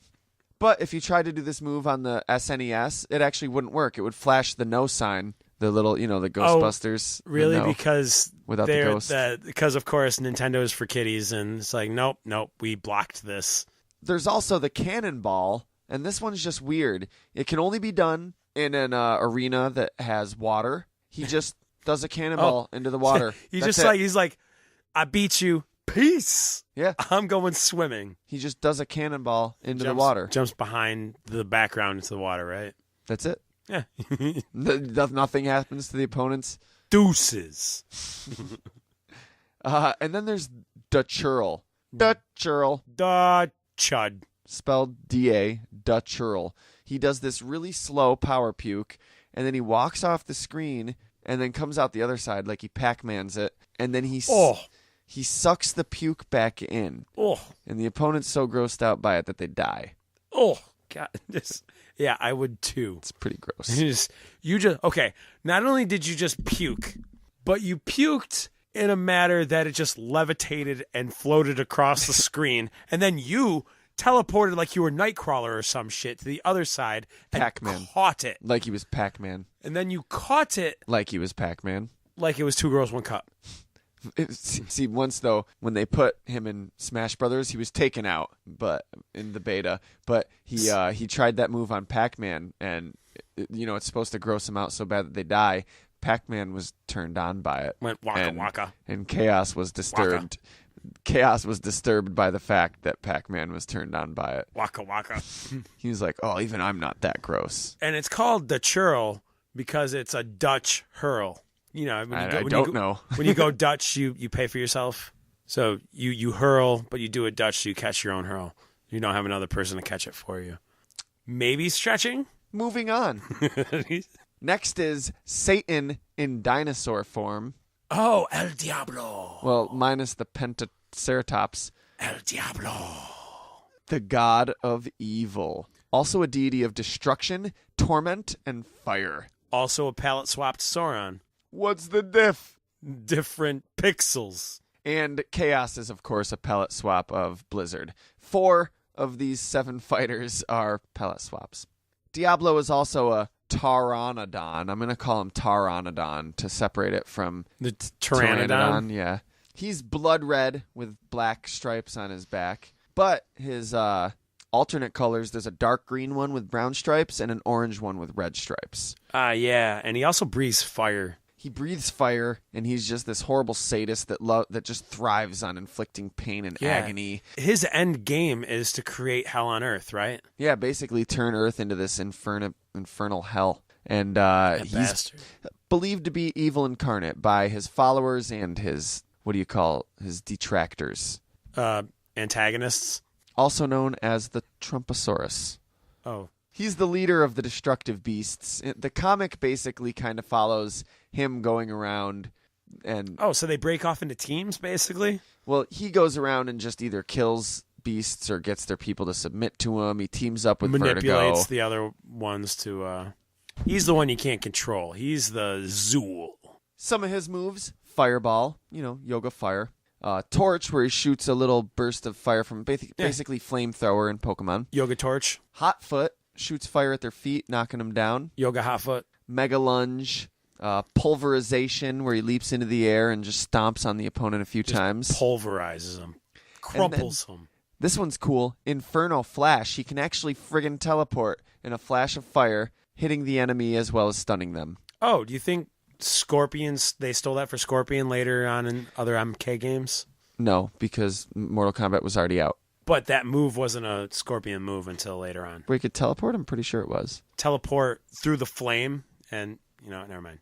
But if you tried to do this move on the SNES, it actually wouldn't work. It would flash the no sign, the little, the Ghostbusters. Really? No, because without the ghost. Because, of course, Nintendo is for kiddies, and it's like, nope, we blocked this. There's also the cannonball, and this one's just weird. It can only be done in an arena that has water. He just does a cannonball into the water. He's like, I beat you. Peace. Yeah. I'm going swimming. He just does a cannonball into the water. Jumps behind the background into the water, right? That's it. Yeah. Nothing happens to the opponents. Deuces. And then there's the churl. The churl. The chud. Spelled D-A. The churl. He does this really slow power puke, and then he walks off the screen, and then comes out the other side like he Pac-Mans it, and then he sucks the puke back in. Oh. And the opponent's so grossed out by it that they die. Oh, God. Yeah, I would too. It's pretty gross. Okay, not only did you just puke, but you puked in a matter that it just levitated and floated across the screen, and then you teleported like you were Nightcrawler or some shit to the other side and Pac-Man. Caught it. Like he was Pac-Man. And then you caught it like he was Pac-Man. Like it was Two Girls, One Cup. See, once though, when they put him in Smash Brothers, he was taken out, but in the beta. But he tried that move on Pac-Man, and it's supposed to gross him out so bad that they die. Pac-Man was turned on by it. Went waka waka. And Chaos was disturbed. Waka. Chaos was disturbed by the fact that Pac-Man was turned on by it. Waka waka. He was like, "Oh, even I'm not that gross." And it's called the churl because it's a Dutch hurl. I don't know. When you go Dutch, you pay for yourself. So you hurl, but you do it Dutch, so you catch your own hurl. You don't have another person to catch it for you. Maybe stretching? Moving on. Next is Satan in dinosaur form. Oh, El Diablo. Well, minus the Pentaceratops. El Diablo. The god of evil. Also a deity of destruction, torment, and fire. Also a palette swapped Sauron. What's the diff? Different pixels. And Chaos is, of course, a palette swap of Blizzard. 4 of these 7 fighters are palette swaps. Diablo is also a Pteranodon. I'm going to call him Pteranodon to separate it from The Pteranodon. Yeah. He's blood red with black stripes on his back. But his alternate colors, there's a dark green one with brown stripes and an orange one with red stripes. Yeah. And he also breathes fire. He breathes fire, and he's just this horrible sadist that just thrives on inflicting pain and agony. His end game is to create hell on Earth, right? Yeah, basically turn Earth into this infernal hell. And he's bastard. believed to be evil incarnate by his followers and his, his detractors. Antagonists? Also known as the Trumposaurus. Oh. He's the leader of the destructive beasts. The comic basically kind of follows him going around and... Oh, so they break off into teams, basically? Well, he goes around and just either kills beasts or gets their people to submit to him. He teams up with Manipulates Vertigo. the other ones to... He's the one you can't control. He's the Zool. Some of his moves, Fireball, Yoga Fire. Torch, where he shoots a little burst of fire from basically flamethrower in Pokemon. Yoga Torch. Hot Foot, shoots fire at their feet, knocking them down. Yoga Hot Foot. Mega Lunge. Pulverization, where he leaps into the air and just stomps on the opponent a few times. Pulverizes him. Crumples him. This one's cool. Inferno Flash. He can actually friggin' teleport in a flash of fire, hitting the enemy as well as stunning them. Oh, do you think Scorpions, they stole that for Scorpion later on in other MK games? No, because Mortal Kombat was already out. But that move wasn't a Scorpion move until later on. Where he could teleport? I'm pretty sure it was. Teleport through the flame and, never mind.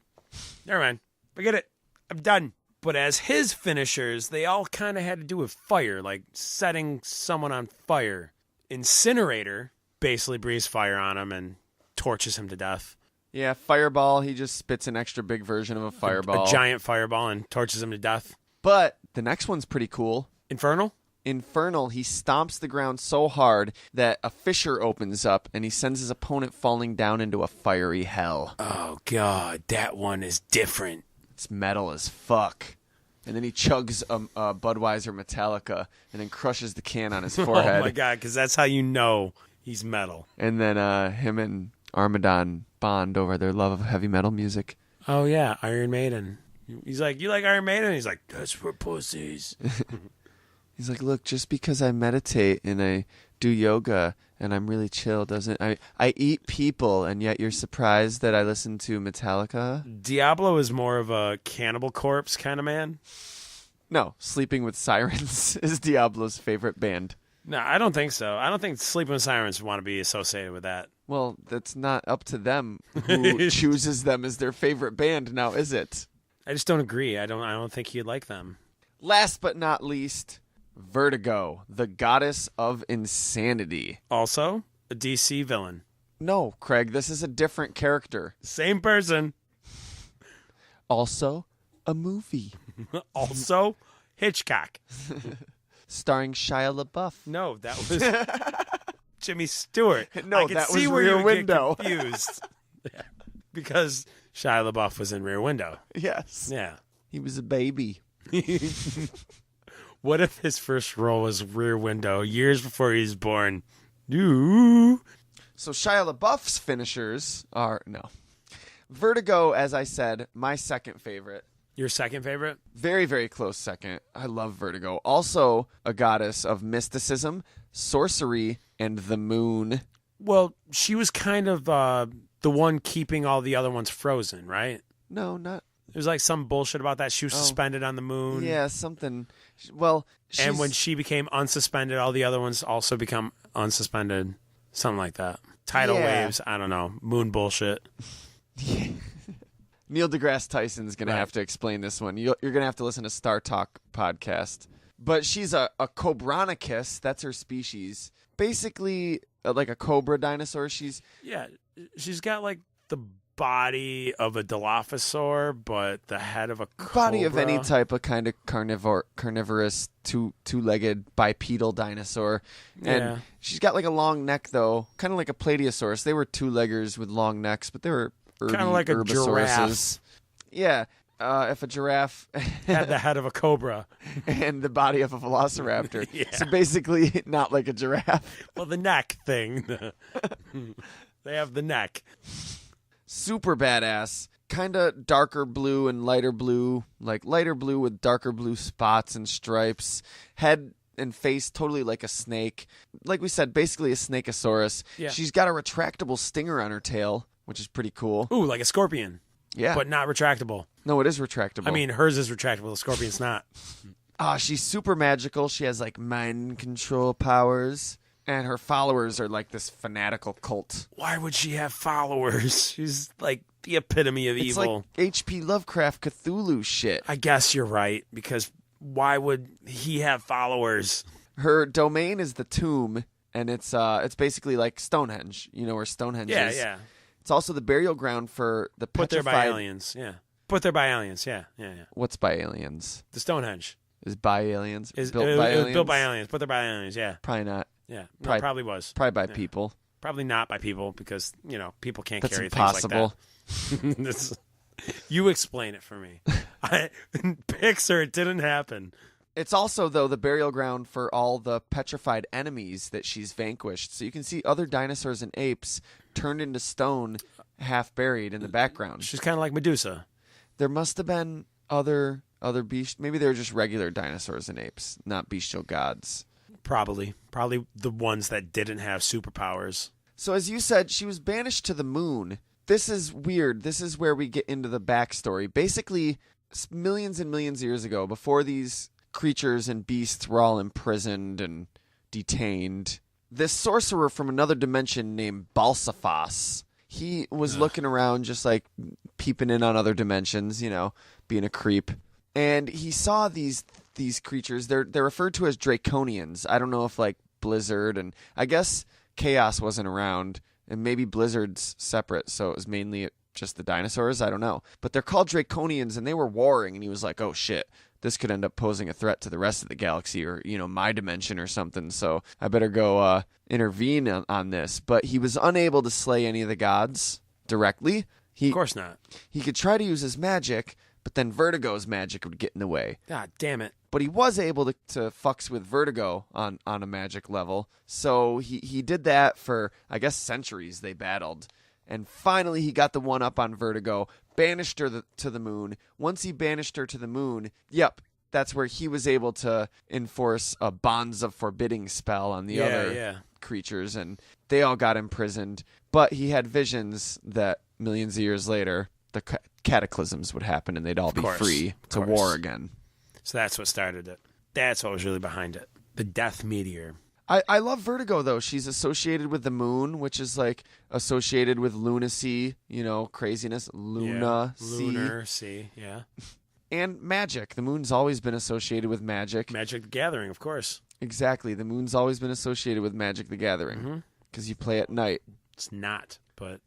Never mind. Forget it. I'm done. But as his finishers, they all kind of had to do with fire, like setting someone on fire. Incinerator basically breathes fire on him and torches him to death. Yeah, Fireball, he just spits an extra big version of a fireball. A giant fireball and torches him to death. But the next one's pretty cool. Infernal, he stomps the ground so hard that a fissure opens up and he sends his opponent falling down into a fiery hell. Oh, God, that one is different. It's metal as fuck. And then he chugs a Budweiser Metallica and then crushes the can on his forehead. Oh, my God, because that's how you know he's metal. And then him and Armadon bond over their love of heavy metal music. Oh, yeah, Iron Maiden. He's like, you like Iron Maiden? He's like, that's for pussies. He's like, look, just because I meditate and I do yoga and I'm really chill doesn't... I eat people, and yet you're surprised that I listen to Metallica? Diablo is more of a Cannibal Corpse kind of man. No, Sleeping with Sirens is Diablo's favorite band. No, I don't think so. I don't think Sleeping with Sirens want to be associated with that. Well, that's not up to them who chooses them as their favorite band now, is it? I just don't agree. I don't think he'd like them. Last but not least, Vertigo, the goddess of insanity. Also, a DC villain. No, Craig, this is a different character. Same person. Also, a movie. Also, Hitchcock. Starring Shia LaBeouf. No, that was Jimmy Stewart. No, I could that see was where Rear you would Window. Get confused. Yeah. Because Shia LaBeouf was in Rear Window. Yes. Yeah. He was a baby. What if his first role was Rear Window years before he was born? Ooh. So Shia LaBeouf's finishers are... No. Vertigo, as I said, my second favorite. Your second favorite? Very, very close second. I love Vertigo. Also a goddess of mysticism, sorcery, and the moon. Well, she was kind of the one keeping all the other ones frozen, right? No, not... There's like some bullshit about that. She was suspended on the moon. Yeah, something... Well, and when she became unsuspended, all the other ones also become unsuspended. Something like that. Tidal waves. I don't know. Moon bullshit. Neil deGrasse Tyson's going to have to explain this one. You're going to have to listen to Star Talk podcast. But she's a Cobranicus. That's her species. Basically, like a cobra dinosaur. She's got like the body of a Dilophosaur, but the head of a cobra. Body of any type of kind of carnivorous, two-legged bipedal dinosaur. And she's got like a long neck, though. Kind of like a Plateosaurus. They were two-leggers with long necks, but they were kind of like a giraffe. Yeah. If a giraffe had the head of a cobra and the body of a velociraptor. Yeah. So basically not like a giraffe. Well, the neck thing. They have the neck. Super badass. Kind of darker blue and lighter blue. Like lighter blue with darker blue spots and stripes. Head and face totally like a snake. Like we said, basically a snakeosaurus. Yeah. She's got a retractable stinger on her tail, which is pretty cool. Ooh, like a scorpion. Yeah. But not retractable. No, it is retractable. I mean, hers is retractable. The scorpion's not. She's super magical. She has like mind control powers. And her followers are like this fanatical cult. Why would she have followers? She's like the epitome of It's evil. like H.P. Lovecraft Cthulhu shit. I guess you're right, because why would he have followers? Her domain is the tomb, and it's basically like Stonehenge. You know where Stonehenge Yeah, is? yeah. It's also the burial ground for the Put there petrified... by aliens, yeah. Put there by aliens, yeah. What's by aliens? The Stonehenge. Is by aliens? Is built by it was aliens? built by aliens. Put there by aliens, yeah. Probably not. Yeah. No, Probably- probably was. Probably by Yeah. people. Probably not by people, because, people can't That's carry impossible. things like that. You explain it for me. Pixar, it didn't happen. It's also, though, the burial ground for all the petrified enemies that she's vanquished. So you can see other dinosaurs and apes turned into stone, half buried in the background. She's kind of like Medusa. There must have been other beast. Maybe they were just regular dinosaurs and apes, not bestial gods. Probably the ones that didn't have superpowers. So as you said, she was banished to the moon. This is weird. This is where we get into the backstory. Basically, millions and millions of years ago, before these creatures and beasts were all imprisoned and detained, this sorcerer from another dimension named Balsaphos, he was looking around just like peeping in on other dimensions, being a creep. And he saw these creatures. They're referred to as Draconians. I don't know if like Blizzard, and I guess Chaos wasn't around, and maybe Blizzard's separate, so it was mainly just the dinosaurs. I don't know. But they're called Draconians, and they were warring, and he was like, oh shit, this could end up posing a threat to the rest of the galaxy, or, my dimension or something, so I better go intervene on this. But he was unable to slay any of the gods directly. Of course not. He could try to use his magic, but then Vertigo's magic would get in the way. God damn it. But he was able to fucks with Vertigo on a magic level. So he did that for, I guess, centuries they battled. And finally he got the one up on Vertigo, banished her to the moon. Once he banished her to the moon, that's where he was able to enforce a Bonds of Forbidding spell on the other creatures. And they all got imprisoned. But he had visions that millions of years later, the cataclysms would happen and they'd all be free to war again. So that's what started it. That's what was really behind it. The Death Meteor. I love Vertigo, though. She's associated with the moon, which is like associated with lunacy, craziness. Lunacy. Yeah. And magic. The moon's always been associated with magic. Magic the Gathering, of course. Exactly. The moon's always been associated with Magic the Gathering. Because you play at night. It's not, but...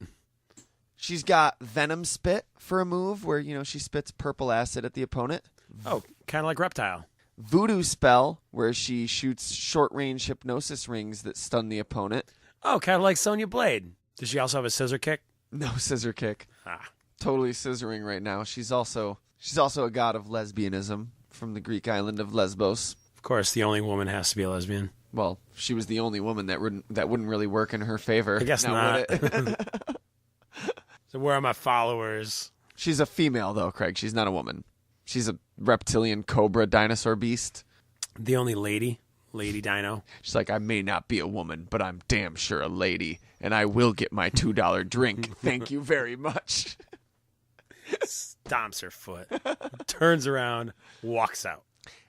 She's got Venom Spit for a move where, she spits purple acid at the opponent. Oh, kind of like Reptile. Voodoo Spell, where she shoots short-range hypnosis rings that stun the opponent. Oh, kind of like Sonya Blade. Does she also have a scissor kick? No scissor kick. Ah. Totally scissoring right now. She's also a god of lesbianism from the Greek island of Lesbos. Of course, the only woman has to be a lesbian. Well, she was the only woman that wouldn't really work in her favor. I guess now, not. would it? So where are my followers? She's a female, though, Craig. She's not a woman. She's a reptilian cobra dinosaur beast. The only lady dino. She's like, I may not be a woman, but I'm damn sure a lady, and I will get my $2 drink. Thank you very much. Stomps her foot, turns around, walks out.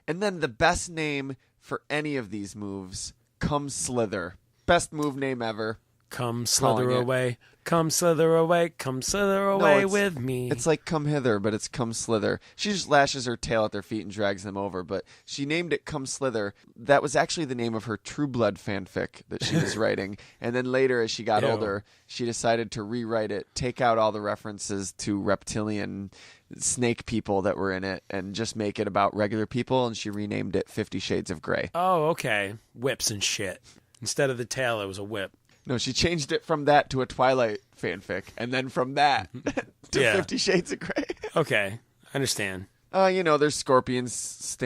And then the best name for any of these moves, Come Slither. Best move name ever. Come slither away. Come slither away. Come slither away with me. It's like Come Hither, but it's Come Slither. She just lashes her tail at their feet and drags them over, but she named it Come Slither. That was actually the name of her True Blood fanfic that she was writing. And then later, as she got older, she decided to rewrite it, take out all the references to reptilian snake people that were in it, and just make it about regular people, and she renamed it 50 Shades of Grey. Oh, okay. Whips and shit. Instead of the tail, it was a whip. No, she changed it from that to a Twilight fanfic, and then from that to 50 Shades of Grey. Okay, I understand. There's scorpions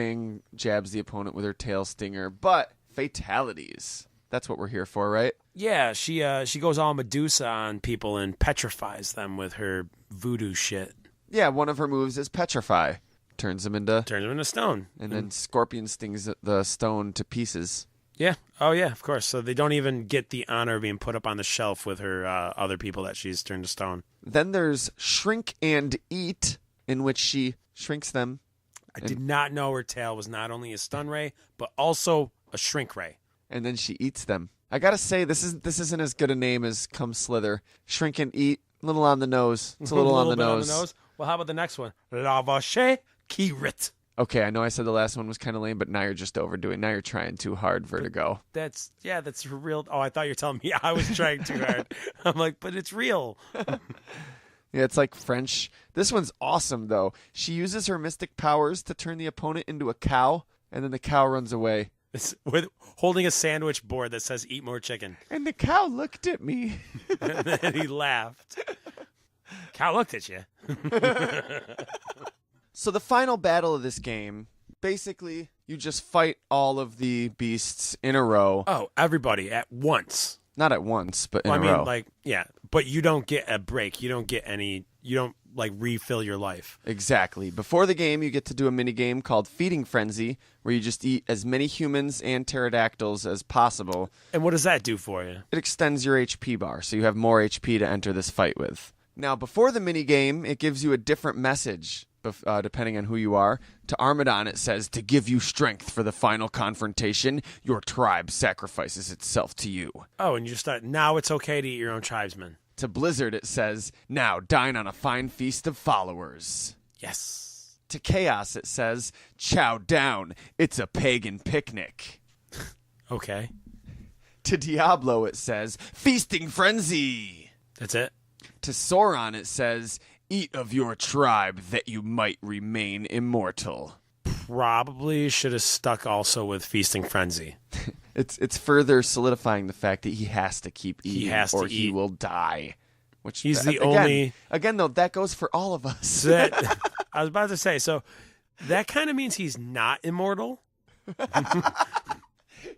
jabs the opponent with her tail stinger, but fatalities. That's what we're here for, right? Yeah, she goes all Medusa on people and petrifies them with her voodoo shit. Yeah, one of her moves is petrify. Turns them into stone. And then Scorpion stings the stone to pieces. Yeah. Oh, yeah, of course. So they don't even get the honor of being put up on the shelf with her other people that she's turned to stone. Then there's Shrink and Eat, in which she shrinks them. I did not know her tail was not only a stun ray, but also a shrink ray. And then she eats them. I gotta say, this isn't as good a name as Come Slither. Shrink and Eat, a little on the nose. It's a little on the nose. Well, how about the next one? La vache kirit. Okay, I know I said the last one was kind of lame, but now you're just overdoing. Now you're trying too hard, Vertigo. That's real. Oh, I thought you were telling me I was trying too hard. I'm like, but it's real. Yeah, it's like French. This one's awesome, though. She uses her mystic powers to turn the opponent into a cow, and then the cow runs away. It's with holding a sandwich board that says "Eat more chicken." And the cow looked at me. And then he laughed. Cow looked at you. So the final battle of this game, basically, you just fight all of the beasts in a row. Oh, everybody at once. Not at once, but in a row. But you don't get a break. You don't get any. You don't refill your life. Exactly. Before the game, you get to do a mini game called Feeding Frenzy, where you just eat as many humans and pterodactyls as possible. And what does that do for you? It extends your HP bar, so you have more HP to enter this fight with. Now, before the mini game, it gives you a different message. Depending on who you are. To Armadon, it says, to give you strength for the final confrontation, your tribe sacrifices itself to you. Oh, and you just thought, now it's okay to eat your own tribesmen. To Blizzard, it says, now dine on a fine feast of followers. Yes. To Chaos, it says, chow down, it's a pagan picnic. Okay. To Diablo, it says, feasting frenzy. That's it. To Sauron, it says, eat of your tribe that you might remain immortal. Probably should have stuck also with feasting frenzy. It's further solidifying the fact that he has to keep eating he will die. Which he's the only. Again, though, that goes for all of us. I was about to say, so that kind of means he's not immortal.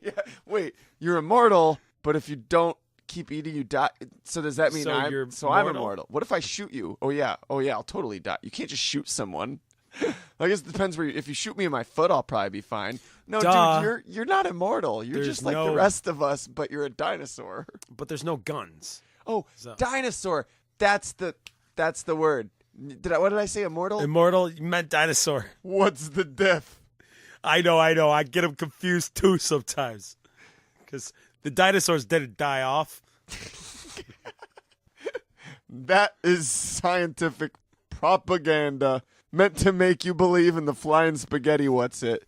Yeah. Wait, you're immortal, but if you don't keep eating, you die. So does that mean I'm immortal? What if I shoot you? Oh yeah, I'll totally die. You can't just shoot someone. I guess it depends where. If you shoot me in my foot, I'll probably be fine. No, dude, you're not immortal. You're just like the rest of us, but you're a dinosaur. But there's no guns. Oh, dinosaur. That's the word. What did I say? Immortal? Immortal. You meant dinosaur. What's the diff? I know. I get them confused too sometimes. Because the dinosaurs didn't die off. That is scientific propaganda meant to make you believe in the flying spaghetti what's-it,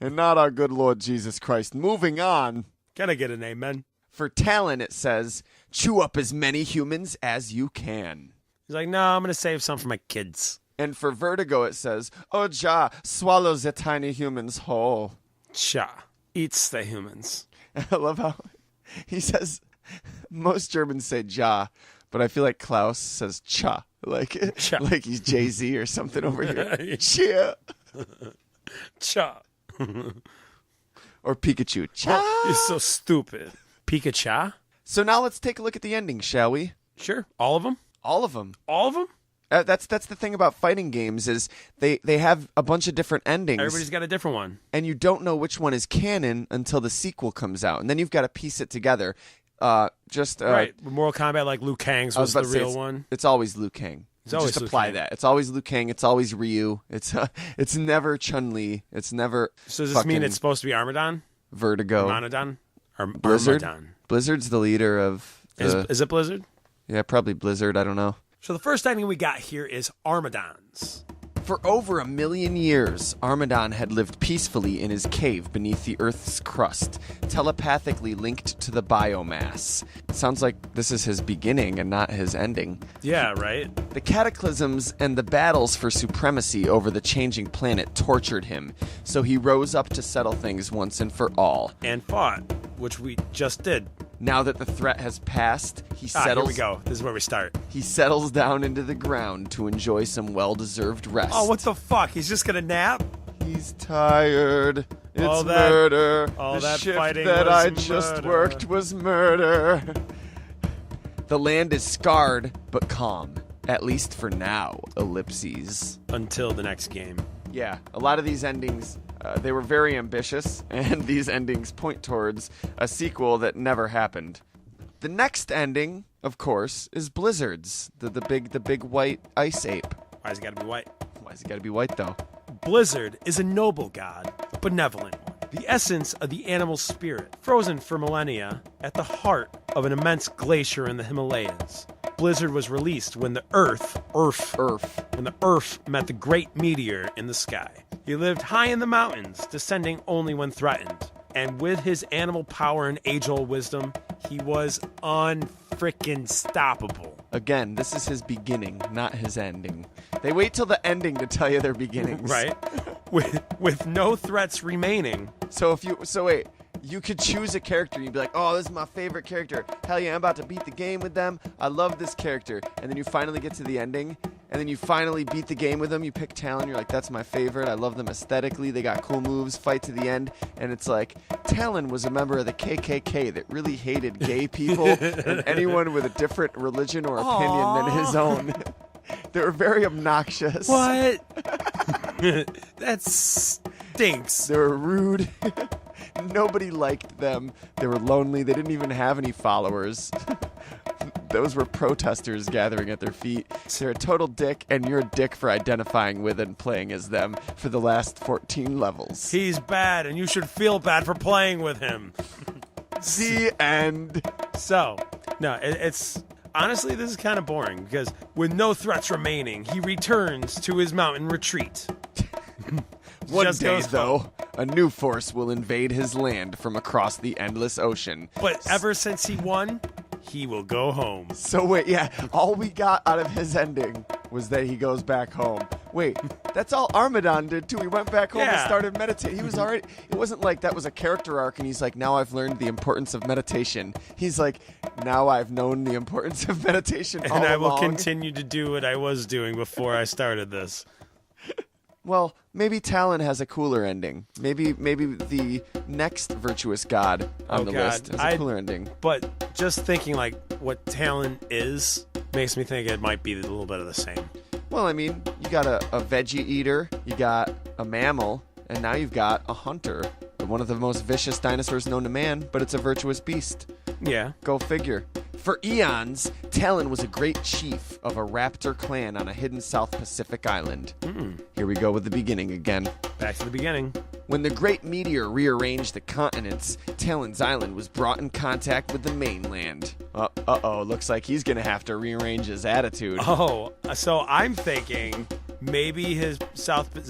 and not our good Lord Jesus Christ. Moving on. Can I get an amen? For Talon, it says, chew up as many humans as you can. He's like, no, I'm going to save some for my kids. And for Vertigo, it says, oh, Ja, swallow the tiny humans whole. Cha, eats the humans. I love how he says, most Germans say Ja, but I feel like Klaus says Cha. Like he's Jay-Z or something over here. Chia. Cha. Or Pikachu. Cha. Oh, you're so stupid. Pikachu? So now let's take a look at the ending, shall we? Sure. All of them? All of them. All of them? That's the thing about fighting games is they have a bunch of different endings. Everybody's got a different one. And you don't know which one is canon until the sequel comes out. And then you've got to piece it together. Right. Mortal Kombat, like Liu Kang's was the real one. It's always Liu Kang. Just apply that. It's always Liu Kang. It's always Ryu. It's never Chun-Li. It's never. So does this mean it's supposed to be Armadon? Vertigo. Armadon? Or Blizzard? Armadon? Blizzard's the leader of. Is it Blizzard? Yeah, probably Blizzard. I don't know. So the first ending we got here is Armadons. For over 1 million years, Armadon had lived peacefully in his cave beneath the Earth's crust, telepathically linked to the biomass. Sounds like this is his beginning and not his ending. Yeah, right? The cataclysms and the battles for supremacy over the changing planet tortured him, so he rose up to settle things once and for all. And fought, which we just did. Now that the threat has passed, he settles. Here we go. This is where we start. He settles down into the ground to enjoy some well-deserved rest. Oh, what the fuck? He's just gonna nap? He's tired. It's All that- murder. all the that shift fighting that was I just murder. worked was murder. The land is scarred, but calm. At least for now, ellipses. Until the next game. Yeah, a lot of these endings, they were very ambitious, and these endings point towards a sequel that never happened. The next ending, of course, is Blizzard's, the big white ice ape. Why's it gotta be white? Why's it gotta be white, though? Blizzard is a noble god, a benevolent one. The essence of the animal spirit, frozen for millennia at the heart of an immense glacier in the Himalayas. Blizzard was released when the Earth met the great meteor in the sky. He lived high in the mountains, descending only when threatened. And with his animal power and age-old wisdom, he was unfrickin' stoppable. Again, this is his beginning, not his ending. They wait till the ending to tell you their beginnings. Right? With no threats remaining. So wait, you could choose a character and you'd be like, oh, this is my favorite character. Hell yeah, I'm about to beat the game with them. I love this character. And then you finally get to the ending, and then you finally beat the game with them. You pick Talon, you're like, that's my favorite. I love them aesthetically. They got cool moves, fight to the end. And it's like, Talon was a member of the KKK that really hated gay people and anyone with a different religion or opinion than his own. They were very obnoxious. What? That stinks. They were rude. Nobody liked them. They were lonely. They didn't even have any followers. Those were protesters gathering at their feet. They're a total dick, and you're a dick for identifying with and playing as them for the last 14 levels. He's bad, and you should feel bad for playing with him. The end. So, no, it's... Honestly, this is kind of boring, because with no threats remaining, he returns to his mountain retreat. One Just day, goes though, a new force will invade his land from across the endless ocean. But ever since he won, he will go home. So wait, yeah, all we got out of his ending was that he goes back home. Wait, that's all Armadon did too. He went back home and Yeah. started meditating. He was already, it wasn't like that was a character arc and he's like, now I've learned the importance of meditation. He's like, now I've known the importance of meditation all And I will along. continue to do what I was doing before I started this. Well, maybe Talon has a cooler ending. Maybe the next virtuous god on the list has a cooler ending. But just thinking like what Talon is makes me think it might be a little bit of the same. Well, I mean, you got a veggie eater, you got a mammal, and now you've got a hunter. One of the most vicious dinosaurs known to man, but it's a virtuous beast. Yeah. Go figure. For eons, Talon was a great chief of a raptor clan on a hidden South Pacific island. Here we go with the beginning again. Back to the beginning. When the great meteor rearranged the continents, Talon's island was brought in contact with the mainland. Uh-oh, looks like he's gonna have to rearrange his attitude. Oh, so I'm thinking maybe the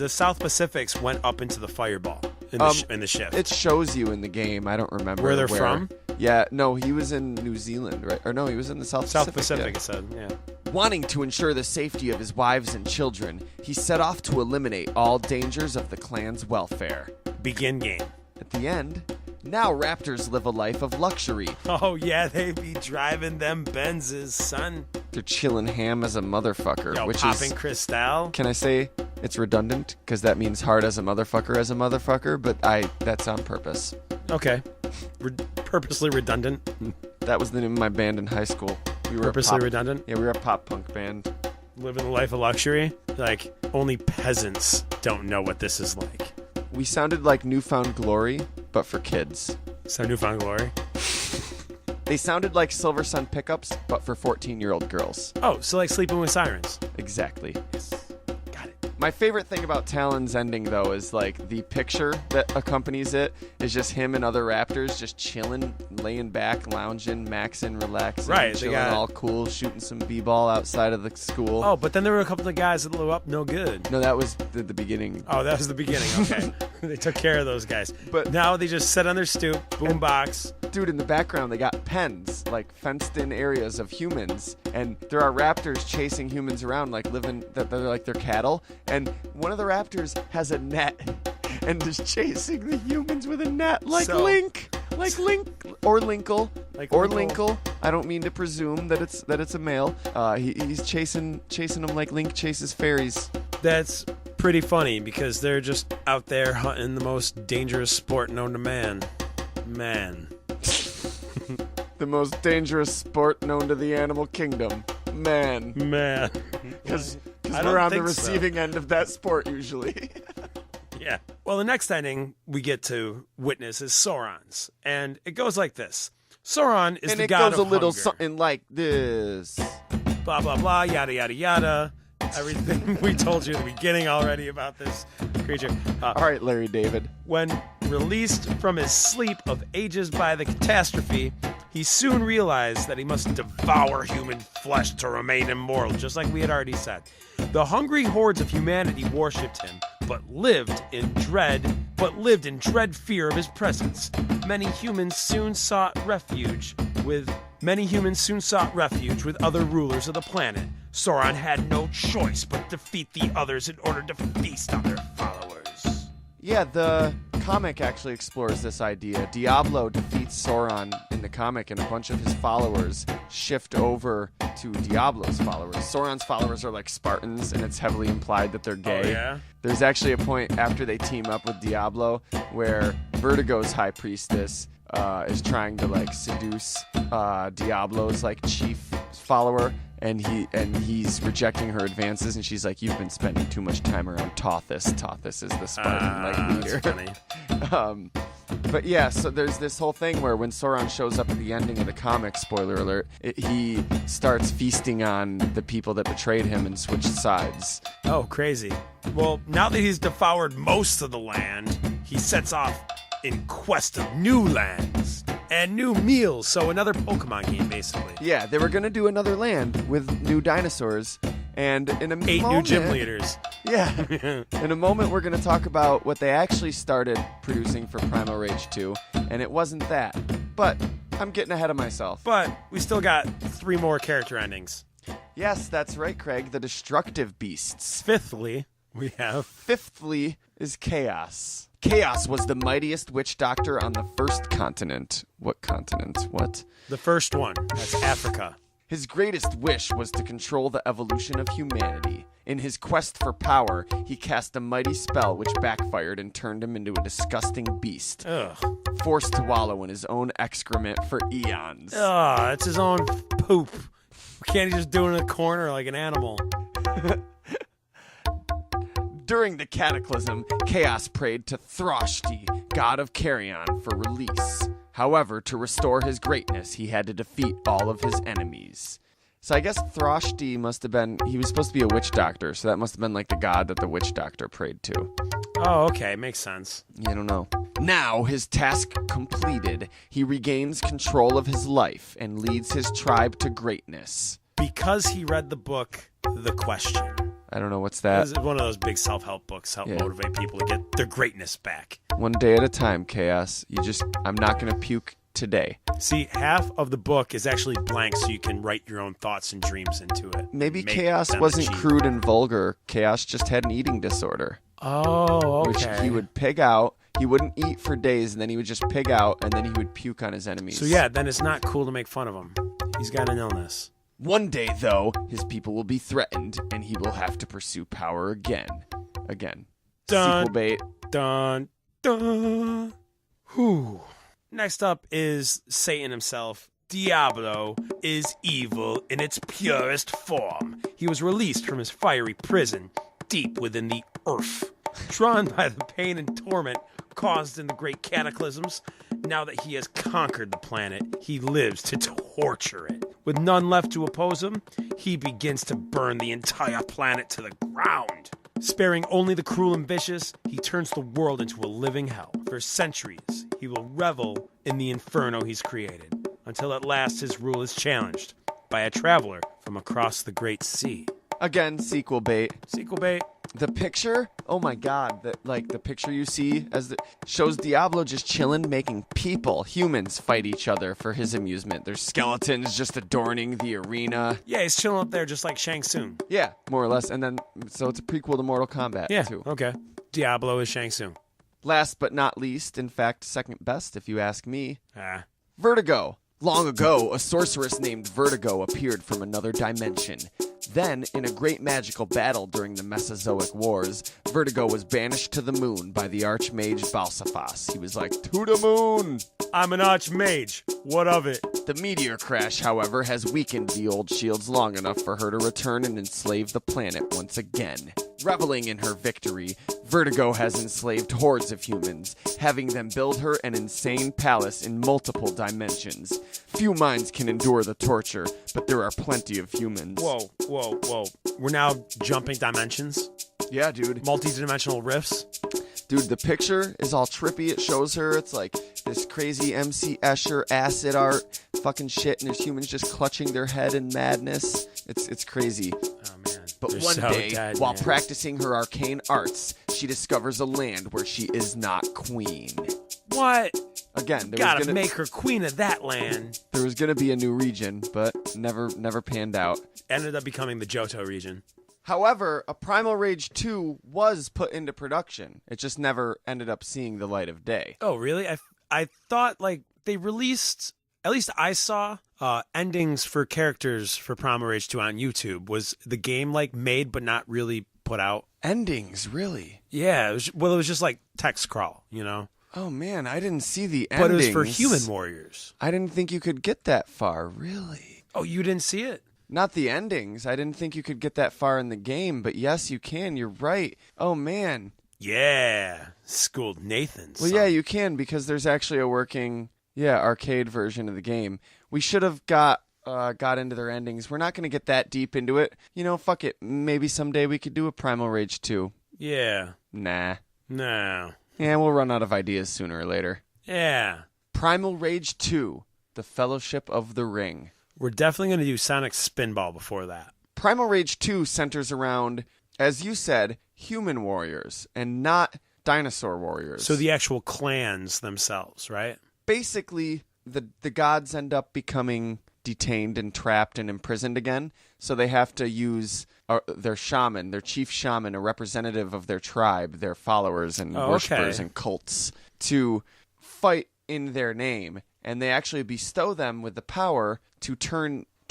South Pacifics went up into the fireball in the shift. It shows you in the game. I don't remember Where they're from? Yeah, no, he was in New Zealand, right? Or no, he was in the South Pacific, yeah. it said, yeah. Wanting to ensure the safety of his wives and children, he set off to eliminate all dangers of the clan's welfare. Begin game. At the end, now raptors live a life of luxury. Oh, yeah, they be driving them Benzes, son. They're chilling ham as a motherfucker, Yo, which popping is... Cristal. Can I say it's redundant? Because that means hard as a motherfucker, but that's on purpose. Okay. Purposely redundant. That was the name of my band in high school. We were Purposely redundant. Yeah, we were a pop punk band. Living the life of luxury. Like, only peasants don't know what this is like. We sounded like Newfound Glory, but for kids. So Newfound Glory. They sounded like Silver Sun pickups, but for 14-year-old girls. Oh, so like Sleeping with Sirens. Exactly. Yes. Got it. My favorite thing about Talon's ending, though, is like the picture that accompanies it is just him and other raptors just chilling, laying back, lounging, maxing, relaxing, Right, they chilling, got- all cool, shooting some b-ball outside of the school. Oh, but then there were a couple of guys that blew up no good. No, that was the beginning. Oh, that was the beginning. Okay. They took care of those guys. But- now they just sit on their stoop, boombox. Dude, in the background, they got pens, like fenced-in areas of humans, and there are raptors chasing humans around, like they're like their cattle. And one of the raptors has a net and is chasing the humans with a net, like So- Link, or Linkle, Like or Linkle. Linkle. I don't mean to presume that it's a male. He's chasing them like Link chases fairies. That's pretty funny because they're just out there hunting the most dangerous sport known to man. Man. The most dangerous sport known to the animal kingdom. Man. Because we're on the receiving end of that sport usually. Yeah. Well, the next ending we get to witness is Sauron's. And it goes like this. Sauron is the god of hunger. And it goes a little something like this. Blah, blah, blah, yada, yada, yada. Everything we told you at the beginning already about this creature. All right, Larry David. When released from his sleep of ages by the catastrophe, he soon realized that he must devour human flesh to remain immortal, just like we had already said. The hungry hordes of humanity worshipped him, but lived in dread fear of his presence. Many humans soon sought refuge with other rulers of the planet. Sauron had no choice but defeat the others in order to feast on their followers. Yeah, the comic actually explores this idea. Diablo defeats Sauron in the comic, and a bunch of his followers shift over to Diablo's followers. Sauron's followers are like Spartans, and it's heavily implied that they're gay. Oh, yeah? There's actually a point after they team up with Diablo where Vertigo's high priestess is trying to like seduce Diablo's like chief follower, and he's rejecting her advances, and she's like, "You've been spending too much time around Tothus. Tothus is the Spartan like leader." That's funny. But yeah, so there's this whole thing where when Sauron shows up at the ending of the comic, spoiler alert, he starts feasting on the people that betrayed him and switched sides. Oh, crazy. Well, now that he's devoured most of the land, he sets off in quest of new lands and new meals. So another Pokemon game, basically. Yeah, they were going to do another land with new dinosaurs. And in a 8 new gym leaders. Yeah. In a moment, we're going to talk about what they actually started producing for Primal Rage 2. And it wasn't that. But I'm getting ahead of myself. But we still got 3 more character endings. Yes, that's right, Craig. The destructive beasts. Fifthly is Chaos. Chaos was the mightiest witch doctor on the first continent. What continent? What? The first one. That's Africa. His greatest wish was to control the evolution of humanity. In his quest for power, he cast a mighty spell which backfired and turned him into a disgusting beast. Ugh. Forced to wallow in his own excrement for eons. Ugh, it's his own poop. Can't he just do it in a corner like an animal? During the cataclysm, Chaos prayed to Thrashti, god of Carrion, for release. However, to restore his greatness, he had to defeat all of his enemies. So I guess Thrashti must have been, he was supposed to be a witch doctor, so that must have been like the god that the witch doctor prayed to. Oh, okay, makes sense. I don't know. Now, his task completed, he regains control of his life and leads his tribe to greatness. Because he read the book, The Question. I don't know, what's that? It's one of those big self-help books, help motivate people to get their greatness back. One day at a time, Chaos. I'm not going to puke today. See, half of the book is actually blank, so you can write your own thoughts and dreams into it. Maybe Chaos wasn't crude and vulgar. Chaos just had an eating disorder. Oh, okay. Which he would pig out. He wouldn't eat for days, and then he would just pig out, and then he would puke on his enemies. So yeah, then it's not cool to make fun of him. He's got an illness. One day, though, his people will be threatened, and he will have to pursue power again. Dun, sequel bait. Dun, dun. Whew. Next up is Satan himself. Diablo is evil in its purest form. He was released from his fiery prison deep within the earth. Drawn by the pain and torment caused in the great cataclysms, now that he has conquered the planet, he lives to torture it. With none left to oppose him, he begins to burn the entire planet to the ground. Sparing only the cruel and vicious, he turns the world into a living hell. For centuries, he will revel in the inferno he's created, until at last his rule is challenged by a traveler from across the great sea. Again, sequel bait. Sequel bait. The picture, oh my god, the picture you see shows Diablo just chilling, making humans fight each other for his amusement. There's skeletons just adorning the arena. Yeah, he's chilling up there just like Shang Tsung. Yeah, more or less. And then, so it's a prequel to Mortal Kombat, too. Okay. Diablo is Shang Tsung. Last but not least, in fact, second best if you ask me, Ah. Vertigo. Long ago, a sorceress named Vertigo appeared from another dimension. Then, in a great magical battle during the Mesozoic Wars, Vertigo was banished to the moon by the Archmage Balsaphos. He was like, to the moon! I'm an archmage. What of it? The meteor crash, however, has weakened the old shields long enough for her to return and enslave the planet once again. Reveling in her victory, Vertigo has enslaved hordes of humans, having them build her an insane palace in multiple dimensions. Few minds can endure the torture, but there are plenty of humans. Whoa. We're now jumping dimensions? Yeah, dude. Multi-dimensional rifts? Dude, the picture is all trippy. It shows her. It's like this crazy MC Escher acid art fucking shit, and there's humans just clutching their head in madness. It's crazy. Oh, man. But They're one so day, dead, while man. practicing her arcane arts, she discovers a land where she is not queen. What? Again, Gotta make her queen of that land. there was gonna be a new region, but never panned out. Ended up becoming the Johto region. However, a Primal Rage 2 was put into production. It just never ended up seeing the light of day. Oh, really? I thought, like, they released, at least I saw, endings for characters for Primal Rage 2 on YouTube. Was the game, like, made but not really put out? Endings, really? Yeah, it was just like text crawl, you know? Oh man, I didn't see the endings. But it was for human warriors. I didn't think you could get that far, really. Oh, you didn't see it? Not the endings. I didn't think you could get that far in the game, but yes, you can. You're right. Oh man. Yeah, schooled Nathan. Well, yeah, you can because there's actually a working, arcade version of the game. We should have got into their endings. We're not going to get that deep into it. You know, fuck it. Maybe someday we could do a Primal Rage 2. Yeah. Nah. No. Yeah, we'll run out of ideas sooner or later. Yeah. Primal Rage 2, The Fellowship of the Ring. We're definitely going to do Sonic Spinball before that. Primal Rage 2 centers around, as you said, human warriors and not dinosaur warriors. So the actual clans themselves, right? Basically, the gods end up becoming detained and trapped and imprisoned again, so they have to use their shaman, their chief shaman, a representative of their tribe, their followers and worshippers and cults, to fight in their name, and they actually bestow them with the power to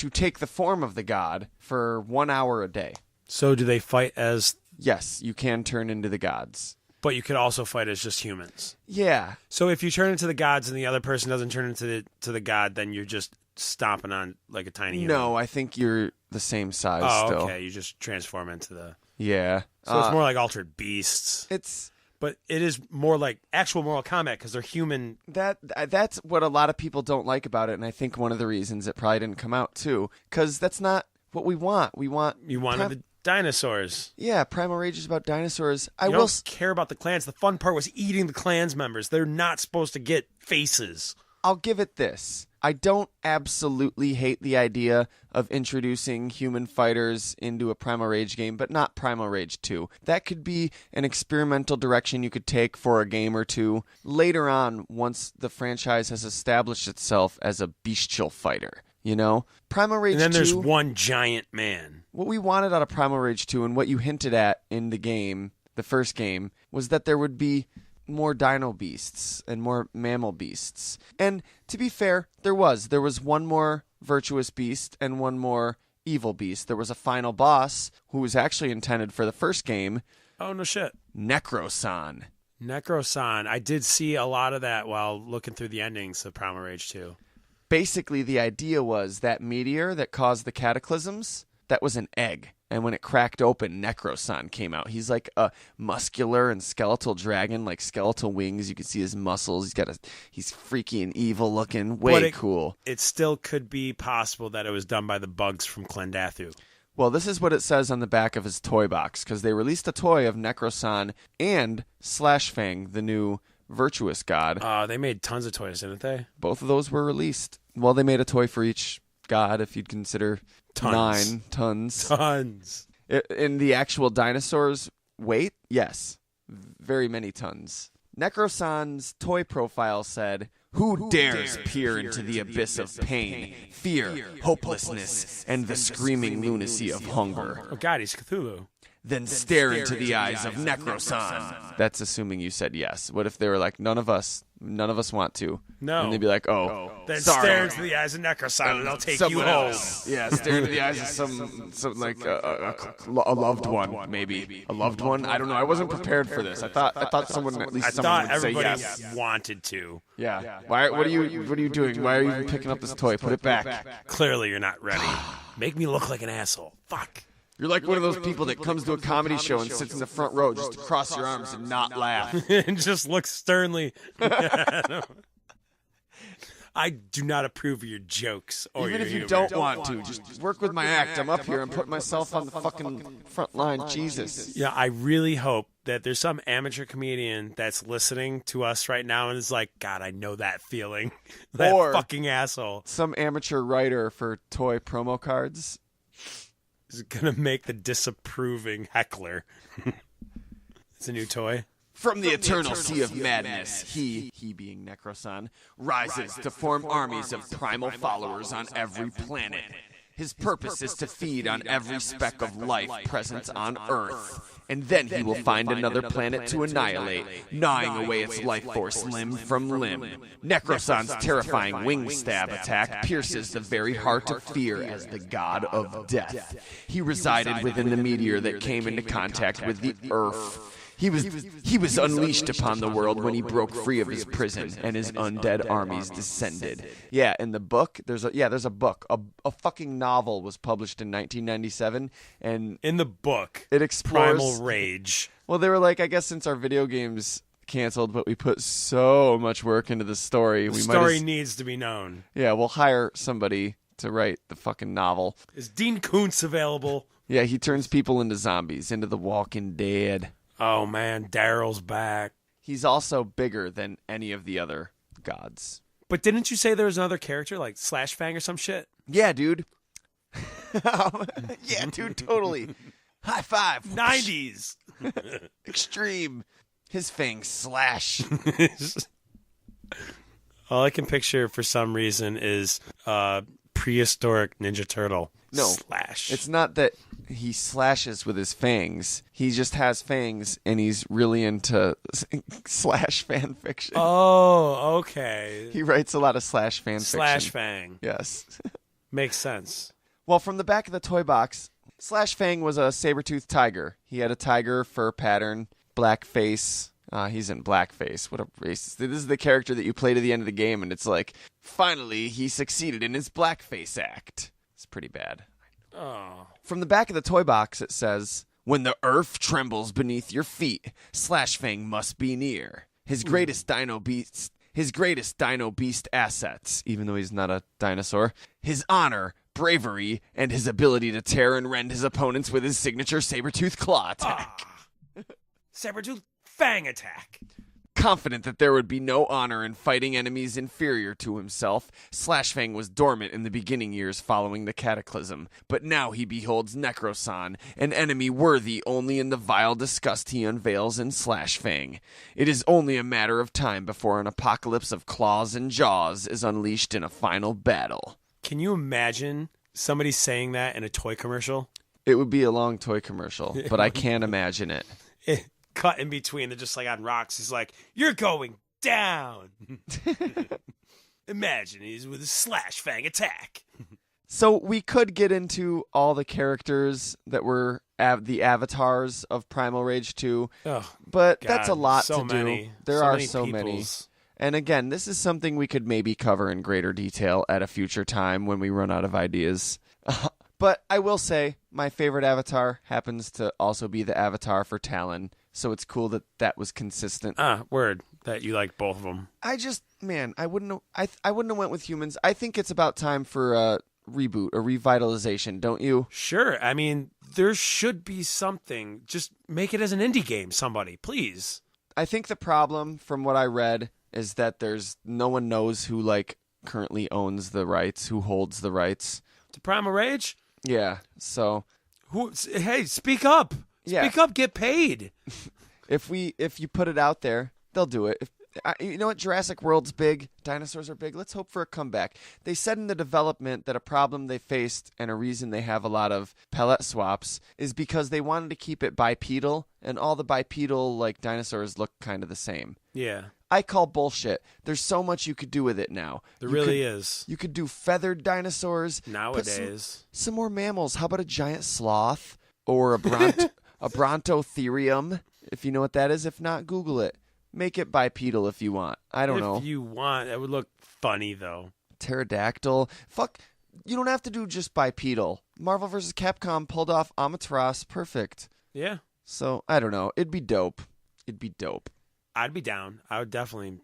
take the form of the god for 1 hour a day. So do they fight as... Yes, you can turn into the gods. But you could also fight as just humans. Yeah. So if you turn into the gods and the other person doesn't turn into the god, then you're just stomping on like a tiny human. No, I think you're the same size still. Oh, okay. You just transform into the... Yeah. So it's more like Altered Beasts. But it is more like actual Mortal Kombat because they're human. That's what a lot of people don't like about it, and I think one of the reasons it probably didn't come out too, because that's not what we want. You wanted the dinosaurs. Yeah, Primal Rage is about dinosaurs. I don't care about the clans. The fun part was eating the clans members. They're not supposed to get faces. I'll give it this. I don't absolutely hate the idea of introducing human fighters into a Primal Rage game, but not Primal Rage 2. That could be an experimental direction you could take for a game or two later on once the franchise has established itself as a bestial fighter. You know? Primal Rage 2... And then there's one giant man. What we wanted out of Primal Rage 2 and what you hinted at in the game, the first game, was that there would be more dino beasts and more mammal beasts. And to be fair, there was one more virtuous beast and one more evil beast. There was a final boss who was actually intended for the first game. Oh, no shit. Necrosan. I did see a lot of that while looking through the endings of Primal Rage 2. Basically, the idea was that meteor that caused the cataclysms, that was an egg. And when it cracked open, Necrosan came out. He's like a muscular and skeletal dragon, like skeletal wings. You can see his muscles. He's freaky and evil looking. Cool. It still could be possible that it was done by the bugs from Klendathu. Well, this is what it says on the back of his toy box, because they released a toy of Necrosan and Slashfang, the new virtuous god. They made tons of toys, didn't they? Both of those were released. Well, they made a toy for each god, if you'd consider... Tons. 9 tons. Tons. In the actual dinosaurs' weight? Yes. Very many tons. Necrosan's toy profile said, Who dares peer into the abyss of pain, fear, hopelessness, and the screaming lunacy of hunger? Oh, God, he's Cthulhu. then stare into the eyes of Necrosan. That's assuming you said yes. What if they were like, none of us want to? No. And they'd be like, Then sorry. stare into the eyes of Necrosan and they'll take you Someone home. else. Yeah, stare into the eyes of some like a loved one, maybe. A loved one? I don't know. I wasn't prepared for this. I thought someone would say everybody yes. wanted to. Yeah. Why? What are you doing? Why are you even picking up this toy? Put it back. Clearly, you're not ready. Make me look like an asshole. Fuck. You're like one of those people that comes to a comedy show and sits in the front row just to cross your arms and not laugh. And just look sternly. I do not approve of your jokes or Even your if you humor. don't want to, just work with my act. I'm up here. I'm putting myself on the fucking front line. Jesus. Yeah, I really hope that there's some amateur comedian that's listening to us right now and is like, God, I know that feeling. That Or fucking asshole some amateur writer for toy promo cards is going to make the disapproving heckler. It's a new toy. From the eternal sea of madness, he being Necrosan, rises to form armies of primal followers on every planet. His purpose is to feed on every speck of life present on Earth. And then he will find another planet to annihilate, gnawing away its life force limb from limb. Necrosan's terrifying wing stab attack pierces the very heart of fear as the god of death. He resided within the meteor that came into contact with the Earth. He was unleashed upon the world when he broke free of his prison, and his undead armies descended. Yeah, in the book, there's a book. A fucking novel was published in 1997, and in the book, it explores Primal Rage. Well, they were like, I guess since our video games canceled, but we put so much work into the story. The story needs to be known. Yeah, we'll hire somebody to write the fucking novel. Is Dean Koontz available? Yeah, he turns people into zombies, into the Walking Dead. Oh, man, Daryl's back. He's also bigger than any of the other gods. But didn't you say there was another character, like Slash Fang or some shit? Yeah, dude. Yeah, dude, totally. High five. 90s. Extreme. His fangs slash. All I can picture for some reason is prehistoric Ninja Turtle. No, Slash. It's not that he slashes with his fangs. He just has fangs, and he's really into Slash fan fiction. Oh, okay. He writes a lot of Slash fan fiction. Slash Fang. Yes. Makes sense. Well, from the back of the toy box, Slash Fang was a saber-toothed tiger. He had a tiger fur pattern, black face. He's in blackface. What a racist. This is the character that you play to the end of the game, and it's like, finally, he succeeded in his blackface act. It's pretty bad. Oh. From the back of the toy box, it says, when the earth trembles beneath your feet, Slash Fang must be near. His greatest dino beast assets, even though he's not a dinosaur, his honor, bravery, and his ability to tear and rend his opponents with his signature saber-tooth claw attack. Saber-tooth Fang attack. Confident that there would be no honor in fighting enemies inferior to himself, Slash Fang was dormant in the beginning years following the cataclysm, but now he beholds Necrosan, an enemy worthy only in the vile disgust he unveils in Slash Fang. It is only a matter of time before an apocalypse of claws and jaws is unleashed in a final battle. Can you imagine somebody saying that in a toy commercial? It would be a long toy commercial, but I can't imagine it. Cut in between. They're just like on rocks. He's like, you're going down. Imagine he's with a Slash Fang attack. So we could get into all the characters that were the avatars of Primal Rage 2, but God, that's a lot so to many. do. There are so many. peoples. And again, this is something we could maybe cover in greater detail at a future time when we run out of ideas. But I will say my favorite avatar happens to also be the avatar for Talon. So it's cool that that was consistent. Word that you like both of them. I wouldn't have went with humans. I think it's about time for a reboot, a revitalization, don't you? Sure. I mean, there should be something. Just make it as an indie game, somebody, please. I think the problem, from what I read, is that there's no one knows who currently owns the rights, who holds the rights To Primal Rage? Yeah. So, hey, speak up. Yeah. Speak up, get paid. If you put it out there, they'll do it. You know what? Jurassic World's big. Dinosaurs are big. Let's hope for a comeback. They said in the development that a problem they faced and a reason they have a lot of pellet swaps is because they wanted to keep it bipedal, and all the bipedal like dinosaurs look kind of the same. Yeah. I call bullshit. There's so much you could do with it now. There really is. You could do feathered dinosaurs. Nowadays. Some more mammals. How about a giant sloth or a brontotherium, if you know what that is. If not, Google it. Make it bipedal if you want. I don't know. If you want. It would look funny, though. Pterodactyl. Fuck. You don't have to do just bipedal. Marvel vs. Capcom pulled off Amaterasu perfect. Yeah. So, I don't know. It'd be dope. I'd be down. I'd definitely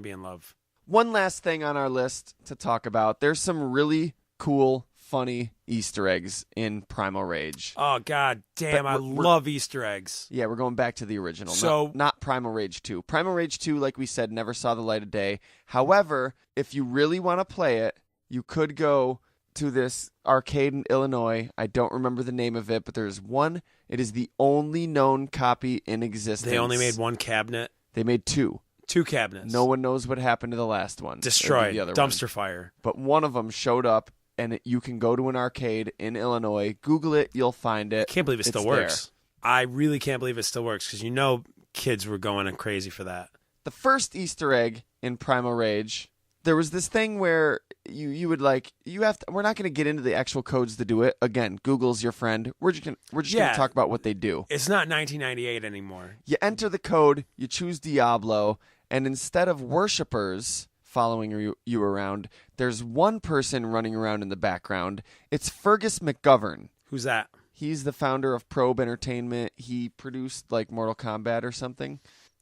be in love. One last thing on our list to talk about. There's some really cool, funny Easter eggs in Primal Rage. Oh, god damn. I love Easter eggs. Yeah, we're going back to the original. So, not Primal Rage 2. Primal Rage 2, like we said, never saw the light of day. However, if you really want to play it, you could go to this arcade in Illinois. I don't remember the name of it, but there's one. It is the only known copy in existence. They only made one cabinet? They made two. Two cabinets. No one knows what happened to the last one. Destroyed. The other Dumpster one. fire. But one of them showed up, and you can go to an arcade in Illinois. Google it. You'll find it. I can't believe it still works. I really can't believe it still works because kids were going crazy for that. The first Easter egg in Primal Rage, there was this thing where you would we're not going to get into the actual codes to do it. Again, Google's your friend. We're just going to talk about what they do. It's not 1998 anymore. You enter the code, you choose Diablo, and instead of worshipers following you around, there's one person running around in the background. It's Fergus McGovern. Who's that? He's the founder of Probe Entertainment. He produced like Mortal Kombat or something.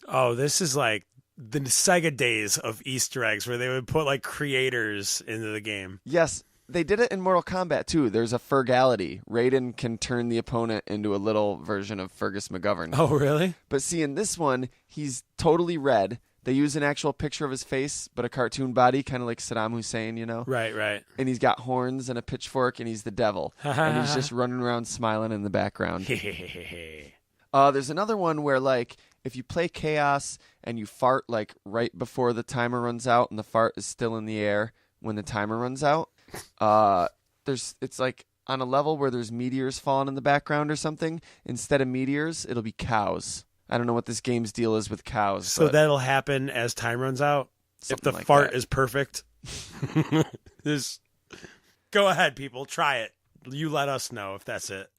Oh, this is like the Sega days of Easter eggs where they would put like creators into the game. Yes, they did it in Mortal Kombat too. There's a Fergality. Raiden can turn the opponent into a little version of Fergus McGovern. Oh, really? But see, in this one, he's totally red. They use an actual picture of his face, but a cartoon body, kind of like Saddam Hussein, you know? Right, right. And he's got horns and a pitchfork, and he's the devil. And he's just running around smiling in the background. There's another one where, like, if you play Chaos and you fart, like, right before the timer runs out and the fart is still in the air when the timer runs out, it's like on a level where there's meteors falling in the background or something. Instead of meteors, it'll be cows. I don't know what this game's deal is with cows. So that'll happen as time runs out? If the like fart that. is perfect? Go ahead, people. Try it. You let us know if that's it.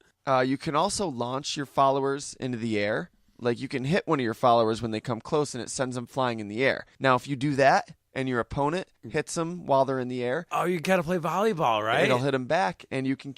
You can also launch your followers into the air. Like, you can hit one of your followers when they come close, and it sends them flying in the air. Now, if you do that, and your opponent hits them while they're in the air... Oh, you got to play volleyball, right? It'll hit them back, and you can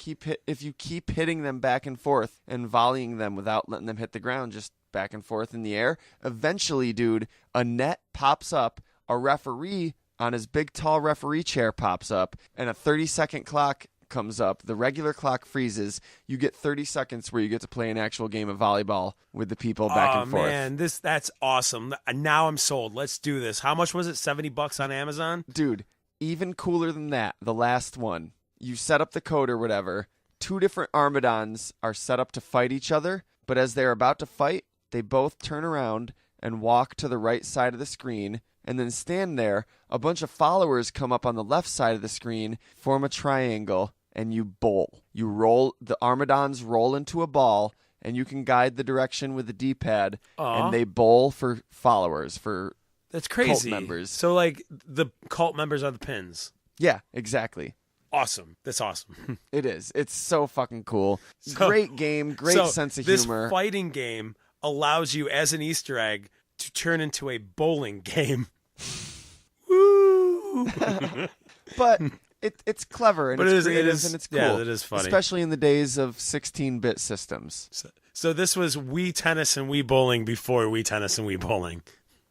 if you keep hitting them back and forth and volleying them without letting them hit the ground, just back and forth in the air, eventually, dude, a net pops up, a referee on his big, tall referee chair pops up, and a 30-second clock comes up. The regular clock freezes. You get 30 seconds where you get to play an actual game of volleyball with the people back and forth. Oh, man, that's awesome. Now I'm sold. Let's do this. How much was it? $70 on Amazon? Dude, even cooler than that, the last one. You set up the code or whatever. 2 different Armadons are set up to fight each other, but as they're about to fight, they both turn around and walk to the right side of the screen and then stand there. A bunch of followers come up on the left side of the screen, form a triangle, and you bowl. You roll, the Armadons roll into a ball, and you can guide the direction with the D-pad, and they bowl for followers, for that's crazy. Cult members. So, like, the cult members are the pins. Yeah, exactly. Awesome. That's awesome. It is. It's so fucking cool. Great game, great sense of humor. This fighting game allows you, as an Easter egg, to turn into a bowling game. Woo! But it's clever and it's creative and it's cool. Yeah, it is funny. Especially in the days of 16-bit systems. So this was Wii Tennis and Wii Bowling before Wii Tennis and Wii Bowling.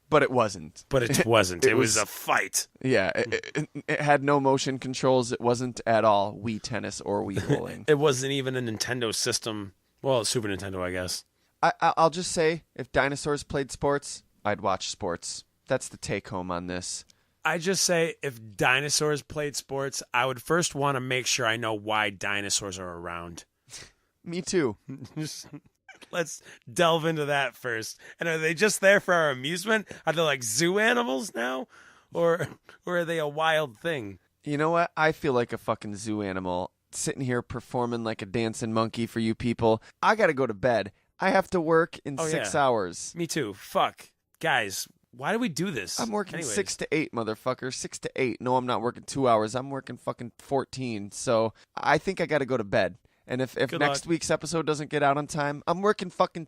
But it wasn't. But it wasn't. It was a fight. Yeah, it had no motion controls. It wasn't at all Wii Tennis or Wii Bowling. It wasn't even a Nintendo system. Well, Super Nintendo, I guess. I'll just say, if dinosaurs played sports, I'd watch sports. That's the take-home on this. I just say, if dinosaurs played sports, I would first want to make sure I know why dinosaurs are around. Me too. Let's delve into that first. And are they just there for our amusement? Are they like zoo animals now? Or are they a wild thing? You know what? I feel like a fucking zoo animal sitting here performing like a dancing monkey for you people. I got to go to bed. I have to work in 6 hours. Me too. Fuck. Guys, why do we do this? I'm working Anyways. 6 to 8, motherfucker. 6 to 8. No, I'm not working 2 hours. I'm working fucking 14. So I think I got to go to bed. And if next week's episode doesn't get out on time, I'm working fucking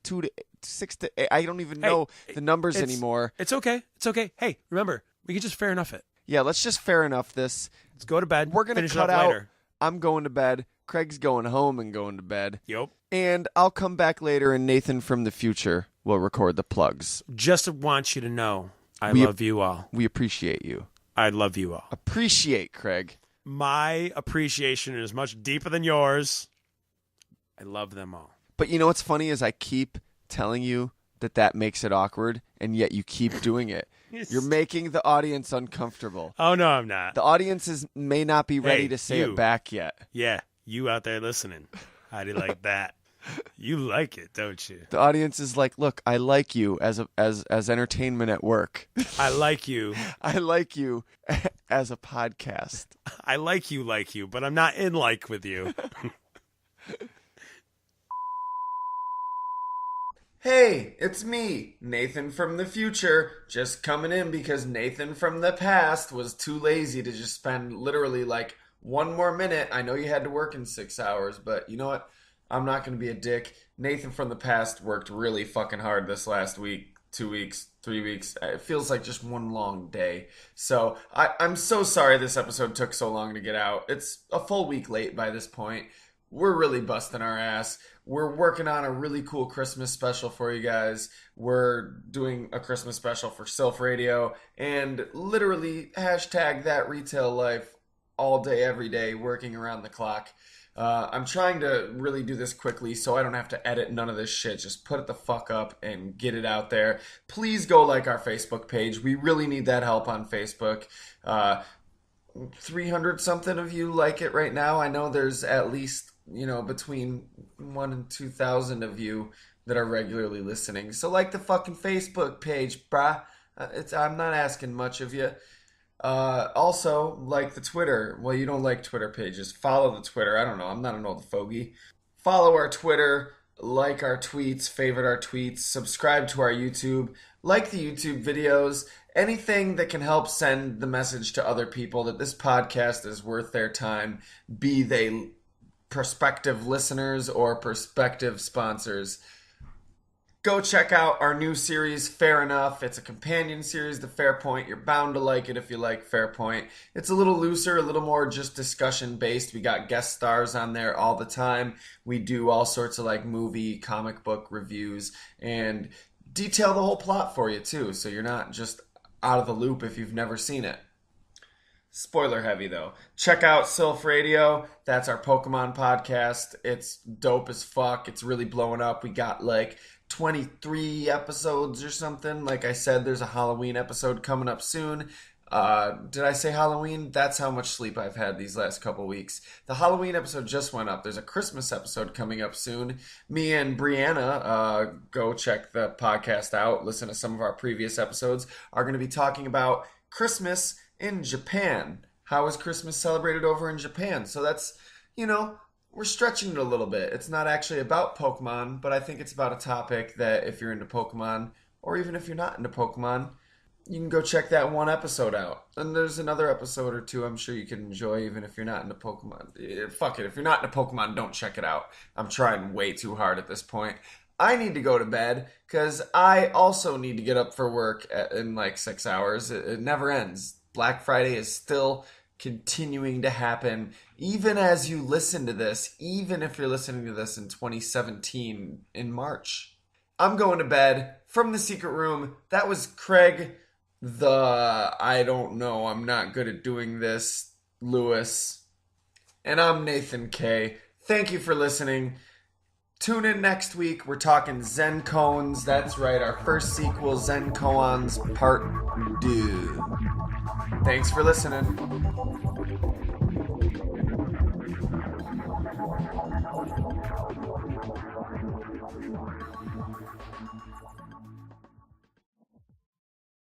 6 to 8. I don't even know the numbers anymore. It's okay. It's okay. Hey, remember, we can just fair enough it. Yeah, let's just fair enough this. Let's go to bed. We're going to cut out. Later. I'm going to bed. Craig's going home and going to bed. Yep. And I'll come back later, and Nathan from the future will record the plugs. Just want you to know, I love you all. We appreciate you. I love you all. Appreciate, Craig. My appreciation is much deeper than yours. I love them all. But you know what's funny is I keep telling you that makes it awkward, and yet you keep doing it. You're making the audience uncomfortable. Oh, no, I'm not. The audience may not be ready to say it back yet. Yeah, you out there listening. How do you like that? You like it, don't you? The audience is like, look, I like you as entertainment at work. I like you. I like you as a podcast. I like you, but I'm not in like with you. Hey, it's me, Nathan from the future, just coming in because Nathan from the past was too lazy to just spend literally like 1 more minute. I know you had to work in 6 hours, but you know what? I'm not going to be a dick. Nathan from the past worked really fucking hard this last week, 2 weeks, 3 weeks. It feels like just one long day. So I'm so sorry this episode took so long to get out. It's a full week late by this point. We're really busting our ass. We're working on a really cool Christmas special for you guys. We're doing a Christmas special for Sylph Radio and literally hashtag that retail life all day, every day, working around the clock. I'm trying to really do this quickly so I don't have to edit none of this shit. Just put it the fuck up and get it out there. Please go like our Facebook page. We really need that help on Facebook. 300 something of you like it right now. I know there's at least, between 1,000 and 2,000 of you that are regularly listening. So like the fucking Facebook page, brah. I'm not asking much of you. Also, like the Twitter. Well, you don't like Twitter pages. Follow the Twitter. I don't know. I'm not an old fogey. Follow our Twitter. Like our tweets. Favorite our tweets. Subscribe to our YouTube. Like the YouTube videos. Anything that can help send the message to other people that this podcast is worth their time, be they prospective listeners or prospective sponsors. Go check out our new series, Fair Enough. It's a companion series to Fairpoint. You're bound to like it if you like Fairpoint. It's a little looser, a little more just discussion-based. We got guest stars on there all the time. We do all sorts of like movie, comic book reviews, and detail the whole plot for you too, so you're not just out of the loop if you've never seen it. Spoiler heavy though. Check out Sylph Radio. That's our Pokemon podcast. It's dope as fuck. It's really blowing up. We got like 23 episodes or something. Like I said, there's a Halloween episode coming up soon. Did I say Halloween? That's how much sleep I've had these last couple weeks. The Halloween episode just went up. There's a Christmas episode coming up soon. Me and Brianna, go check the podcast out. Listen to some of our previous episodes. Are going to be talking about Christmas in Japan. How is Christmas celebrated over in Japan? So that's, we're stretching it a little bit. It's not actually about Pokemon, but I think it's about a topic that if you're into Pokemon, or even if you're not into Pokemon, you can go check that one episode out. And there's another episode or two I'm sure you can enjoy even if you're not into Pokemon. Fuck it. If you're not into Pokemon, don't check it out. I'm trying way too hard at this point. I need to go to bed because I also need to get up for work in like 6 hours. It never ends. Black Friday is still continuing to happen even as you listen to this, even if you're listening to this in 2017 in March. I'm going to bed from the secret room. That was Craig, I don't know, I'm not good at doing this, Lewis. And I'm Nathan K. Thank you for listening. Tune in next week. We're talking Zen Cones. That's right, our first sequel, Zen Koans Part 2. Thanks for listening.